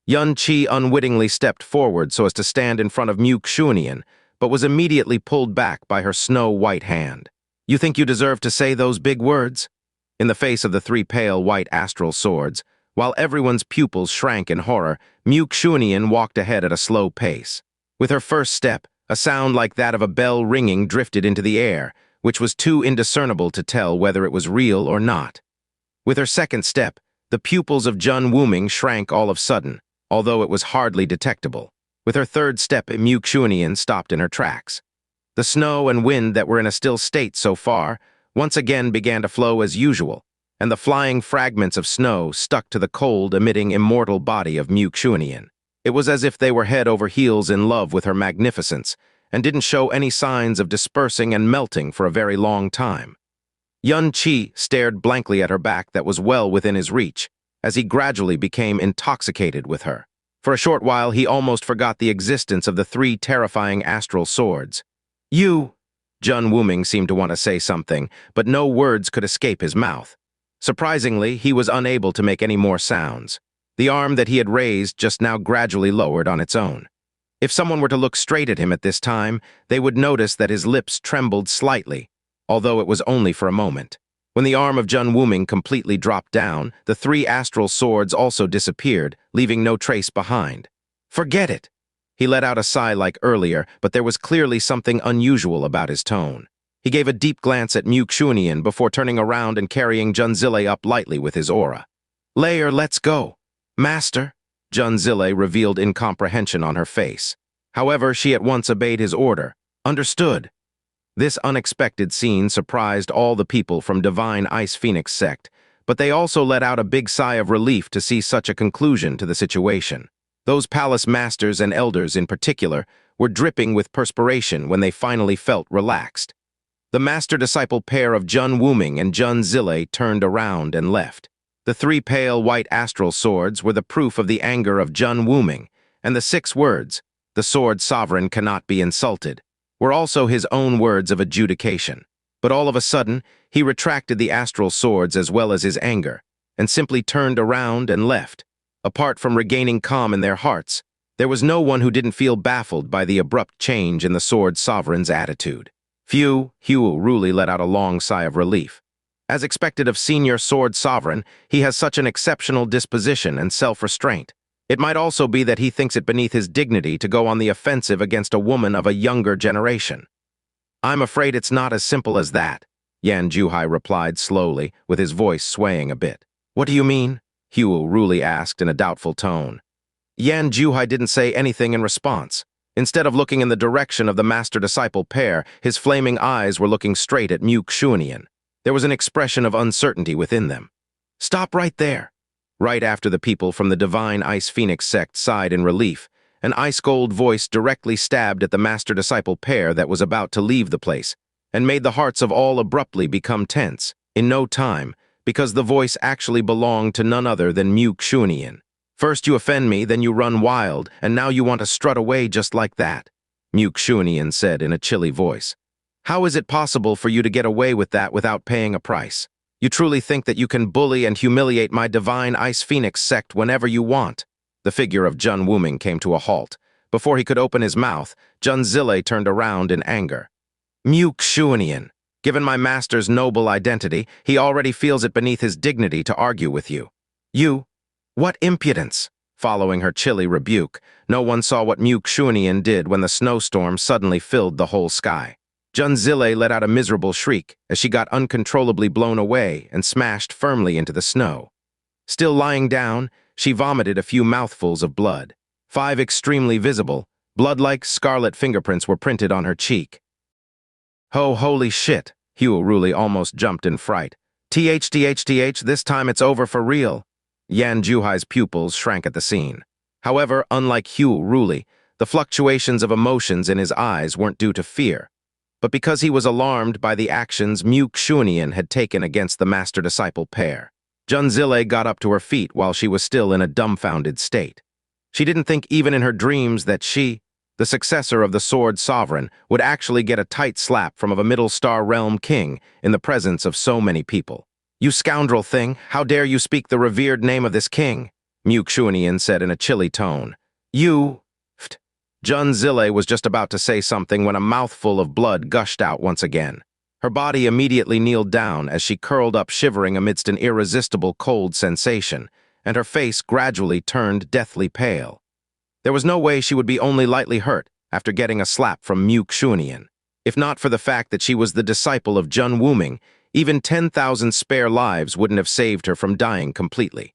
Yun Qi unwittingly stepped forward so as to stand in front of Xuanyin, but was immediately pulled back by her snow-white hand. You think you deserve to say those big words? In the face of the 3 pale white astral swords, while everyone's pupils shrank in horror, Xuanyin walked ahead at a slow pace. With her first step, a sound like that of a bell ringing drifted into the air, which was too indiscernible to tell whether it was real or not. With her second step, the pupils of Jun Wuming shrank all of a sudden, although it was hardly detectable. With her third step, Xuanyin stopped in her tracks. The snow and wind that were in a still state so far once again began to flow as usual, and the flying fragments of snow stuck to the cold, emitting immortal body of Xuanyin. It was as if they were head over heels in love with her magnificence, and didn't show any signs of dispersing and melting for a very long time. Yun Qi stared blankly at her back that was well within his reach, as he gradually became intoxicated with her. For a short while, he almost forgot the existence of the 3 terrifying astral swords. You! Jun Wuming seemed to want to say something, but no words could escape his mouth. Surprisingly, he was unable to make any more sounds. The arm that he had raised just now gradually lowered on its own. If someone were to look straight at him at this time, they would notice that his lips trembled slightly, although it was only for a moment. When the arm of Jun Wuming completely dropped down, the 3 astral swords also disappeared, leaving no trace behind. Forget it! He let out a sigh like earlier, but there was clearly something unusual about his tone. He gave a deep glance at Xuanyin before turning around and carrying Jun Zile up lightly with his aura. Layer, let's go. Master, Jun Zile revealed incomprehension on her face. However, she at once obeyed his order. Understood. This unexpected scene surprised all the people from Divine Ice Phoenix sect, but they also let out a big sigh of relief to see such a conclusion to the situation. Those palace masters and elders in particular were dripping with perspiration when they finally felt relaxed. The master-disciple pair of Jun Wuming and Jun Zile turned around and left. The 3 pale white astral swords were the proof of the anger of Jun Wuming, and the 6 words, "The sword sovereign cannot be insulted," were also his own words of adjudication. But all of a sudden, he retracted the astral swords as well as his anger, and simply turned around and left. Apart from regaining calm in their hearts, there was no one who didn't feel baffled by the abrupt change in the sword sovereign's attitude. Phew, Hugh Ruli let out a long sigh of relief. As expected of senior sword sovereign, he has such an exceptional disposition and self-restraint. It might also be that he thinks it beneath his dignity to go on the offensive against a woman of a younger generation. I'm afraid it's not as simple as that, Yan Juhai replied slowly, with his voice swaying a bit. What do you mean? Huo Ruli asked in a doubtful tone. Yan Juhai didn't say anything in response. Instead of looking in the direction of the master-disciple pair, his flaming eyes were looking straight at Xuanyin. There was an expression of uncertainty within them. Stop right there. Right after the people from the Divine Ice Phoenix sect sighed in relief, an ice-gold voice directly stabbed at the master-disciple pair that was about to leave the place, and made the hearts of all abruptly become tense, in no time, because the voice actually belonged to none other than Xuanyin. First you offend me, then you run wild, and now you want to strut away just like that, Xuanyin said in a chilly voice. How is it possible for you to get away with that without paying a price? You truly think that you can bully and humiliate my Divine Ice Phoenix sect whenever you want? The figure of Jun Wuming came to a halt. Before he could open his mouth, Jun Zile turned around in anger. Xuanyin, given my master's noble identity, he already feels it beneath his dignity to argue with you. You? What impudence! Following her chilly rebuke, no one saw what Xuanyin did when the snowstorm suddenly filled the whole sky. Jun Zile let out a miserable shriek as she got uncontrollably blown away and smashed firmly into the snow. Still lying down, she vomited a few mouthfuls of blood. 5 extremely visible, blood-like scarlet fingerprints were printed on her cheek. Oh, holy shit! Huo Ruli almost jumped in fright. TH, this time it's over for real. Yan Juhai's pupils shrank at the scene. However, unlike Huo Ruli, the fluctuations of emotions in his eyes weren't due to fear, but because he was alarmed by the actions Xuanyin had taken against the master-disciple pair. Jun Zile got up to her feet while she was still in a dumbfounded state. She didn't think even in her dreams that she, the successor of the Sword Sovereign, would actually get a tight slap from a Middle Star Realm king in the presence of so many people. You scoundrel thing, how dare you speak the revered name of this king? Xuanyin said in a chilly tone. You... Jun Zile was just about to say something when a mouthful of blood gushed out once again. Her body immediately kneeled down as she curled up shivering amidst an irresistible cold sensation, and her face gradually turned deathly pale. There was no way she would be only lightly hurt after getting a slap from Xuanyin. If not for the fact that she was the disciple of Jun Wuming, even 10,000 spare lives wouldn't have saved her from dying completely.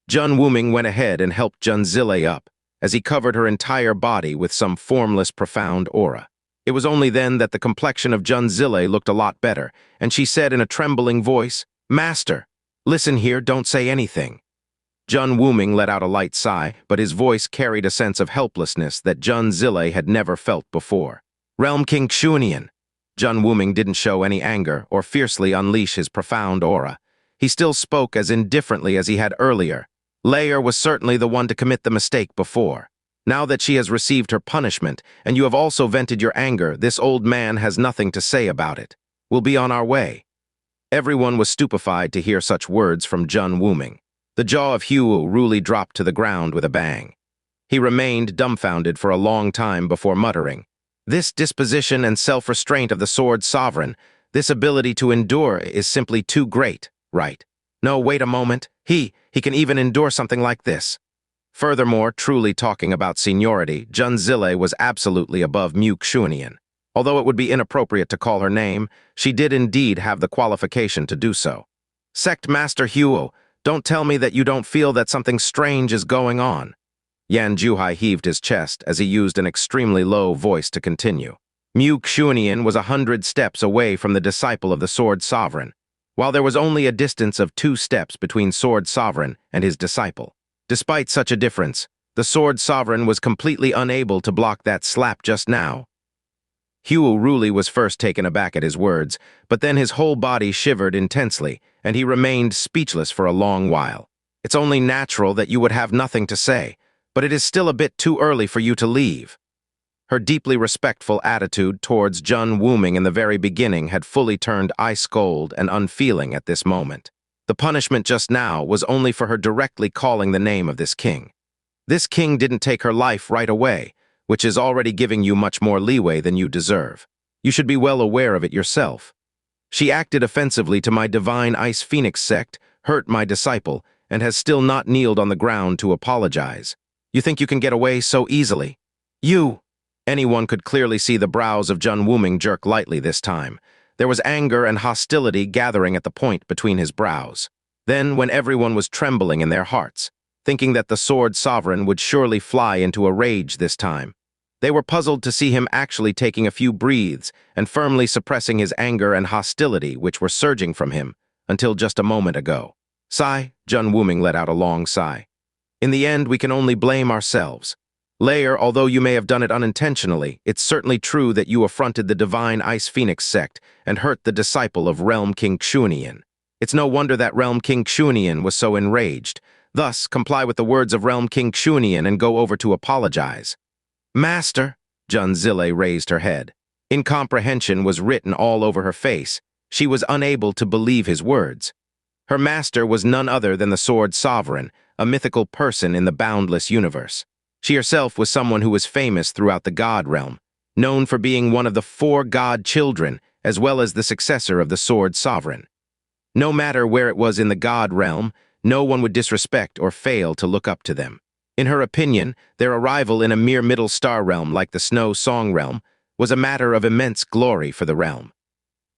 Jun Wuming went ahead and helped Jun Zile up, as he covered her entire body with some formless, profound aura. It was only then that the complexion of Jun Zile looked a lot better, and she said in a trembling voice, Master, listen here, don't say anything. Jun Wuming let out a light sigh, but his voice carried a sense of helplessness that Jun Zile had never felt before. Realm King Xuanyin. Jun Wuming didn't show any anger or fiercely unleash his profound aura. He still spoke as indifferently as he had earlier. Layer was certainly the one to commit the mistake before. Now that she has received her punishment, and you have also vented your anger, this old man has nothing to say about it. We'll be on our way. Everyone was stupefied to hear such words from Jun Wuming. The jaw of Huo Ruli dropped to the ground with a bang. He remained dumbfounded for a long time before muttering, This disposition and self-restraint of the Sword Sovereign, this ability to endure is simply too great, right? No, wait a moment. He can even endure something like this. Furthermore, truly talking about seniority, Jun Zile was absolutely above Xuanyin. Although it would be inappropriate to call her name, she did indeed have the qualification to do so. Sect Master Huo, don't tell me that you don't feel that something strange is going on. Yan Juhai heaved his chest as he used an extremely low voice to continue. Xuanyin was 100 steps away from the disciple of the Sword Sovereign, while there was only a distance of 2 steps between Sword Sovereign and his disciple. Despite such a difference, the Sword Sovereign was completely unable to block that slap just now. Huo Ruli was first taken aback at his words, but then his whole body shivered intensely, and he remained speechless for a long while. It's only natural that you would have nothing to say, but it is still a bit too early for you to leave. Her deeply respectful attitude towards Jun Wuming in the very beginning had fully turned ice-cold and unfeeling at this moment. The punishment just now was only for her directly calling the name of this king. This king didn't take her life right away, which is already giving you much more leeway than you deserve. You should be well aware of it yourself. She acted offensively to my divine Ice Phoenix sect, hurt my disciple, and has still not kneeled on the ground to apologize. You think you can get away so easily? You! Anyone could clearly see the brows of Jun Wuming jerk lightly this time. There was anger and hostility gathering at the point between his brows. Then, when everyone was trembling in their hearts, thinking that the Sword Sovereign would surely fly into a rage this time, they were puzzled to see him actually taking a few breaths and firmly suppressing his anger and hostility which were surging from him until just a moment ago. Sigh, Jun Wuming let out a long sigh. In the end, we can only blame ourselves. Layer, although you may have done it unintentionally, it's certainly true that you affronted the divine Ice Phoenix sect and hurt the disciple of Realm King Xuanyin. It's no wonder that Realm King Xuanyin was so enraged. Thus, comply with the words of Realm King Xuanyin and go over to apologize. Master, Jun Zile raised her head. Incomprehension was written all over her face. She was unable to believe his words. Her master was none other than the Sword Sovereign, a mythical person in the boundless universe. She herself was someone who was famous throughout the God realm, known for being one of the 4 God children, as well as the successor of the Sword Sovereign. No matter where it was in the God realm, no one would disrespect or fail to look up to them. In her opinion, their arrival in a mere middle star realm like the Snow Song realm was a matter of immense glory for the realm.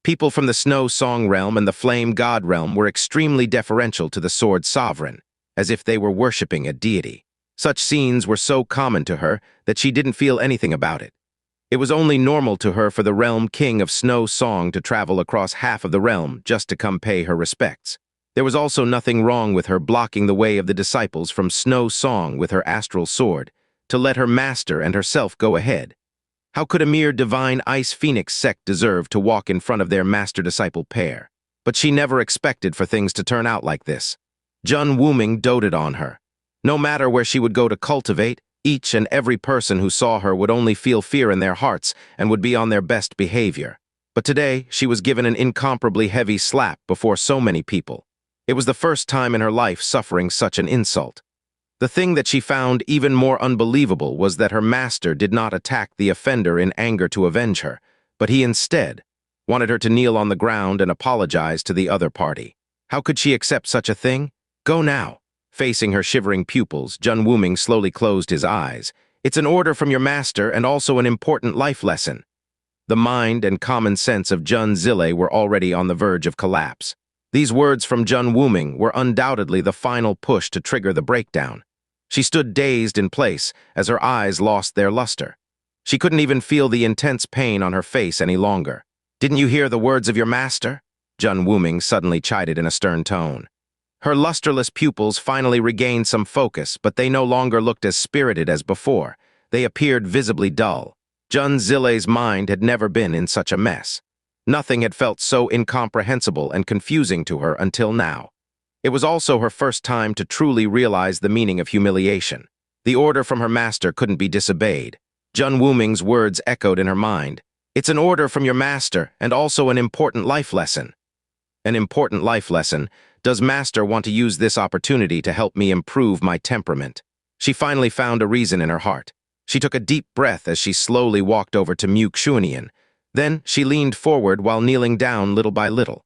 People from the Snow Song realm and the Flame God realm were extremely deferential to the Sword Sovereign, as if they were worshipping a deity. Such scenes were so common to her that she didn't feel anything about it. It was only normal to her for the Realm King of Snow Song to travel across half of the realm just to come pay her respects. There was also nothing wrong with her blocking the way of the disciples from Snow Song with her astral sword, to let her master and herself go ahead. How could a mere divine Ice Phoenix sect deserve to walk in front of their master-disciple pair? But she never expected for things to turn out like this. Jun Wuming doted on her. No matter where she would go to cultivate, each and every person who saw her would only feel fear in their hearts and would be on their best behavior. But today, she was given an incomparably heavy slap before so many people. It was the first time in her life suffering such an insult. The thing that she found even more unbelievable was that her master did not attack the offender in anger to avenge her, but he instead wanted her to kneel on the ground and apologize to the other party. How could she accept such a thing? Go now. Facing her shivering pupils, Jun Wuming slowly closed his eyes. It's an order from your master and also an important life lesson. The mind and common sense of Jun Zile were already on the verge of collapse. These words from Jun Wuming were undoubtedly the final push to trigger the breakdown. She stood dazed in place as her eyes lost their luster. She couldn't even feel the intense pain on her face any longer. Didn't you hear the words of your master? Jun Wuming suddenly chided in a stern tone. Her lusterless pupils finally regained some focus, but they no longer looked as spirited as before. They appeared visibly dull. Jun Zile's mind had never been in such a mess. Nothing had felt so incomprehensible and confusing to her until now. It was also her first time to truly realize the meaning of humiliation. The order from her master couldn't be disobeyed. Jun Wuming's words echoed in her mind. It's an order from your master and also an important life lesson. An important life lesson. Does master want to use this opportunity to help me improve my temperament? She finally found a reason in her heart. She took a deep breath as she slowly walked over to Mute Xuanyin. Then she leaned forward while kneeling down little by little.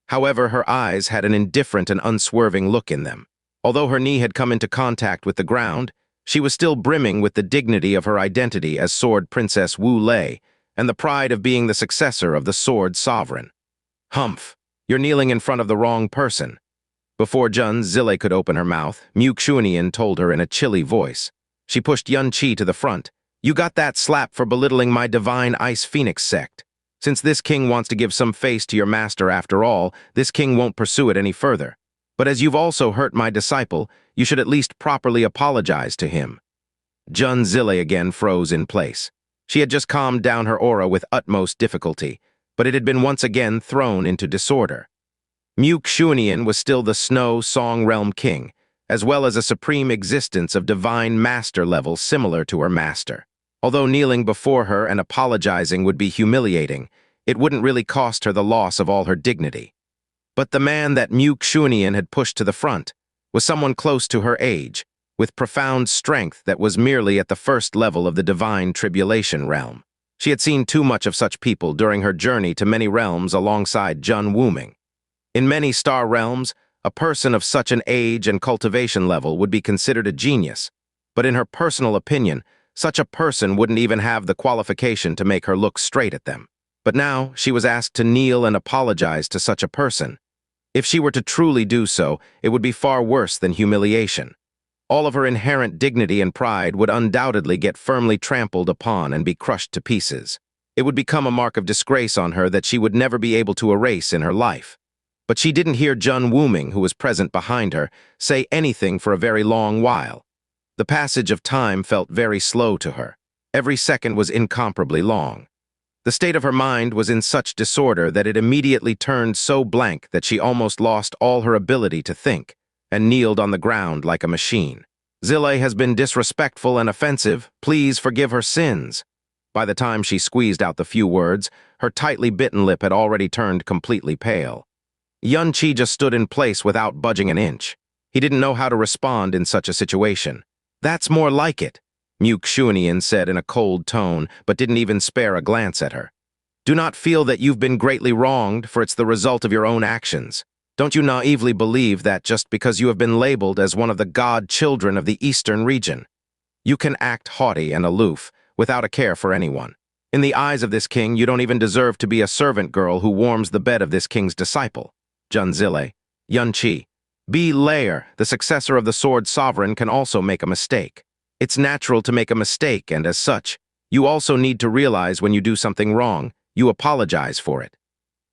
However, her eyes had an indifferent and unswerving look in them. Although her knee had come into contact with the ground, she was still brimming with the dignity of her identity as Sword Princess Wu Lei and the pride of being the successor of the Sword Sovereign. Humph! You're kneeling in front of the wrong person. Before Jun Zile could open her mouth, Mute Xuanyin told her in a chilly voice. She pushed Yun Qi to the front. You got that slap for belittling my divine Ice Phoenix sect. Since this king wants to give some face to your master after all, this king won't pursue it any further. But as you've also hurt my disciple, you should at least properly apologize to him. Jun Zile again froze in place. She had just calmed down her aura with utmost difficulty, but it had been once again thrown into disorder. Mute Xuanyin was still the Snow Song Realm King, as well as a supreme existence of divine master level similar to her master. Although kneeling before her and apologizing would be humiliating, it wouldn't really cost her the loss of all her dignity. But the man that Mute Xuanyin had pushed to the front was someone close to her age, with profound strength that was merely at the first level of the divine tribulation realm. She had seen too much of such people during her journey to many realms alongside Jun Wuming. In many star realms, a person of such an age and cultivation level would be considered a genius, but in her personal opinion, such a person wouldn't even have the qualification to make her look straight at them. But now she was asked to kneel and apologize to such a person. If she were to truly do so, it would be far worse than humiliation. All of her inherent dignity and pride would undoubtedly get firmly trampled upon and be crushed to pieces. It would become a mark of disgrace on her that she would never be able to erase in her life. But she didn't hear Jun Wuming, who was present behind her, say anything for a very long while. The passage of time felt very slow to her. Every second was incomparably long. The state of her mind was in such disorder that it immediately turned so blank that she almost lost all her ability to think, and kneeled on the ground like a machine. "Zile has been disrespectful and offensive. Please forgive her sins." By the time she squeezed out the few words, her tightly bitten lip had already turned completely pale. Xuanyin just stood in place without budging an inch. He didn't know how to respond in such a situation. "That's more like it," Xuanyin said in a cold tone, but didn't even spare a glance at her. "Do not feel that you've been greatly wronged, for it's the result of your own actions. Don't you naively believe that just because you have been labeled as one of the god children of the eastern region, you can act haughty and aloof, without a care for anyone. In the eyes of this king, you don't even deserve to be a servant girl who warms the bed of this king's disciple." Junzile, Yunqi. B. Layer, the successor of the Sword Sovereign, can also make a mistake. It's natural to make a mistake, and as such, you also need to realize when you do something wrong, you apologize for it.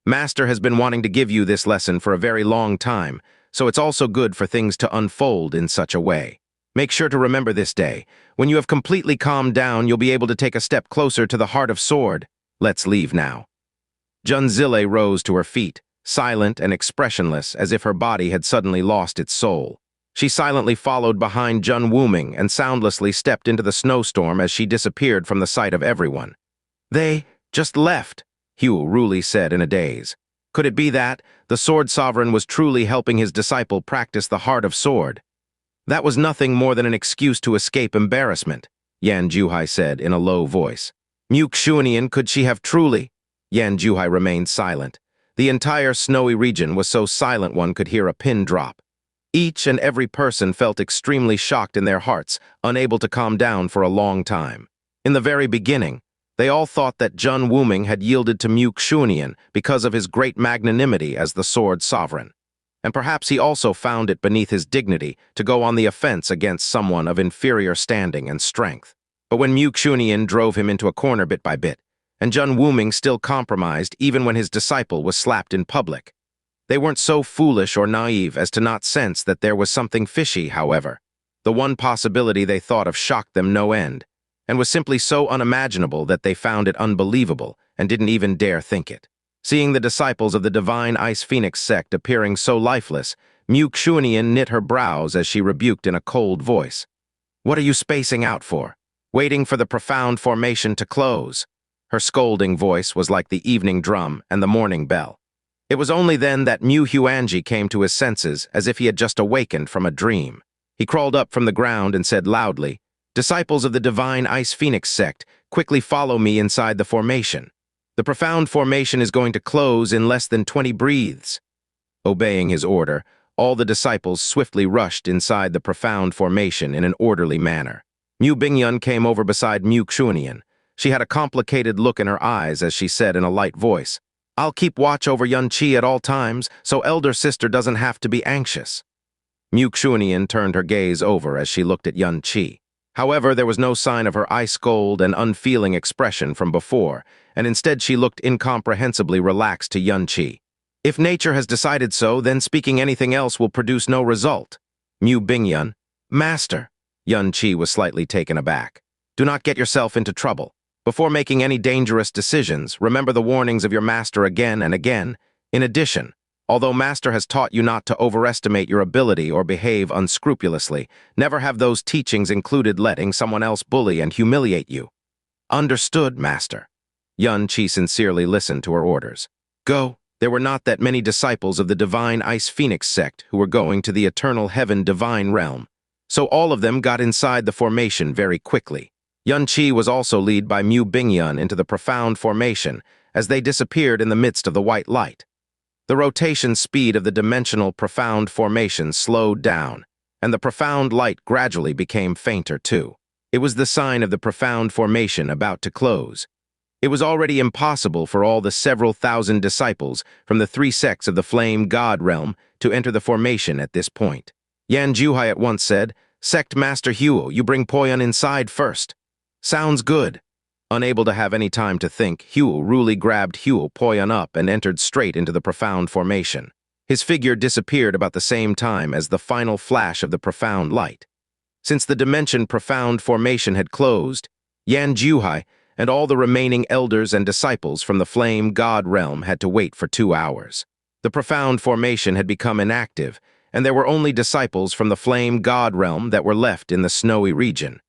Master has been wanting to give you this lesson for a very long time, so it's also good for things to unfold in such a way. Make sure to remember this day. When you have completely calmed down, you'll be able to take a step closer to the Heart of Sword. Let's leave now. Junzile rose to her feet, silent and expressionless, as if her body had suddenly lost its soul. She silently followed behind Jun Wuming and soundlessly stepped into the snowstorm as she disappeared from the sight of everyone. "They just left," Hugh Ruli said in a daze. Could it be that the Sword Sovereign was truly helping his disciple practice the Heart of Sword? That was nothing more than an excuse to escape embarrassment, Yan Juhai said in a low voice. Xuanyin, could she have truly? Yan Juhai remained silent. The entire snowy region was so silent one could hear a pin drop. Each and every person felt extremely shocked in their hearts, unable to calm down for a long time. In the very beginning, they all thought that Jun Wuming had yielded to Xuanyin because of his great magnanimity as the Sword Sovereign. And perhaps he also found it beneath his dignity to go on the offense against someone of inferior standing and strength. But when Xuanyin drove him into a corner bit by bit, and Jun Wuming still compromised even when his disciple was slapped in public, they weren't so foolish or naive as to not sense that there was something fishy, however. The one possibility they thought of shocked them no end, and was simply so unimaginable that they found it unbelievable and didn't even dare think it. Seeing the disciples of the Divine Ice Phoenix sect appearing so lifeless, Xuanyin knit her brows as she rebuked in a cold voice. "What are you spacing out for? Waiting for the profound formation to close?" Her scolding voice was like the evening drum and the morning bell. It was only then that Xuanyin came to his senses, as if he had just awakened from a dream. He crawled up from the ground and said loudly, "Disciples of the Divine Ice Phoenix sect, quickly follow me inside the formation. The profound formation is going to close in less than 20 breaths." Obeying his order, all the disciples swiftly rushed inside the profound formation in an orderly manner. Mu Bingyun came over beside Xuanyin. She had a complicated look in her eyes as she said in a light voice, "I'll keep watch over Yunqi at all times, so elder sister doesn't have to be anxious." Xuanyin turned her gaze over as she looked at Yunqi. However, there was no sign of her ice-cold and unfeeling expression from before, and instead she looked incomprehensibly relaxed to Yunqi. "If nature has decided so, then speaking anything else will produce no result." Mu Bingyun, "Master." Yunqi was slightly taken aback. "Do not get yourself into trouble. Before making any dangerous decisions, remember the warnings of your master again and again. In addition, although master has taught you not to overestimate your ability or behave unscrupulously, never have those teachings included letting someone else bully and humiliate you." "Understood, master." Yunqi sincerely listened to her orders. "Go." There were not that many disciples of the Divine Ice Phoenix sect who were going to the eternal Heaven Divine realm, so all of them got inside the formation very quickly. Yunqi was also led by Mu Bingyun into the profound formation as they disappeared in the midst of the white light. The rotation speed of the dimensional profound formation slowed down, and the profound light gradually became fainter too. It was the sign of the profound formation about to close. It was already impossible for all the several thousand disciples from the three sects of the Flame God realm to enter the formation at this point. Yan Juhai at once said, "Sect Master Huo, you bring Poyun inside first." "Sounds good." Unable to have any time to think, Huo rudely grabbed Huo Poyun up and entered straight into the profound formation. His figure disappeared about the same time as the final flash of the profound light. Since the dimension profound formation had closed, Yan Juhai and all the remaining elders and disciples from the Flame God realm had to wait for 2 hours. The profound formation had become inactive, and there were only disciples from the Flame God realm that were left in the snowy region.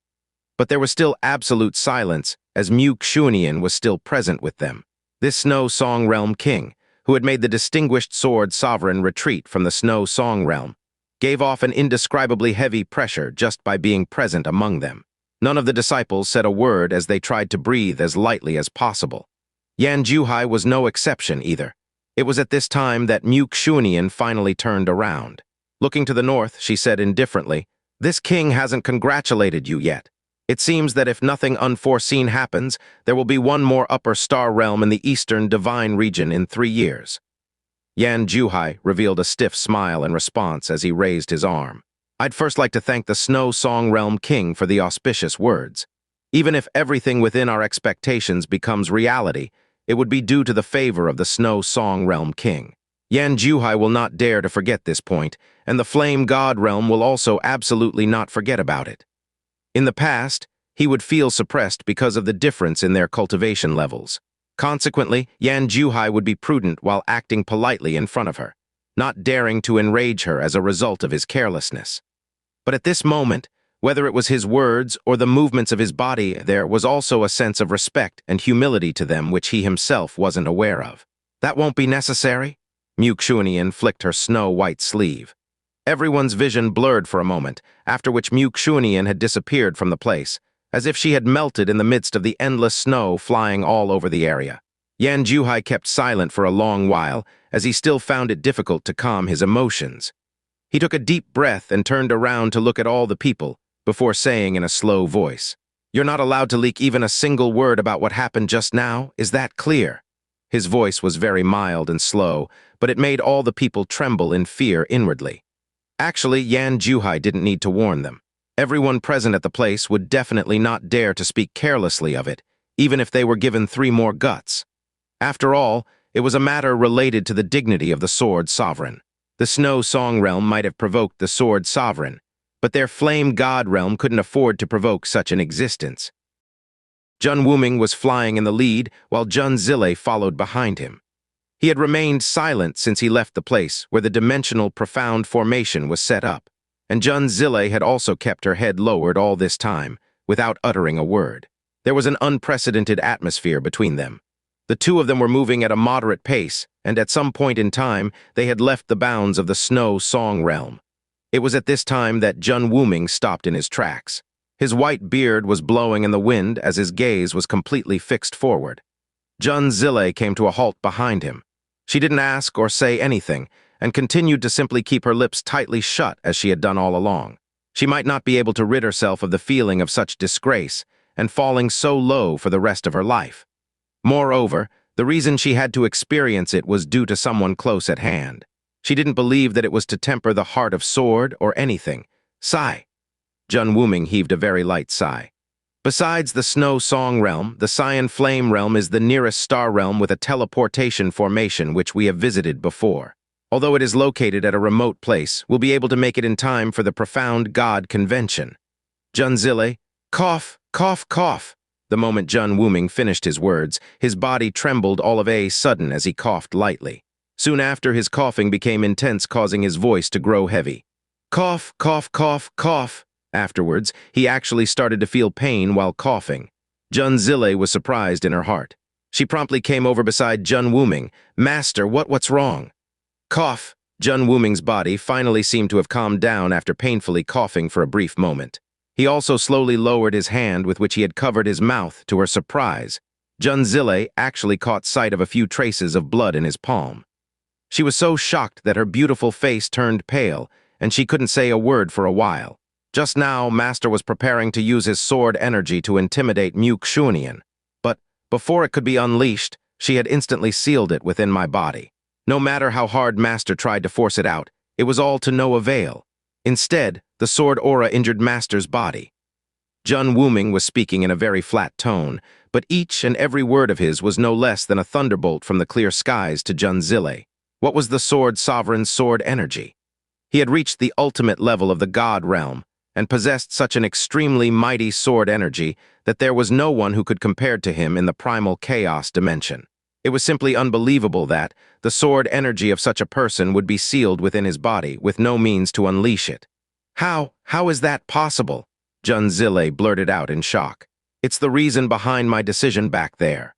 But there was still absolute silence, as Xuanyin was still present with them. This Snow Song Realm king, who had made the distinguished sword sovereign retreat from the Snow Song Realm, gave off an indescribably heavy pressure just by being present among them. None of the disciples said a word as they tried to breathe as lightly as possible. Yan Juhai was no exception either. It was at this time that Xuanyin finally turned around. Looking to the north, she said indifferently, "This king hasn't congratulated you yet. It seems that if nothing unforeseen happens, there will be one more upper star realm in the eastern divine region in 3 years. Yan Juhai revealed a stiff smile in response as he raised his arm. "I'd first like to thank the Snow Song Realm King for the auspicious words. Even if everything within our expectations becomes reality, it would be due to the favor of the Snow Song Realm King. Yan Juhai will not dare to forget this point, and the Flame God Realm will also absolutely not forget about it. In the past, he would feel suppressed because of the difference in their cultivation levels. Consequently, Yan Juhai would be prudent while acting politely in front of her, not daring to enrage her as a result of his carelessness. But at this moment, whether it was his words or the movements of his body, there was also a sense of respect and humility to them which he himself wasn't aware of. "That won't be necessary?" Xuanyin flicked her snow-white sleeve. Everyone's vision blurred for a moment, after which Xuanyin had disappeared from the place, as if she had melted in the midst of the endless snow flying all over the area. Yan Juhai kept silent for a long while, as he still found it difficult to calm his emotions. He took a deep breath and turned around to look at all the people, before saying in a slow voice, "You're not allowed to leak even a single word about what happened just now, is that clear?" His voice was very mild and slow, but it made all the people tremble in fear inwardly. Actually, Yan Juhai didn't need to warn them. Everyone present at the place would definitely not dare to speak carelessly of it, even if they were given 3 more guts. After all, it was a matter related to the dignity of the Sword Sovereign. The Snow Song Realm might have provoked the Sword Sovereign, but their Flame God Realm couldn't afford to provoke such an existence. Jun Wuming was flying in the lead, while Jun Zile followed behind him. He had remained silent since he left the place where the dimensional profound formation was set up, and Jun Zile had also kept her head lowered all this time, without uttering a word. There was an unprecedented atmosphere between them. The two of them were moving at a moderate pace, and at some point in time, they had left the bounds of the Snow Song Realm. It was at this time that Jun Wuming stopped in his tracks. His white beard was blowing in the wind as his gaze was completely fixed forward. Jun Zile came to a halt behind him. She didn't ask or say anything, and continued to simply keep her lips tightly shut as she had done all along. She might not be able to rid herself of the feeling of such disgrace and falling so low for the rest of her life. Moreover, the reason she had to experience it was due to someone close at hand. She didn't believe that it was to temper the heart of sword or anything. Sigh. Jun Wuming heaved a very light sigh. Besides the Snow Song Realm, the Cyan Flame Realm is the nearest star realm with a teleportation formation which we have visited before. Although it is located at a remote place, we'll be able to make it in time for the Profound God Convention. Jun Zile, cough, cough, cough. The moment Jun Wuming finished his words, his body trembled all of a sudden as he coughed lightly. Soon after, his coughing became intense, causing his voice to grow heavy. Cough, cough, cough, cough. Afterwards, he actually started to feel pain while coughing. Jun Zile was surprised in her heart. She promptly came over beside Jun Wuming. "Master, what's wrong?" Cough. Jun Wuming's body finally seemed to have calmed down after painfully coughing for a brief moment. He also slowly lowered his hand with which he had covered his mouth. To her surprise, Jun Zile actually caught sight of a few traces of blood in his palm. She was so shocked that her beautiful face turned pale, and she couldn't say a word for a while. Just now, Master was preparing to use his sword energy to intimidate Xuanyin, but before it could be unleashed, she had instantly sealed it within my body. No matter how hard Master tried to force it out, it was all to no avail. Instead, the sword aura injured Master's body. Jun Wuming was speaking in a very flat tone, but each and every word of his was no less than a thunderbolt from the clear skies to Jun Zile. What was the sword sovereign's sword energy? He had reached the ultimate level of the god realm, and possessed such an extremely mighty sword energy that there was no one who could compare to him in the primal chaos dimension. It was simply unbelievable that the sword energy of such a person would be sealed within his body with no means to unleash it. How is that possible? Jun Zile blurted out in shock. It's the reason behind my decision back there.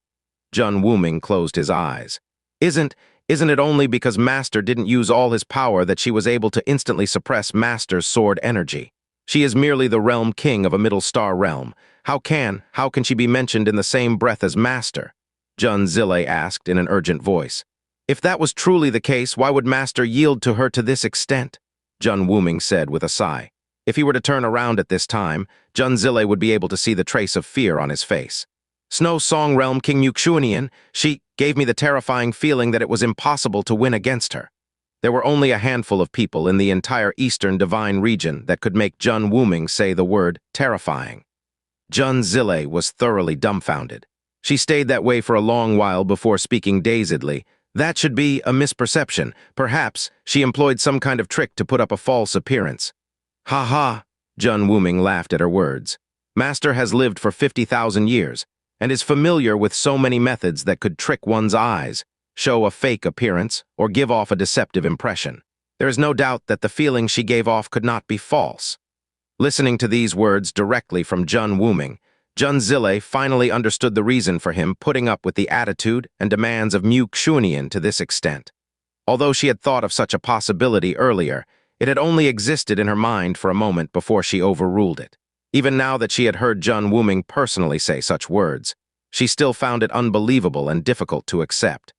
Jun Wuming closed his eyes. Isn't it only because Master didn't use all his power that she was able to instantly suppress Master's sword energy? She is merely the realm king of a middle star realm. How can she be mentioned in the same breath as Master? Jun Zile asked in an urgent voice. If that was truly the case, why would Master yield to her to this extent? Jun Wuming said with a sigh. If he were to turn around at this time, Jun Zile would be able to see the trace of fear on his face. Snow Song Realm King Xuanyin, she gave me the terrifying feeling that it was impossible to win against her. There were only a handful of people in the entire Eastern Divine region that could make Jun Wuming say the word terrifying. Jun Zile was thoroughly dumbfounded. She stayed that way for a long while before speaking dazedly. That should be a misperception. Perhaps she employed some kind of trick to put up a false appearance. Ha ha, Jun Wuming laughed at her words. Master has lived for 50,000 years, and is familiar with so many methods that could trick one's eyes, show a fake appearance, or give off a deceptive impression. There is no doubt that the feeling she gave off could not be false. Listening to these words directly from Jun Wuming, Jun Zile finally understood the reason for him putting up with the attitude and demands of Xuanyin to this extent. Although she had thought of such a possibility earlier, it had only existed in her mind for a moment before she overruled it. Even now that she had heard Jun Wuming personally say such words, she still found it unbelievable and difficult to accept.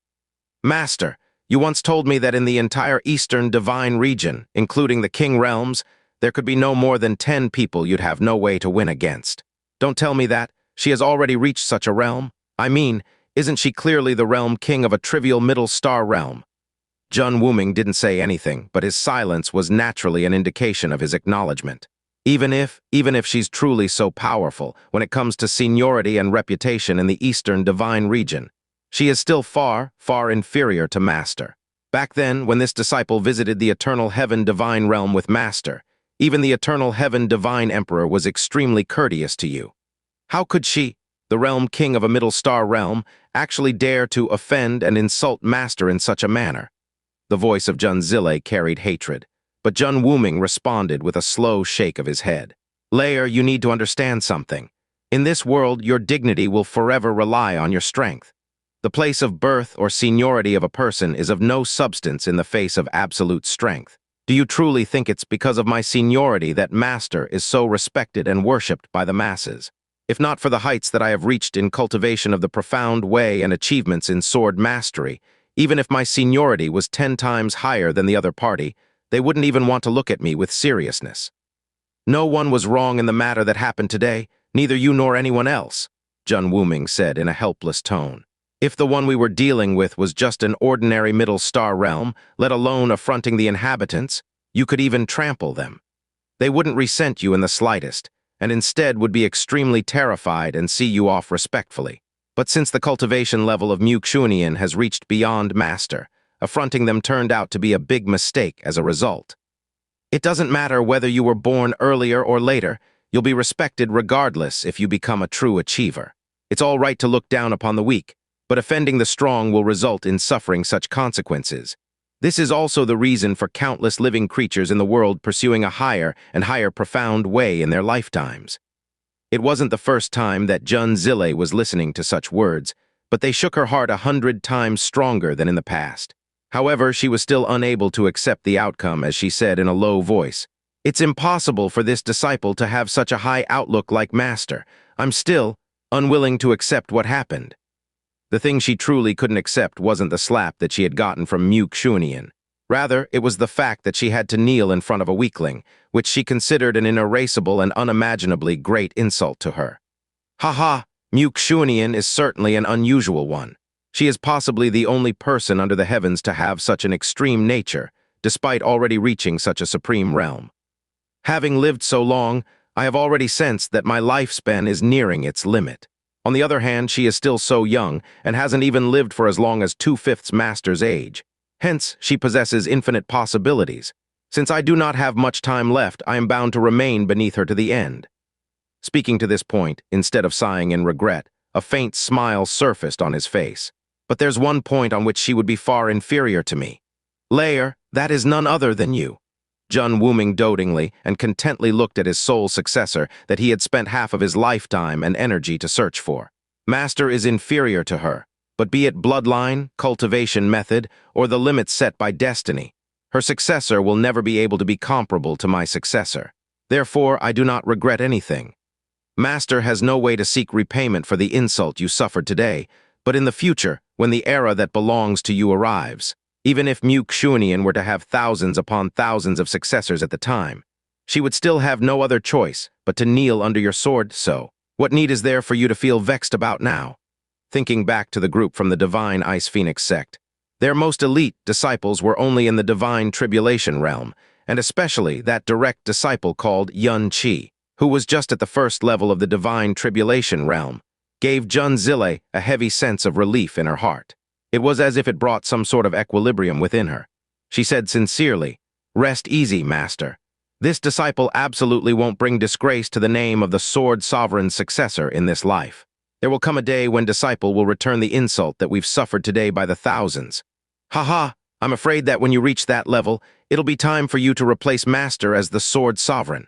Master, you once told me that in the entire Eastern Divine region, including the King Realms, there could be no more than 10 people you'd have no way to win against. Don't tell me that. She has already reached such a realm. I mean, isn't she clearly the realm king of a trivial middle star realm? Jun Wuming didn't say anything, but his silence was naturally an indication of his acknowledgement. Even if she's truly so powerful when it comes to seniority and reputation in the Eastern Divine region, she is still far, far inferior to Master. Back then, when this disciple visited the Eternal Heaven Divine Realm with Master, even the Eternal Heaven Divine Emperor was extremely courteous to you. How could she, the realm king of a middle star realm, actually dare to offend and insult Master in such a manner? The voice of Jun Zile carried hatred, but Jun Wuming responded with a slow shake of his head. Layer, you need to understand something. In this world, your dignity will forever rely on your strength. The place of birth or seniority of a person is of no substance in the face of absolute strength. Do you truly think it's because of my seniority that Master is so respected and worshipped by the masses? If not for the heights that I have reached in cultivation of the profound way and achievements in sword mastery, even if my seniority was 10 times higher than the other party, they wouldn't even want to look at me with seriousness. No one was wrong in the matter that happened today, neither you nor anyone else, Jun Wuming said in a helpless tone. If the one we were dealing with was just an ordinary middle star realm, let alone affronting the inhabitants, you could even trample them. They wouldn't resent you in the slightest, and instead would be extremely terrified and see you off respectfully. But since the cultivation level of Xuanyin has reached beyond Master, affronting them turned out to be a big mistake as a result. It doesn't matter whether you were born earlier or later, you'll be respected regardless if you become a true achiever. It's all right to look down upon the weak, but offending the strong will result in suffering such consequences. This is also the reason for countless living creatures in the world pursuing a higher and higher profound way in their lifetimes. It wasn't the first time that Jun Zile was listening to such words, but they shook her heart 100 times stronger than in the past. However, she was still unable to accept the outcome as she said in a low voice, It's impossible for this disciple to have such a high outlook like Master. I'm still unwilling to accept what happened. The thing she truly couldn't accept wasn't the slap that she had gotten from Xuanyin. Rather, it was the fact that she had to kneel in front of a weakling, which she considered an inerasable and unimaginably great insult to her. Haha, Xuanyin is certainly an unusual one. She is possibly the only person under the heavens to have such an extreme nature, despite already reaching such a supreme realm. Having lived so long, I have already sensed that my lifespan is nearing its limit. On the other hand, she is still so young and hasn't even lived for as long as 2/5 Master's age. Hence, she possesses infinite possibilities. Since I do not have much time left, I am bound to remain beneath her to the end. Speaking to this point, instead of sighing in regret, a faint smile surfaced on his face. But there's one point on which she would be far inferior to me. Lair, that is none other than you. Jun Wuming dotingly and contently looked at his sole successor that he had spent half of his lifetime and energy to search for. Master is inferior to her, but be it bloodline, cultivation method, or the limits set by destiny, her successor will never be able to be comparable to my successor. Therefore, I do not regret anything. Master has no way to seek repayment for the insult you suffered today, but in the future, when the era that belongs to you arrives, even if Xuanyin were to have thousands upon thousands of successors at the time, she would still have no other choice but to kneel under your sword. So, what need is there for you to feel vexed about now? Thinking back to the group from the Divine Ice Phoenix sect, their most elite disciples were only in the Divine Tribulation realm, and especially that direct disciple called Yun-Chi, who was just at the first level of the Divine Tribulation realm, gave Jun Zile a heavy sense of relief in her heart. It was as if it brought some sort of equilibrium within her. She said sincerely, "Rest easy, Master. This disciple absolutely won't bring disgrace to the name of the Sword Sovereign's successor in this life. There will come a day when disciple will return the insult that we've suffered today by the thousands. Haha, I'm afraid that when you reach that level, it'll be time for you to replace Master as the Sword Sovereign.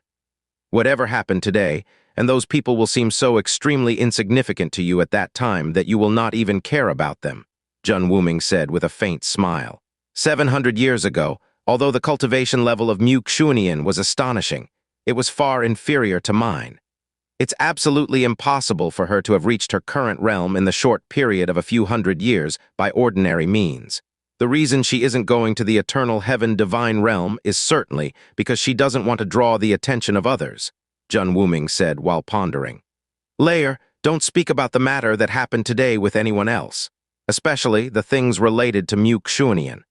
Whatever happened today, and those people will seem so extremely insignificant to you at that time that you will not even care about them," Jun Wuming said with a faint smile. 700 years ago, although the cultivation level of Xuanyin was astonishing, it was far inferior to mine. It's absolutely impossible for her to have reached her current realm in the short period of a few hundred years by ordinary means. The reason she isn't going to the eternal Heaven-Divine realm is certainly because she doesn't want to draw the attention of others, Jun Wuming said while pondering. Lair, don't speak about the matter that happened today with anyone else, especially the things related to Xuanyin.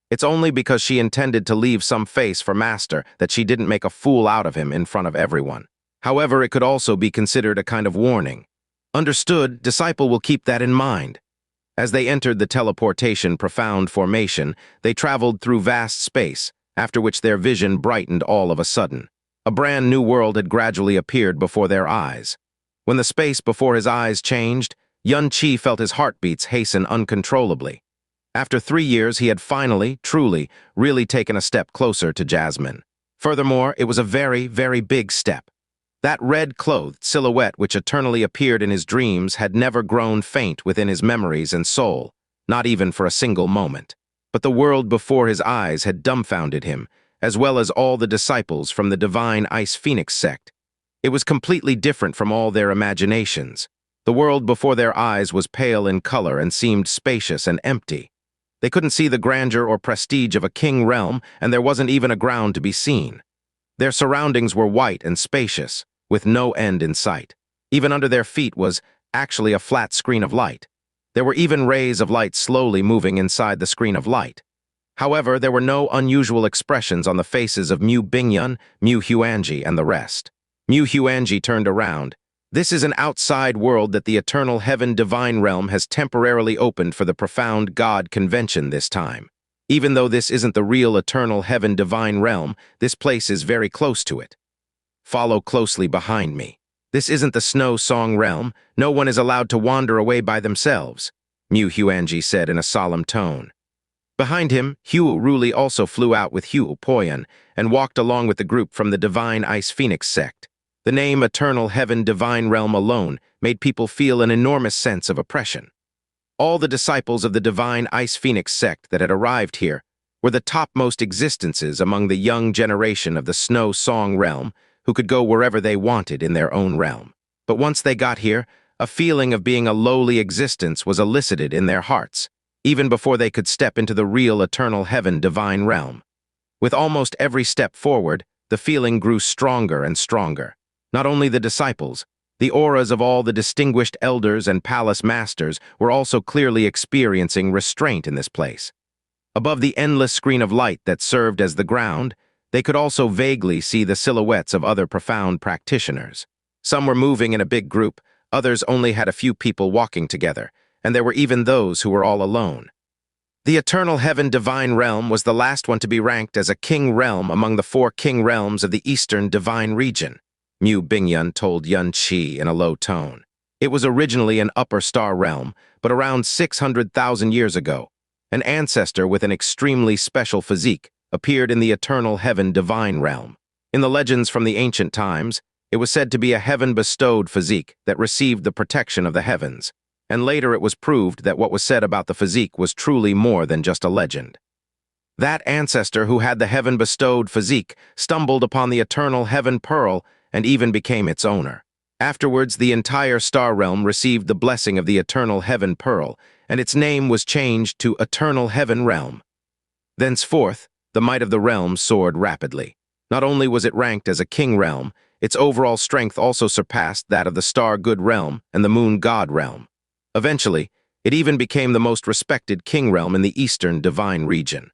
It's only because she intended to leave some face for Master that she didn't make a fool out of him in front of everyone. However, it could also be considered a kind of warning. Understood, disciple will keep that in mind. As they entered the teleportation profound formation, they traveled through vast space, after which their vision brightened all of a sudden. A brand new world had gradually appeared before their eyes. When the space before his eyes changed, Yun-Chi felt his heartbeats hasten uncontrollably. After 3 years, he had finally, truly, really taken a step closer to Jasmine. Furthermore, it was a very, very big step. That red-clothed silhouette which eternally appeared in his dreams had never grown faint within his memories and soul, not even for a single moment. But the world before his eyes had dumbfounded him, as well as all the disciples from the Divine Ice Phoenix sect. It was completely different from all their imaginations. The world before their eyes was pale in color and seemed spacious and empty. They couldn't see the grandeur or prestige of a king realm, and there wasn't even a ground to be seen. Their surroundings were white and spacious, with no end in sight. Even under their feet was actually a flat screen of light. There were even rays of light slowly moving inside the screen of light. However, there were no unusual expressions on the faces of Mu Bingyun, Mu Xuanji, and the rest. Mu Xuanji turned around. "This is an outside world that the eternal Heaven-Divine realm has temporarily opened for the profound God convention this time. Even though this isn't the real eternal Heaven-Divine realm, this place is very close to it. Follow closely behind me. This isn't the Snow Song realm. No one is allowed to wander away by themselves," Mu Xuanji said in a solemn tone. Behind him, Hu Ruli also flew out with Hu Poyan and walked along with the group from the Divine Ice Phoenix sect. The name Eternal Heaven-Divine Realm alone made people feel an enormous sense of oppression. All the disciples of the Divine Ice Phoenix sect that had arrived here were the topmost existences among the young generation of the Snow Song realm who could go wherever they wanted in their own realm. But once they got here, a feeling of being a lowly existence was elicited in their hearts, even before they could step into the real eternal Heaven-Divine realm. With almost every step forward, the feeling grew stronger and stronger. Not only the disciples, the auras of all the distinguished elders and palace masters were also clearly experiencing restraint in this place. Above the endless screen of light that served as the ground, they could also vaguely see the silhouettes of other profound practitioners. Some were moving in a big group, others only had a few people walking together, and there were even those who were all alone. The Eternal Heaven-Divine Realm was the last one to be ranked as a king realm among the 4 king realms of the Eastern Divine Region, Mu Bingyun told Yun Qi in a low tone. It was originally an upper star realm, but around 600,000 years ago, an ancestor with an extremely special physique appeared in the Eternal Heaven-Divine Realm. In the legends from the ancient times, it was said to be a heaven-bestowed physique that received the protection of the heavens, and later it was proved that what was said about the physique was truly more than just a legend. That ancestor who had the heaven-bestowed physique stumbled upon the eternal heaven pearl and even became its owner. Afterwards, the entire star realm received the blessing of the eternal heaven pearl, and its name was changed to Eternal Heaven Realm. Thenceforth, the might of the realm soared rapidly. Not only was it ranked as a king realm, its overall strength also surpassed that of the Star Good Realm and the Moon God Realm. Eventually, it even became the most respected king realm in the Eastern Divine Region.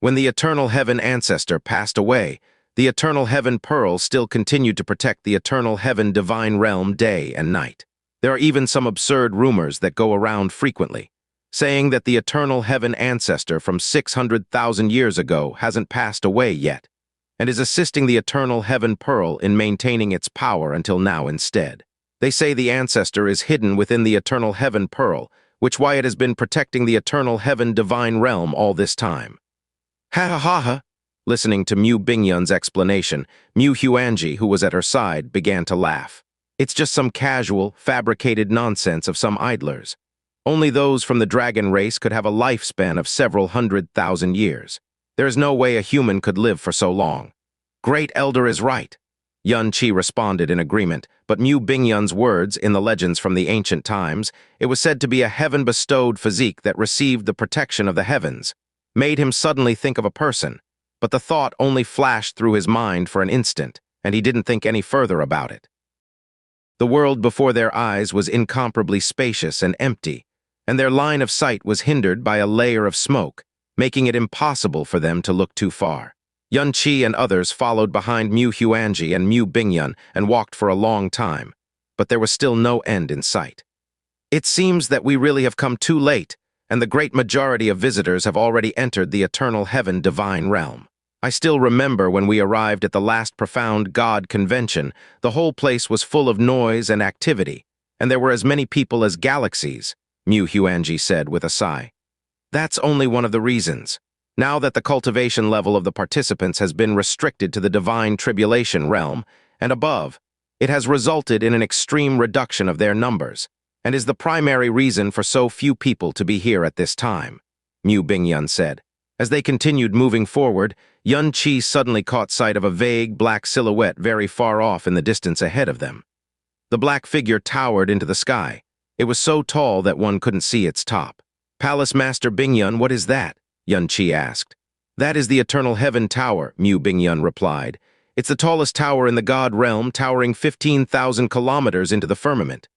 When the Eternal Heaven Ancestor passed away, the Eternal Heaven Pearl still continued to protect the Eternal Heaven Divine Realm day and night. There are even some absurd rumors that go around frequently, saying that the Eternal Heaven Ancestor from 600,000 years ago hasn't passed away yet, and is assisting the Eternal Heaven Pearl in maintaining its power until now instead. They say the ancestor is hidden within the Eternal Heaven Pearl, which why it has been protecting the Eternal Heaven Divine Realm all this time. Ha ha ha ha! Listening to Mu Bingyun's explanation, Mu Xuanyin, who was at her side, began to laugh. It's just some casual, fabricated nonsense of some idlers. Only those from the dragon race could have a lifespan of several 100,000 years. There is no way a human could live for so long. Great Elder is right. Yun Qi responded in agreement, but Mu Bingyun's words, in the legends from the ancient times, it was said to be a heaven-bestowed physique that received the protection of the heavens, made him suddenly think of a person, but the thought only flashed through his mind for an instant, and he didn't think any further about it. The world before their eyes was incomparably spacious and empty, and their line of sight was hindered by a layer of smoke, making it impossible for them to look too far. Yun Qi and others followed behind Mu Xuanyin and Mu Bingyun and walked for a long time, but there was still no end in sight. It seems that we really have come too late, and the great majority of visitors have already entered the Eternal Heaven Divine Realm. I still remember when we arrived at the last profound God convention, the whole place was full of noise and activity, and there were as many people as galaxies, Mu Xuanyin said with a sigh. That's only one of the reasons. Now that the cultivation level of the participants has been restricted to the divine tribulation realm and above, it has resulted in an extreme reduction of their numbers, and is the primary reason for so few people to be here at this time, Mu Bingyun said. As they continued moving forward, Yun Qi suddenly caught sight of a vague black silhouette very far off in the distance ahead of them. The black figure towered into the sky. It was so tall that one couldn't see its top. Palace Master Bingyun, what is that? Yun Qi asked. That is the Eternal Heaven Tower, Mu Bingyun replied. It's the tallest tower in the God realm, towering 15,000 kilometers into the firmament.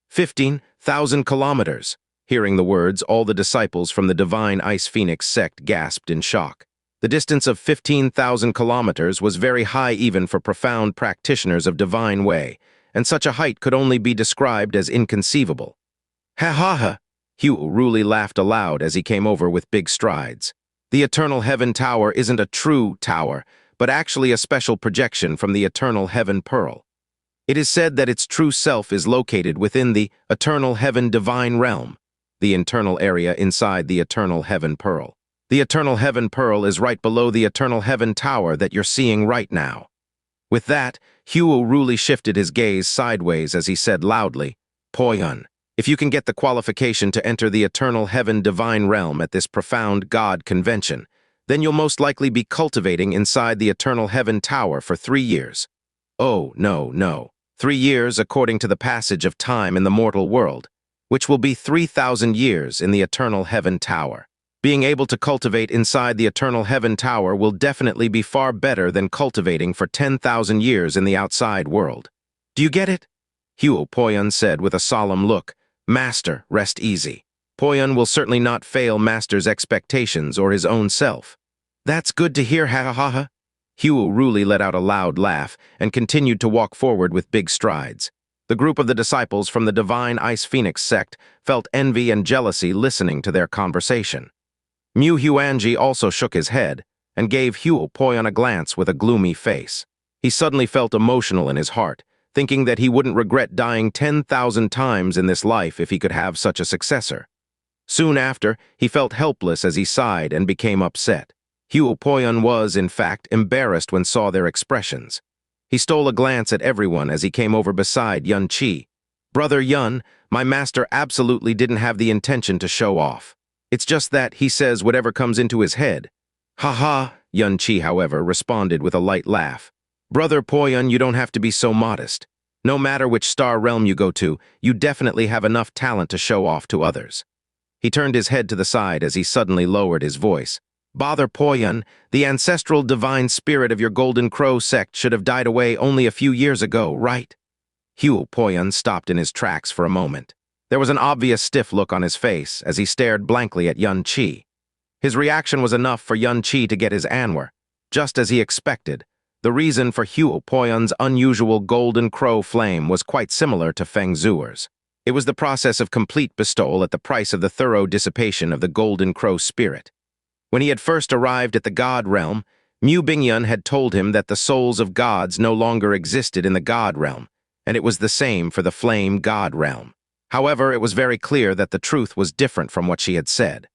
15,000 kilometers. Hearing the words, all the disciples from the Divine Ice Phoenix sect gasped in shock. The distance of 15,000 kilometers was very high even for profound practitioners of Divine Way, and such a height could only be described as inconceivable. Ha ha ha! Hugh Ruli laughed aloud as he came over with big strides. The Eternal Heaven Tower isn't a true tower, but actually a special projection from the Eternal Heaven Pearl. It is said that its true self is located within the Eternal Heaven Divine Realm, the internal area inside the Eternal Heaven Pearl. The Eternal Heaven Pearl is right below the Eternal Heaven Tower that you're seeing right now. With that, Hugh Ruli shifted his gaze sideways as he said loudly, Poyun, if you can get the qualification to enter the Eternal Heaven Divine Realm at this profound God convention, Then you'll most likely be cultivating inside the Eternal Heaven Tower for 3 years. Oh, no, no. 3 years according to the passage of time in the mortal world, which will be 3,000 years in the Eternal Heaven Tower. Being able to cultivate inside the Eternal Heaven Tower will definitely be far better than cultivating for 10,000 years in the outside world. Do you get it? Huo Poyun said with a solemn look. Master, rest easy. Poyun will certainly not fail Master's expectations or his own self. That's good to hear, ha ha ha ha. Huo Ruli let out a loud laugh and continued to walk forward with big strides. The group of the disciples from the Divine Ice Phoenix sect felt envy and jealousy listening to their conversation. Mu Huanji also shook his head and gave Huo Poyun a glance with a gloomy face. He suddenly felt emotional in his heart, thinking that he wouldn't regret dying 10,000 times in this life if he could have such a successor. Soon after, he felt helpless as he sighed and became upset. Huo Poyun was, in fact, embarrassed when saw their expressions. He stole a glance at everyone as he came over beside Yun Qi. Brother Yun, my master absolutely didn't have the intention to show off. It's just that he says whatever comes into his head. Ha ha, Yun Qi, however, responded with a light laugh. Brother Poyun, you don't have to be so modest. No matter which star realm you go to, you definitely have enough talent to show off to others. He turned his head to the side as he suddenly lowered his voice. Bother Poyun, the ancestral divine spirit of your Golden Crow sect should have died away only a few years ago, right? Huo Poyun stopped in his tracks for a moment. There was an obvious stiff look on his face as he stared blankly at Yun Qi. His reaction was enough for Yun Qi to get his answer. Just as he expected, the reason for Huo Poyun's unusual Golden Crow flame was quite similar to Feng Zuer's. It was the process of complete bestowal at the price of the thorough dissipation of the Golden Crow spirit. When he had first arrived at the God realm, Mu Bingyun had told him that the souls of gods no longer existed in the God realm, and it was the same for the Flame God realm. However, it was very clear that the truth was different from what she had said.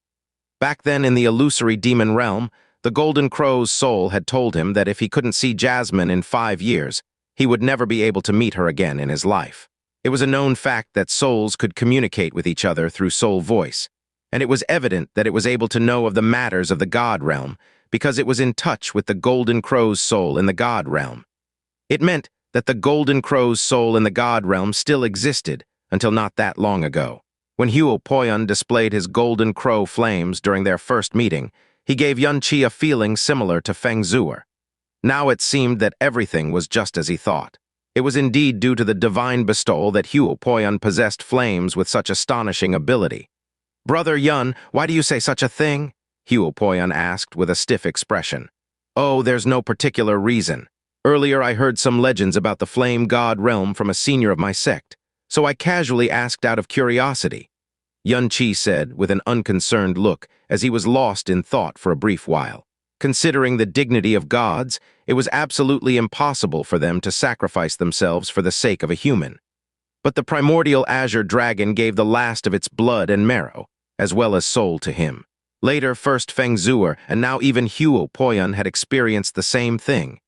Back then in the illusory demon realm, the Golden Crow's soul had told him that if he couldn't see Jasmine in 5 years, he would never be able to meet her again in his life. It was a known fact that souls could communicate with each other through soul voice, and it was evident that it was able to know of the matters of the God realm because it was in touch with the Golden Crow's soul in the God realm. It meant that the Golden Crow's soul in the God realm still existed until not that long ago. When Huo Poyun displayed his Golden Crow flames during their first meeting, he gave Yun Qi a feeling similar to Feng Zuer. Now it seemed that everything was just as he thought. It was indeed due to the divine bestowal that Huo Poyun possessed flames with such astonishing ability. Brother Yun, why do you say such a thing? Huo Poyun asked with a stiff expression. Oh, there's no particular reason. Earlier I heard some legends about the Flame God realm from a senior of my sect, so I casually asked out of curiosity. Yun Qi said with an unconcerned look as he was lost in thought for a brief while. Considering the dignity of gods, it was absolutely impossible for them to sacrifice themselves for the sake of a human. But the primordial azure dragon gave the last of its blood and marrow, as well as soul to him. Later, first Feng Zuer and now even Huo Poyun had experienced the same thing.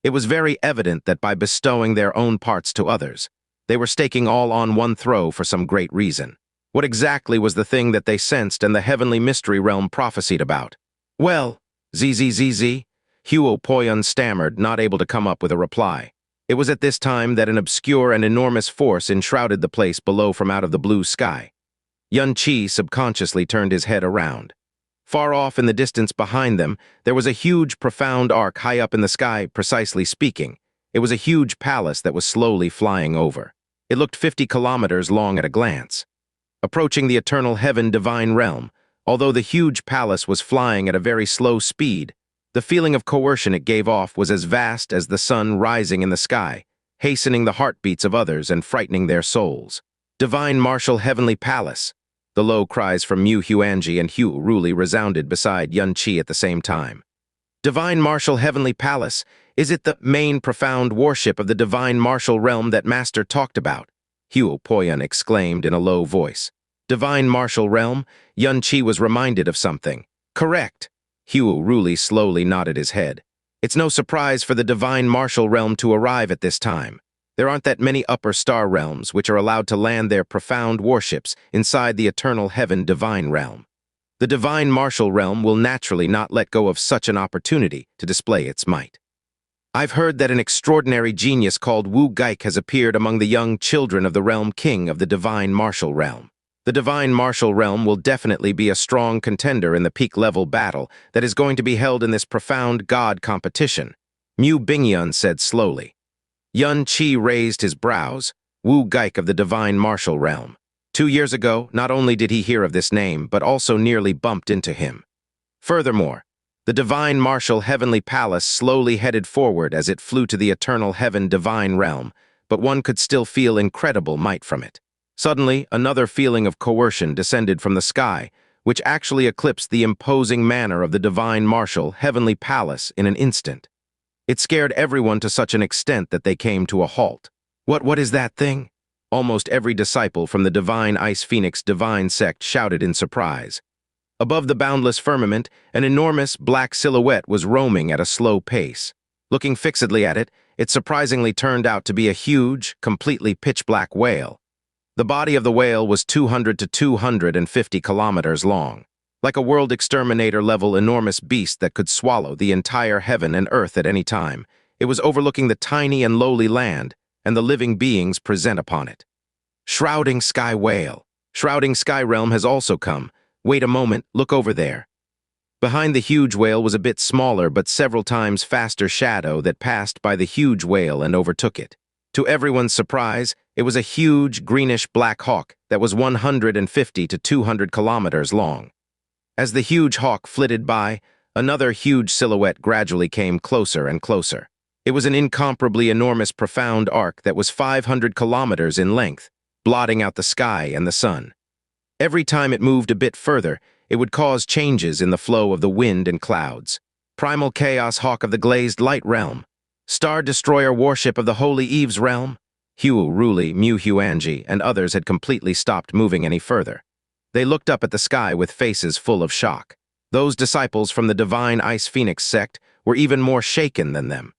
It was very evident that by bestowing their own parts to others, they were staking all on one throw for some great reason. What exactly was the thing that they sensed and the heavenly mystery realm prophesied about? Well, ZZZZ, Huo Poyun stammered, not able to come up with a reply. It was at this time that an obscure and enormous force enshrouded the place below from out of the blue sky. Yun Qi subconsciously turned his head around. Far off in the distance behind them, there was a huge, profound arc high up in the sky, precisely speaking. It was a huge palace that was slowly flying over. It looked 50 kilometers long at a glance. Approaching the eternal Heaven-Divine realm, although the huge palace was flying at a very slow speed, the feeling of coercion it gave off was as vast as the sun rising in the sky, hastening the heartbeats of others and frightening their souls. Divine Martial Heavenly Palace! The low cries from Mu Huanji and Huo Ruli resounded beside Yun Qi at the same time. Divine Martial Heavenly Palace! Is it the main profound worship of the Divine Martial Realm that Master talked about? Huo Poyun exclaimed in a low voice. Divine Martial Realm? Yun Qi was reminded of something. Correct. Huo Ruli slowly nodded his head. It's no surprise for the Divine Martial Realm to arrive at this time. There aren't that many upper star realms which are allowed to land their profound warships inside the eternal Heaven Divine Realm. The divine martial realm will naturally not let go of such an opportunity to display its might. I've heard that an extraordinary genius called Wu Geik has appeared among the young children of the realm king of the divine martial realm. The divine martial realm will definitely be a strong contender in the peak-level battle that is going to be held in this profound god competition, Mu Bingyun said slowly. Yun Qi raised his brows. Wu Geik of the divine martial realm. 2 years ago, not only did he hear of this name, but also nearly bumped into him. Furthermore, the divine martial heavenly palace slowly headed forward as it flew to the eternal heaven divine realm, but one could still feel incredible might from it. Suddenly, another feeling of coercion descended from the sky, which actually eclipsed the imposing manner of the divine martial heavenly palace in an instant. It scared everyone to such an extent that they came to a halt. What is that thing? Almost every disciple from the divine Ice Phoenix divine sect shouted in surprise. Above the boundless firmament, an enormous black silhouette was roaming at a slow pace. Looking fixedly at it, it surprisingly turned out to be a huge, completely pitch-black whale. The body of the whale was 200 to 250 kilometers long, like a world exterminator-level enormous beast that could swallow the entire heaven and earth at any time. It was overlooking the tiny and lowly land, and the living beings present upon it. Shrouding Sky Whale. Shrouding Sky Realm has also come. Wait a moment, look over there. Behind the huge whale was a bit smaller but several times faster shadow that passed by the huge whale and overtook it. To everyone's surprise, it was a huge greenish-black hawk that was 150 to 200 kilometers long. As the huge hawk flitted by, another huge silhouette gradually came closer and closer. It was an incomparably enormous profound arc that was 500 kilometers in length, blotting out the sky and the sun. Every time it moved a bit further, it would cause changes in the flow of the wind and clouds. Primal Chaos Hawk of the Glazed Light Realm. Star Destroyer Warship of the Holy Eve's Realm. Hugh Ruli, Mu Xuanji, and others had completely stopped moving any further. They looked up at the sky with faces full of shock. Those disciples from the Divine Ice Phoenix sect were even more shaken than them.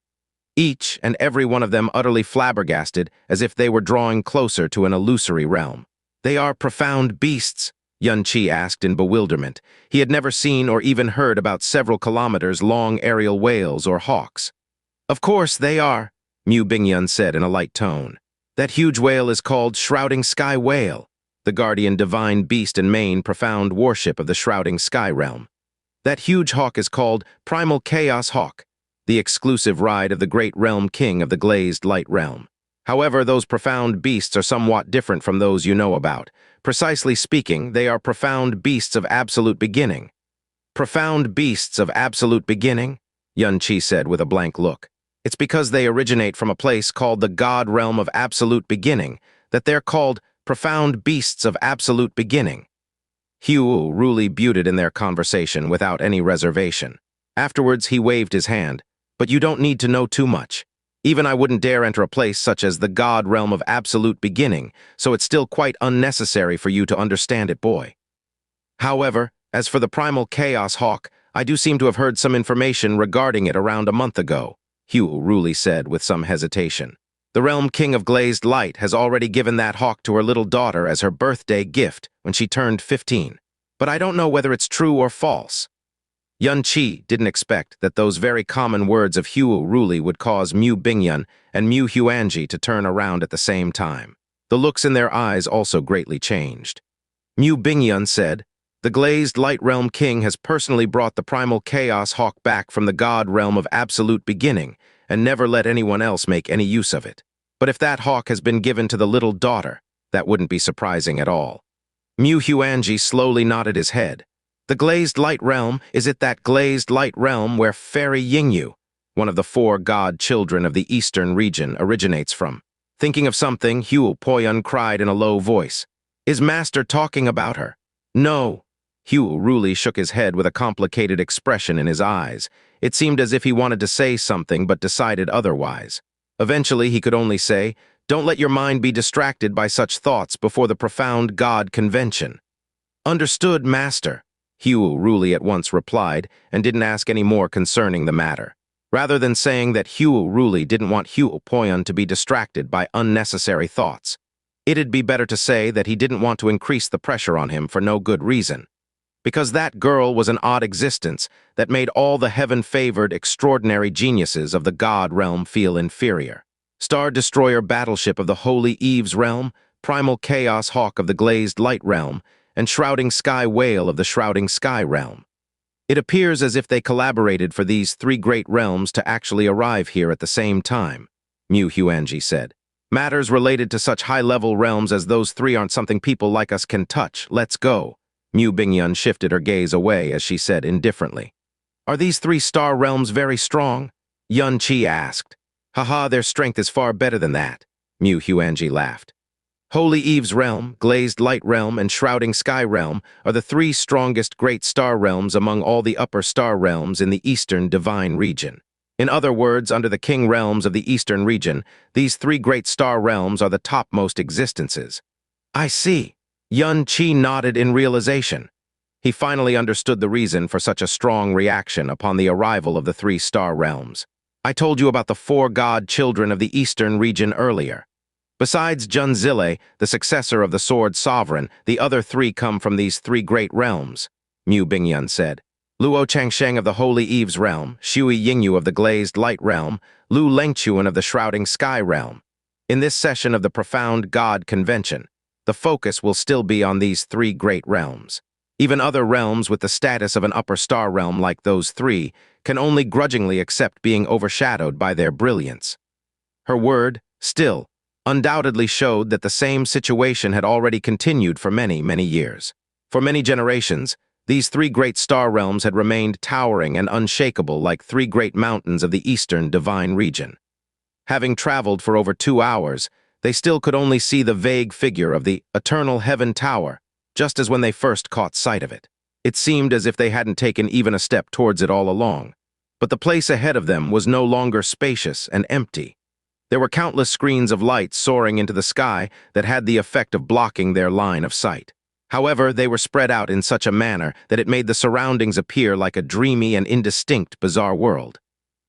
Each and every one of them utterly flabbergasted, as if they were drawing closer to an illusory realm. They are profound beasts, Yun Qi asked in bewilderment. He had never seen or even heard about several kilometers long aerial whales or hawks. Of course they are, Mu Bingyun said in a light tone. That huge whale is called Shrouding Sky Whale, the guardian divine beast and main profound warship of the Shrouding Sky Realm. That huge hawk is called Primal Chaos Hawk, the exclusive ride of the great realm king of the Glazed Light Realm. However, those profound beasts are somewhat different from those you know about. Precisely speaking, they are profound beasts of absolute beginning. Profound beasts of absolute beginning? Yun Qi said with a blank look. It's because they originate from a place called the God Realm of Absolute Beginning that they're called profound beasts of absolute beginning. Hugh Ruli buted in their conversation without any reservation. Afterwards, he waved his hand. But you don't need to know too much. Even I wouldn't dare enter a place such as the God Realm of Absolute Beginning, so it's still quite unnecessary for you to understand it, boy. However, as for the Primal Chaos Hawk, I do seem to have heard some information regarding it around a month ago, Hugh Ruli said with some hesitation. The Realm King of Glazed Light has already given that hawk to her little daughter as her birthday gift when she turned 15. But I don't know whether it's true or false. Yun Qi didn't expect that those very common words of Hugh Ruli would cause Mu Bingyun and Mu Xuanji to turn around at the same time. The looks in their eyes also greatly changed. Mu Bingyun said, "The Glazed Light Realm King has personally brought the Primal Chaos Hawk back from the God Realm of Absolute Beginning and never let anyone else make any use of it. But if that hawk has been given to the little daughter, that wouldn't be surprising at all." Mu Xuanji slowly nodded his head. The Glazed Light Realm, is it that Glazed Light Realm where Fairy Yingyu, one of the 4 god children of the eastern region, originates from? Thinking of something, Hugh Poyun cried in a low voice. Is Master talking about her? No. Hugh Ruli shook his head with a complicated expression in his eyes. It seemed as if he wanted to say something but decided otherwise. Eventually he could only say, "Don't let your mind be distracted by such thoughts before the profound God convention." Understood, Master. Hugh Ruli at once replied and didn't ask any more concerning the matter. Rather than saying that Hugh Ruli didn't want Hugh Poyun to be distracted by unnecessary thoughts, it'd be better to say that he didn't want to increase the pressure on him for no good reason. because that girl was an odd existence that made all the heaven-favored, extraordinary geniuses of the God realm feel inferior. Star Destroyer battleship of the Holy Eve's realm, Primal Chaos Hawk of the Glazed Light realm, and Shrouding Sky Whale of the Shrouding Sky realm. It appears as if they collaborated for these three great realms to actually arrive here at the same time, Xuanyin said. Matters related to such high-level realms as those three aren't something people like us can touch. Let's go. Xuanyin shifted her gaze away as she said indifferently. Are these three star realms very strong? Yun-Chi asked. Haha, their strength is far better than that, Xuanyin laughed. Holy Eve's realm, Glazed Light realm, and Shrouding Sky realm are the three strongest great star realms among all the upper star realms in the Eastern Divine region. In other words, under the king realms of the Eastern region, these three great star realms are the topmost existences. I see. Yun-Chi nodded in realization. He finally understood the reason for such a strong reaction upon the arrival of the three star realms. I told you about the four god children of the Eastern region earlier. Besides Jun Zile, the successor of the Sword Sovereign, the other three come from these three great realms, Xuanyin said. Luo Changsheng of the Holy Eve's realm, Shui Yingyu of the Glazed Light realm, Lu Lengchuan of the Shrouding Sky realm. In this session of the Profound God Convention, the focus will still be on these three great realms. Even other realms with the status of an upper star realm like those three can only grudgingly accept being overshadowed by their brilliance. Her word, still, undoubtedly showed that the same situation had already continued for many, many years. For many generations, these three great star realms had remained towering and unshakable like three great mountains of the Eastern Divine region. Having traveled for over 2 hours, they still could only see the vague figure of the Eternal Heaven Tower, just as when they first caught sight of it. It seemed as if they hadn't taken even a step towards it all along. But the place ahead of them was no longer spacious and empty. There were countless screens of light soaring into the sky that had the effect of blocking their line of sight. However, they were spread out in such a manner that it made the surroundings appear like a dreamy and indistinct bizarre world.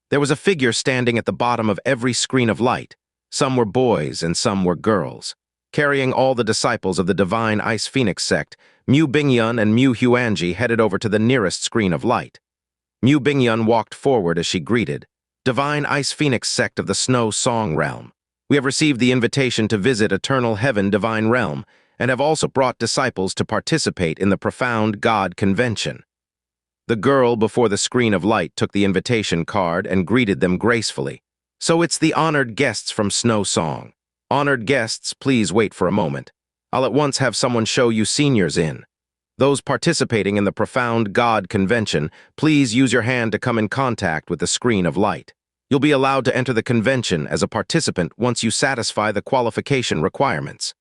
There was a figure standing at the bottom of every screen of light. Some were boys and some were girls. Carrying all the disciples of the Divine Ice Phoenix sect, Xuanyin and Xuanyin headed over to the nearest screen of light. Xuanyin walked forward as she greeted. Divine Ice Phoenix sect of the Snow Song realm. We have received the invitation to visit Eternal Heaven Divine Realm and have also brought disciples to participate in the Profound God Convention. The girl before the screen of light took the invitation card and greeted them gracefully. So it's the honored guests from Snow Song. Honored guests, please wait for a moment. I'll at once have someone show you seniors in. Those participating in the Profound God Convention, please use your hand to come in contact with the screen of light. You'll be allowed to enter the convention as a participant once you satisfy the qualification requirements.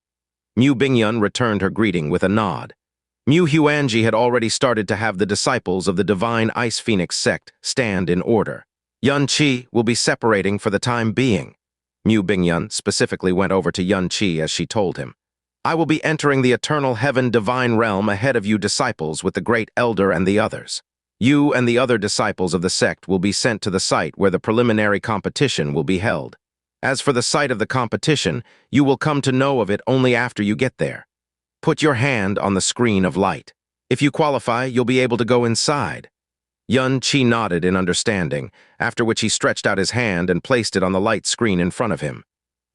Xuanyin returned her greeting with a nod. Xuanyin had already started to have the disciples of the Divine Ice Phoenix sect stand in order. Yun-Chi will be separating for the time being. Xuanyin specifically went over to Yun-Chi as she told him. I will be entering the Eternal Heaven Divine Realm ahead of you disciples with the Great Elder and the others. You and the other disciples of the sect will be sent to the site where the preliminary competition will be held. As for the site of the competition, you will come to know of it only after you get there. Put your hand on the screen of light. If you qualify, you'll be able to go inside. Yun-Chi nodded in understanding, after which he stretched out his hand and placed it on the light screen in front of him.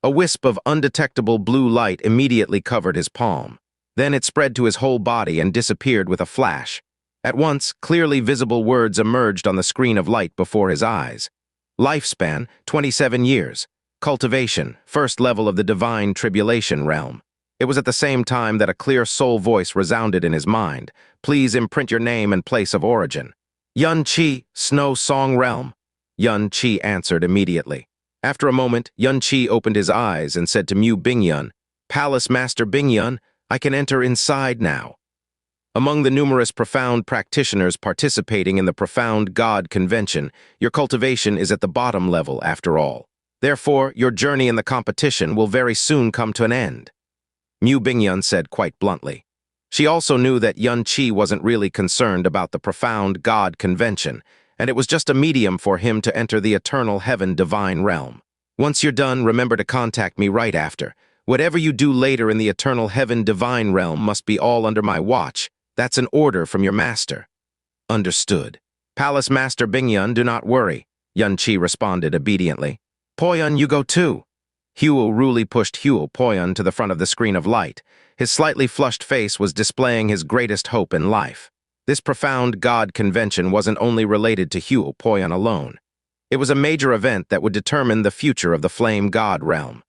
A wisp of undetectable blue light immediately covered his palm. Then it spread to his whole body and disappeared with a flash. At once, clearly visible words emerged on the screen of light before his eyes. Lifespan, 27 years. Cultivation, first level of the Divine Tribulation realm. It was at the same time that a clear soul voice resounded in his mind. Please imprint your name and place of origin. Yun-Chi, Snow Song realm. Yun-Chi answered immediately. After a moment, Yun-Chi opened his eyes and said to Xuanyin, Palace Master Bingyun, I can enter inside now. Among the numerous profound practitioners participating in the Profound God Convention, your cultivation is at the bottom level after all. Therefore, your journey in the competition will very soon come to an end. Xuanyin said quite bluntly. She also knew that Yun-Chi wasn't really concerned about the Profound God Convention, and it was just a medium for him to enter the Eternal Heaven Divine Realm. Once you're done, remember to contact me right after. Whatever you do later in the Eternal Heaven Divine Realm must be all under my watch. That's an order from your master. Understood. Palace Master Bingyun, do not worry, Yunqi responded obediently. Poyun, you go too. Huo Ruli pushed Huo Poyun to the front of the screen of light. His slightly flushed face was displaying his greatest hope in life. This profound God convention wasn't only related to Huo Poyun alone. It was a major event that would determine the future of the Flame God realm.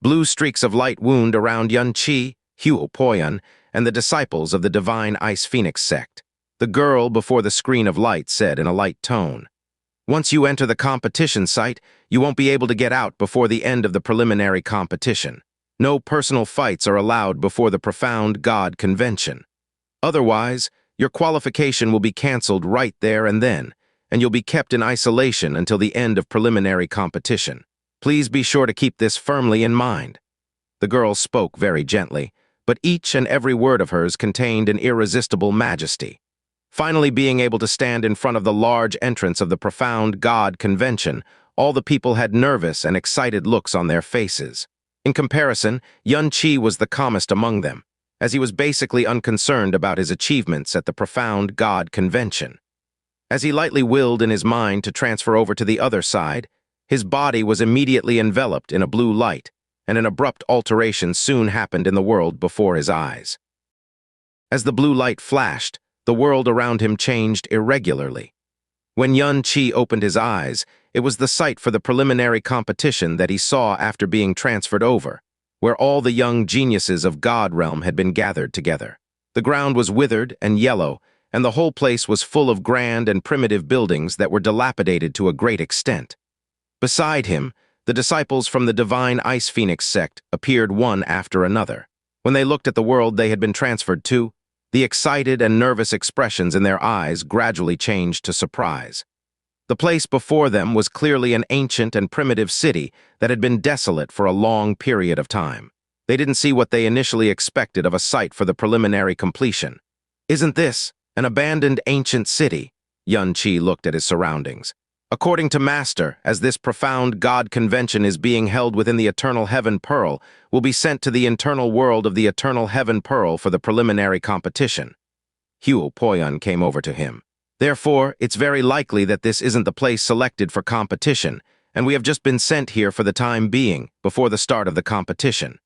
Blue streaks of light wound around Yunqi, Huo Poyun, and the disciples of the Divine Ice Phoenix sect. The girl before the screen of light said in a light tone, "Once you enter the competition site, you won't be able to get out before the end of the preliminary competition. No personal fights are allowed before the Profound God Convention. Otherwise, your qualification will be cancelled right there and then, and you'll be kept in isolation until the end of preliminary competition. Please be sure to keep this firmly in mind." The girl spoke very gently, but each and every word of hers contained an irresistible majesty. Finally being able to stand in front of the large entrance of the Profound God Convention, all the people had nervous and excited looks on their faces. In comparison, Yunqi was the calmest among them, as he was basically unconcerned about his achievements at the Profound God Convention. As he lightly willed in his mind to transfer over to the other side, his body was immediately enveloped in a blue light, and an abrupt alteration soon happened in the world before his eyes. As the blue light flashed, the world around him changed irregularly. When Yunqi opened his eyes, it was the site for the preliminary competition that he saw after being transferred over, where all the young geniuses of God Realm had been gathered together. The ground was withered and yellow, and the whole place was full of grand and primitive buildings that were dilapidated to a great extent. Beside him, the disciples from the Divine Ice Phoenix sect appeared one after another. When they looked at the world they had been transferred to, the excited and nervous expressions in their eyes gradually changed to surprise. The place before them was clearly an ancient and primitive city that had been desolate for a long period of time. They didn't see what they initially expected of a site for the preliminary completion. "Isn't this an abandoned ancient city?" Yunqi looked at his surroundings. "According to Master, as this Profound God Convention is being held within the Eternal Heaven Pearl, will be sent to the internal world of the Eternal Heaven Pearl for the preliminary competition." Huo Poyun came over to him. "Therefore, it's very likely that this isn't the place selected for competition, and we have just been sent here for the time being, before the start of the competition."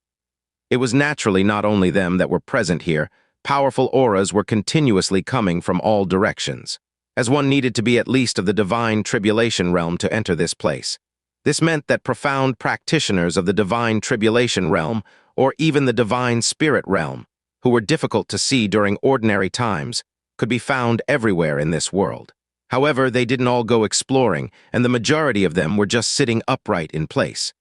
It was naturally not only them that were present here. Powerful auras were continuously coming from all directions, as one needed to be at least of the Divine Tribulation Realm to enter this place. This meant that profound practitioners of the Divine Tribulation Realm, or even the Divine Spirit Realm, who were difficult to see during ordinary times, could be found everywhere in this world. However, they didn't all go exploring, and the majority of them were just sitting upright in place.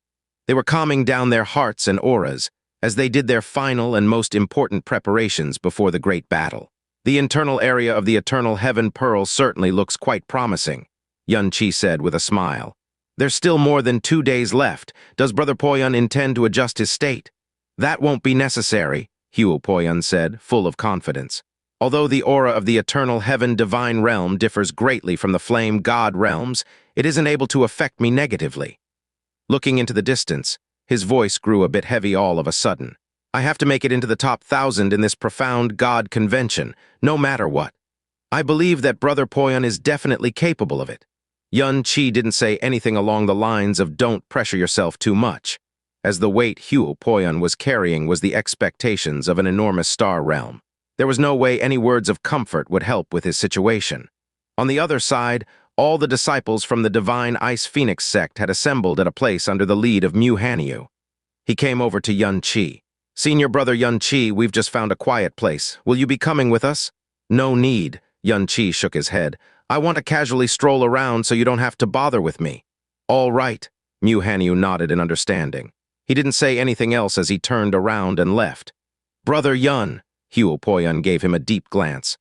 They were calming down their hearts and auras, as they did their final and most important preparations before the great battle. "The internal area of the Eternal Heaven Pearl certainly looks quite promising," Yunqi said with a smile. "There's still more than 2 days left. Does Brother Poyun intend to adjust his state?" "That won't be necessary," Huo Poyun said, full of confidence. "Although the aura of the Eternal Heaven Divine Realm differs greatly from the Flame God Realms, it isn't able to affect me negatively." Looking into the distance, his voice grew a bit heavy all of a sudden. "I have to make it into the top 1,000 in this Profound God Convention, no matter what. I believe that Brother Poyun is definitely capable of it." Yunqi didn't say anything along the lines of "don't pressure yourself too much," as the weight Huo Poyun was carrying was the expectations of an enormous star realm. There was no way any words of comfort would help with his situation. On the other side, all the disciples from the Divine Ice Phoenix sect had assembled at a place under the lead of Mu Hanyu. He came over to Yunqi. "Senior Brother Yunqi, we've just found a quiet place. Will you be coming with us?" "No need," Yunqi shook his head. "I want to casually stroll around so you don't have to bother with me." "All right," Mu Hanyu nodded in understanding. He didn't say anything else as he turned around and left. "Brother Yun," Huo Poyun gave him a deep glance.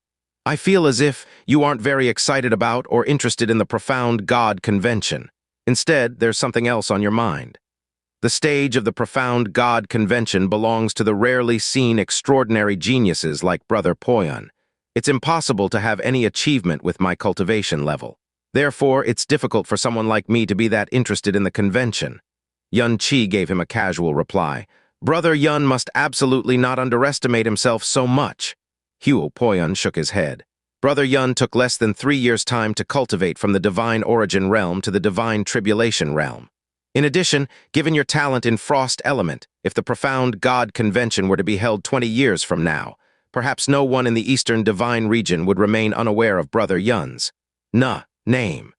"I feel as if you aren't very excited about or interested in the Profound God Convention. Instead, there's something else on your mind. The stage of the Profound God Convention belongs to the rarely seen extraordinary geniuses like Brother Poyun. It's impossible to have any achievement with my cultivation level. Therefore, it's difficult for someone like me to be that interested in the convention." Yunqi gave him a casual reply. "Brother Yun must absolutely not underestimate himself so much." Poyan shook his head. Brother Yun took less than 3 years' time to cultivate from the divine origin realm to the divine tribulation realm. In addition, given your talent in frost element, if the profound God convention were to be held 20 years from now, perhaps no one in the eastern divine region would remain unaware of Brother Yun's name.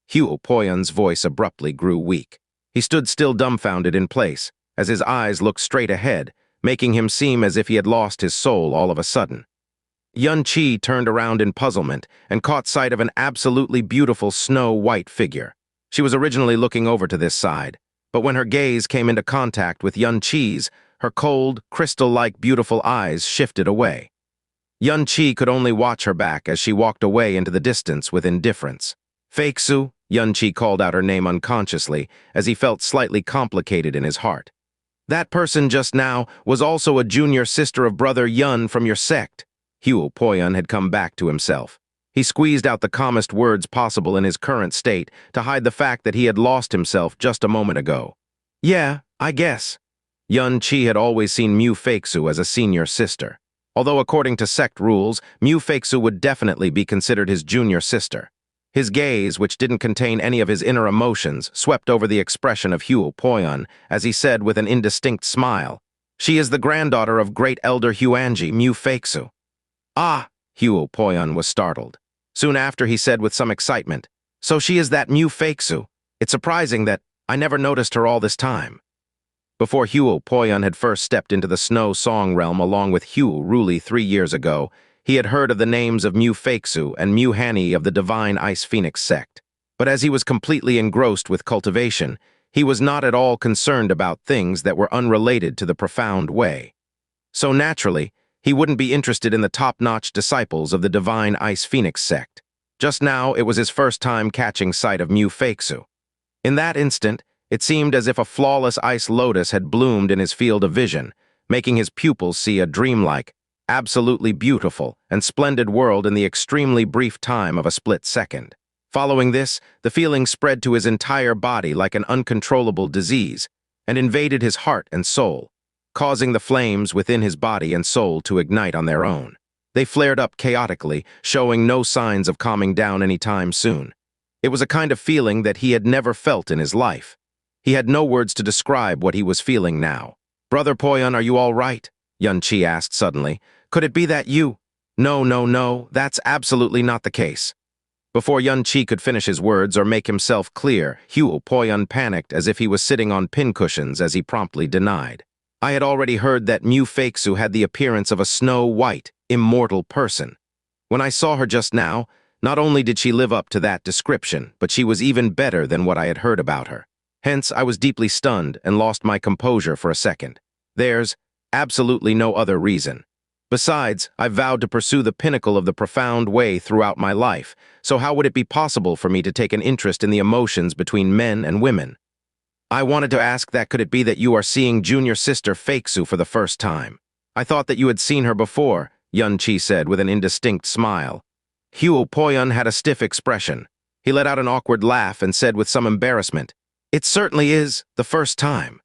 Poyan's voice abruptly grew weak. He stood still dumbfounded in place, as his eyes looked straight ahead, making him seem as if he had lost his soul all of a sudden. Yun Qi turned around in puzzlement and caught sight of an absolutely beautiful snow-white figure. She was originally looking over to this side, but when her gaze came into contact with Yun Qi's, her cold, crystal-like beautiful eyes shifted away. Yun Qi could only watch her back as she walked away into the distance with indifference. Feixu, Yun Qi called out her name unconsciously as he felt slightly complicated in his heart. That person just now was also a junior sister of Brother Yun from your sect. Poyan had come back to himself. He squeezed out the calmest words possible in his current state to hide the fact that he had lost himself just a moment ago. Yeah, I guess. Yun Qi had always seen Mu Feixu as a senior sister. Although according to sect rules, Mu Feixu would definitely be considered his junior sister. His gaze, which didn't contain any of his inner emotions, swept over the expression of Poyan as he said with an indistinct smile, "She is the granddaughter of Great Elder Xuanyin, Mu Feixu." Ah! Poyan was startled. Soon after he said with some excitement, "So she is that Mu Feixu. It's surprising that I never noticed her all this time." Before Poyan had first stepped into the snow song realm along with Ruli 3 years ago, he had heard of the names of Mu Feixu and Mu Hani of the Divine Ice Phoenix sect. But as he was completely engrossed with cultivation, he was not at all concerned about things that were unrelated to the profound way. So naturally, he wouldn't be interested in the top-notch disciples of the Divine Ice Phoenix sect. Just now, it was his first time catching sight of Mu Feixu. In that instant, it seemed as if a flawless ice lotus had bloomed in his field of vision, making his pupils see a dreamlike, absolutely beautiful, and splendid world in the extremely brief time of a split second. Following this, the feeling spread to his entire body like an uncontrollable disease, and invaded his heart and soul, causing the flames within his body and soul to ignite on their own. They flared up chaotically, showing no signs of calming down any time soon. It was a kind of feeling that he had never felt in his life. He had no words to describe what he was feeling now. "Brother Poyan, are you all right?" Yun Qi asked suddenly. "Could it be that you—" No, that's absolutely not the case." Before Yun Qi could finish his words or make himself clear, Poyan panicked as if he was sitting on pincushions as he promptly denied. "I had already heard that Mu Feixu had the appearance of a snow-white, immortal person. When I saw her just now, not only did she live up to that description, but she was even better than what I had heard about her. Hence, I was deeply stunned and lost my composure for a second. There's absolutely no other reason. Besides, I vowed to pursue the pinnacle of the profound way throughout my life, so how would it be possible for me to take an interest in the emotions between men and women? I wanted to ask that could it be that you are seeing junior sister Feixu for the first time? I thought that you had seen her before," Yun Qi said with an indistinct smile. Poyan had a stiff expression. He let out an awkward laugh and said with some embarrassment, "It certainly is the first time."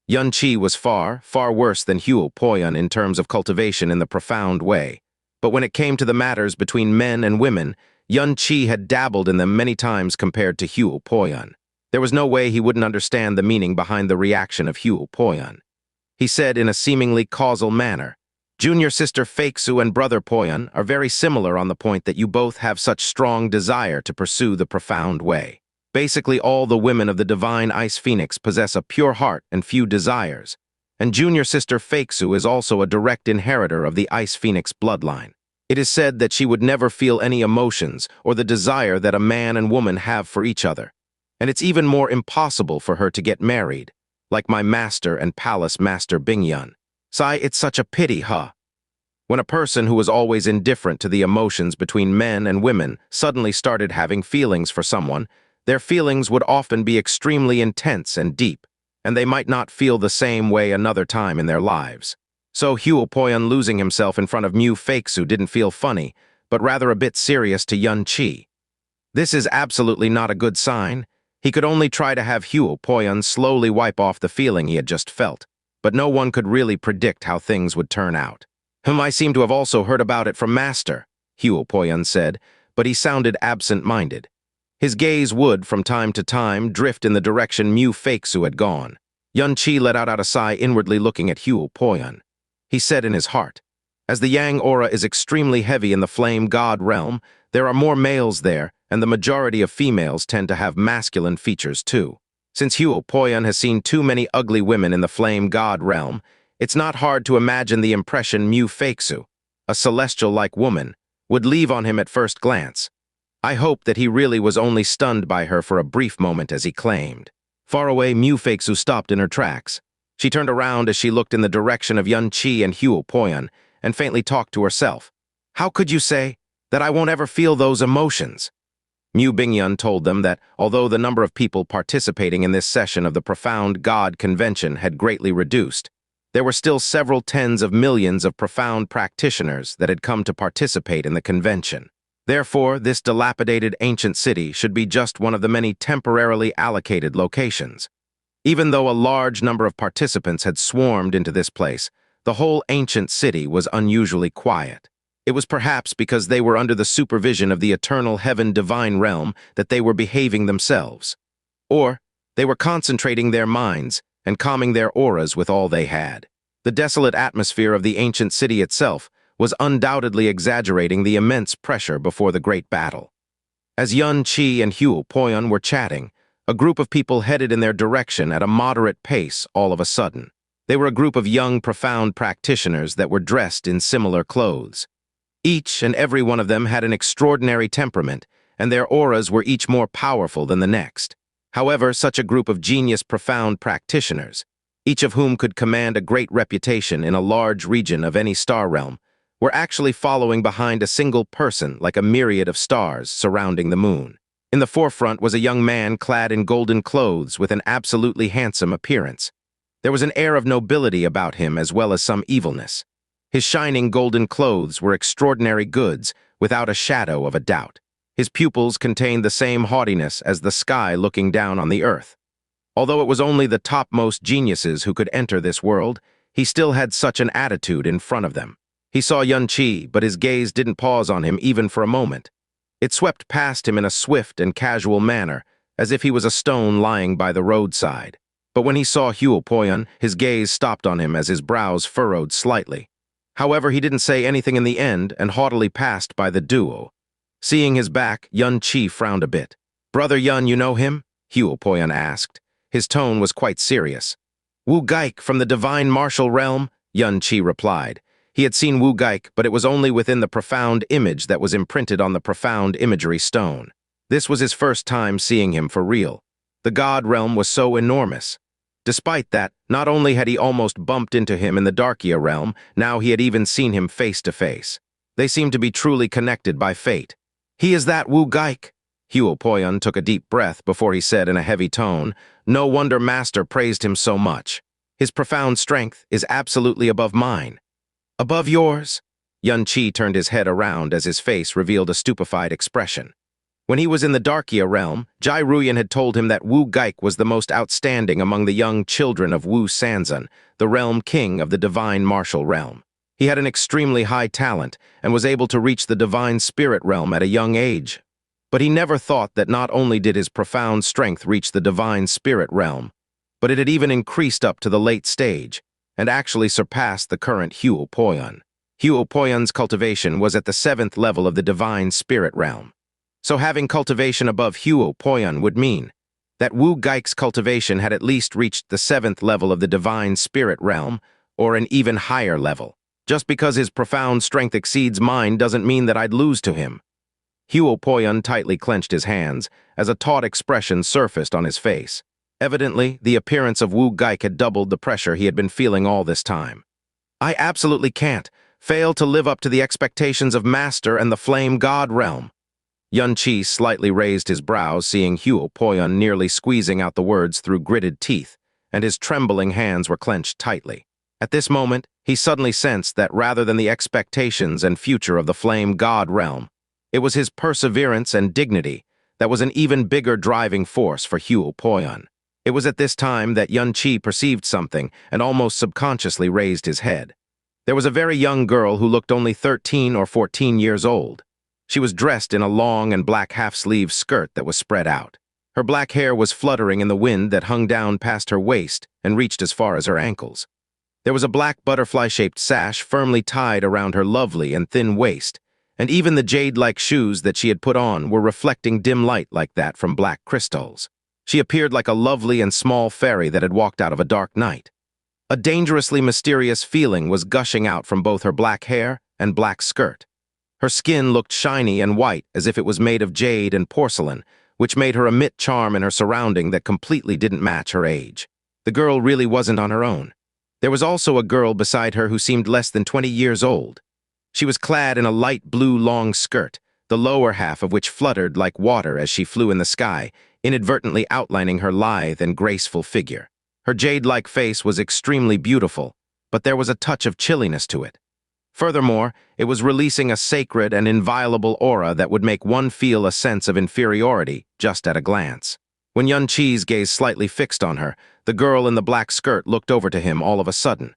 Yun Qi was far worse than Poyan in terms of cultivation in the profound way. But when it came to the matters between men and women, Yun Qi had dabbled in them many times compared to Poyan. There was no way he wouldn't understand the meaning behind the reaction of Poyan. He said in a seemingly causal manner, "Junior sister Feixu and brother Poyan are very similar on the point that you both have such strong desire to pursue the profound way. Basically, all the women of the Divine Ice Phoenix possess a pure heart and few desires, and junior sister Feixu is also a direct inheritor of the Ice Phoenix bloodline. It is said that she would never feel any emotions or the desire that a man and woman have for each other. And it's even more impossible for her to get married, like my master and palace master Bingyun. Sai, it's such a pity, huh? When a person who was always indifferent to the emotions between men and women suddenly started having feelings for someone, their feelings would often be extremely intense and deep, and they might not feel the same way another time in their lives. So Poyan losing himself in front of Mu Feixu didn't feel funny, but rather a bit serious to Yun Qi. This is absolutely not a good sign. He could only try to have Poyan slowly wipe off the feeling he had just felt, but no one could really predict how things would turn out. I seem to have also heard about it from Master, Huopoyan said, but he sounded absent-minded. His gaze would, from time to time, drift in the direction Mu Feixu had gone. Yunqi let out a sigh, inwardly looking at Huopoyan. He said in his heart, "As the Yang aura is extremely heavy in the flame god realm, there are more males there, and the majority of females tend to have masculine features too. Since Huopoyan has seen too many ugly women in the flame god realm, it's not hard to imagine the impression Mu Feixu, a celestial-like woman, would leave on him at first glance. I hope that he really was only stunned by her for a brief moment as he claimed." Far away, Mu Feixu stopped in her tracks. She turned around as she looked in the direction of Yunqi and Huopoyan and faintly talked to herself. "How could you say that I won't ever feel those emotions?" Mu Bingyun told them that although the number of people participating in this session of the Profound God Convention had greatly reduced, there were still several tens of millions of profound practitioners that had come to participate in the convention. Therefore, this dilapidated ancient city should be just one of the many temporarily allocated locations. Even though a large number of participants had swarmed into this place, the whole ancient city was unusually quiet. It was perhaps because they were under the supervision of the eternal heaven-divine realm that they were behaving themselves. Or, they were concentrating their minds and calming their auras with all they had. The desolate atmosphere of the ancient city itself was undoubtedly exaggerating the immense pressure before the great battle. As Yunqi and Huopoyan were chatting, a group of people headed in their direction at a moderate pace all of a sudden. They were a group of young, profound practitioners that were dressed in similar clothes. Each and every one of them had an extraordinary temperament, and their auras were each more powerful than the next. However, such a group of genius, profound practitioners, each of whom could command a great reputation in a large region of any star realm, were actually following behind a single person like a myriad of stars surrounding the moon. In the forefront was a young man clad in golden clothes with an absolutely handsome appearance. There was an air of nobility about him as well as some evilness. His shining golden clothes were extraordinary goods, without a shadow of a doubt. His pupils contained the same haughtiness as the sky looking down on the earth. Although it was only the topmost geniuses who could enter this world, he still had such an attitude in front of them. He saw Yunqi, but his gaze didn't pause on him even for a moment. It swept past him in a swift and casual manner, as if he was a stone lying by the roadside. But when he saw Huopoyan, his gaze stopped on him as his brows furrowed slightly. However, he didn't say anything in the end and haughtily passed by the duo. Seeing his back, Yunqi frowned a bit. "Brother Yun, you know him?" Huopoyan asked. His tone was quite serious. "Wu Gaik from the divine martial realm," Yunqi replied. He had seen Wu Gaik, but it was only within the profound image that was imprinted on the profound imagery stone. This was his first time seeing him for real. The god realm was so enormous. Despite that, not only had he almost bumped into him in the Darkia realm, now he had even seen him face to face. They seemed to be truly connected by fate. "He is that Wu Gaik." Huopoyan took a deep breath before he said in a heavy tone, "No wonder Master praised him so much. His profound strength is absolutely above mine." "Above yours?" Yunqi turned his head around as his face revealed a stupefied expression. When he was in the Darkia realm, Jai Ruyan had told him that Wu Gaik was the most outstanding among the young children of Wu Sanzan, the realm king of the divine martial realm. He had an extremely high talent and was able to reach the divine spirit realm at a young age. But he never thought that not only did his profound strength reach the divine spirit realm, but it had even increased up to the late stage, and actually surpassed the current Huopoyan. Huopoyan's cultivation was at the 7th level of the divine spirit realm. So having cultivation above Huopoyan would mean that Wu Gaik's cultivation had at least reached the 7th level of the divine spirit realm, or an even higher level. Just because his profound strength exceeds mine doesn't mean that I'd lose to him. Huopoyan tightly clenched his hands as a taut expression surfaced on his face. Evidently, the appearance of Wu Gaik had doubled the pressure he had been feeling all this time. "I absolutely can't fail to live up to the expectations of Master and the Flame God realm." Yunqi slightly raised his brows, seeing Huopoyan nearly squeezing out the words through gritted teeth, and his trembling hands were clenched tightly. At this moment, he suddenly sensed that rather than the expectations and future of the Flame God realm, it was his perseverance and dignity that was an even bigger driving force for Huopoyan. It was at this time that Yunqi perceived something and almost subconsciously raised his head. There was a very young girl who looked only 13 or 14 years old. She was dressed in a long and black half-sleeve skirt that was spread out. Her black hair was fluttering in the wind that hung down past her waist and reached as far as her ankles. There was a black butterfly-shaped sash firmly tied around her lovely and thin waist, and even the jade-like shoes that she had put on were reflecting dim light like that from black crystals. She appeared like a lovely and small fairy that had walked out of a dark night. A dangerously mysterious feeling was gushing out from both her black hair and black skirt. Her skin looked shiny and white as if it was made of jade and porcelain, which made her emit charm in her surrounding that completely didn't match her age. The girl really wasn't on her own. There was also a girl beside her who seemed less than 20 years old. She was clad in a light blue long skirt, the lower half of which fluttered like water as she flew in the sky, inadvertently outlining her lithe and graceful figure. Her jade-like face was extremely beautiful, but there was a touch of chilliness to it. Furthermore, it was releasing a sacred and inviolable aura that would make one feel a sense of inferiority just at a glance. When Xianxia's gaze slightly fixed on her, the girl in the black skirt looked over to him all of a sudden.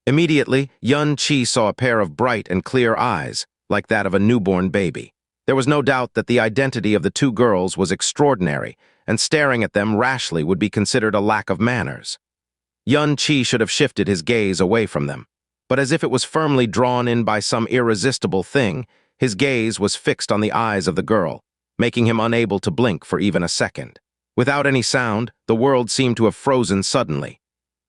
Immediately, Xianxia saw a pair of bright and clear eyes, like that of a newborn baby. There was no doubt that the identity of the two girls was extraordinary, and staring at them rashly would be considered a lack of manners. Xianxia should have shifted his gaze away from them, but as if it was firmly drawn in by some irresistible thing, his gaze was fixed on the eyes of the girl, making him unable to blink for even a second. Without any sound, the world seemed to have frozen suddenly.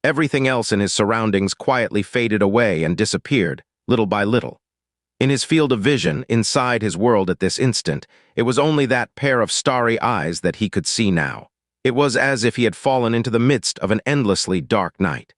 Everything else in his surroundings quietly faded away and disappeared, little by little. In his field of vision, inside his world at this instant, it was only that pair of starry eyes that he could see now. It was as if he had fallen into the midst of an endlessly dark night.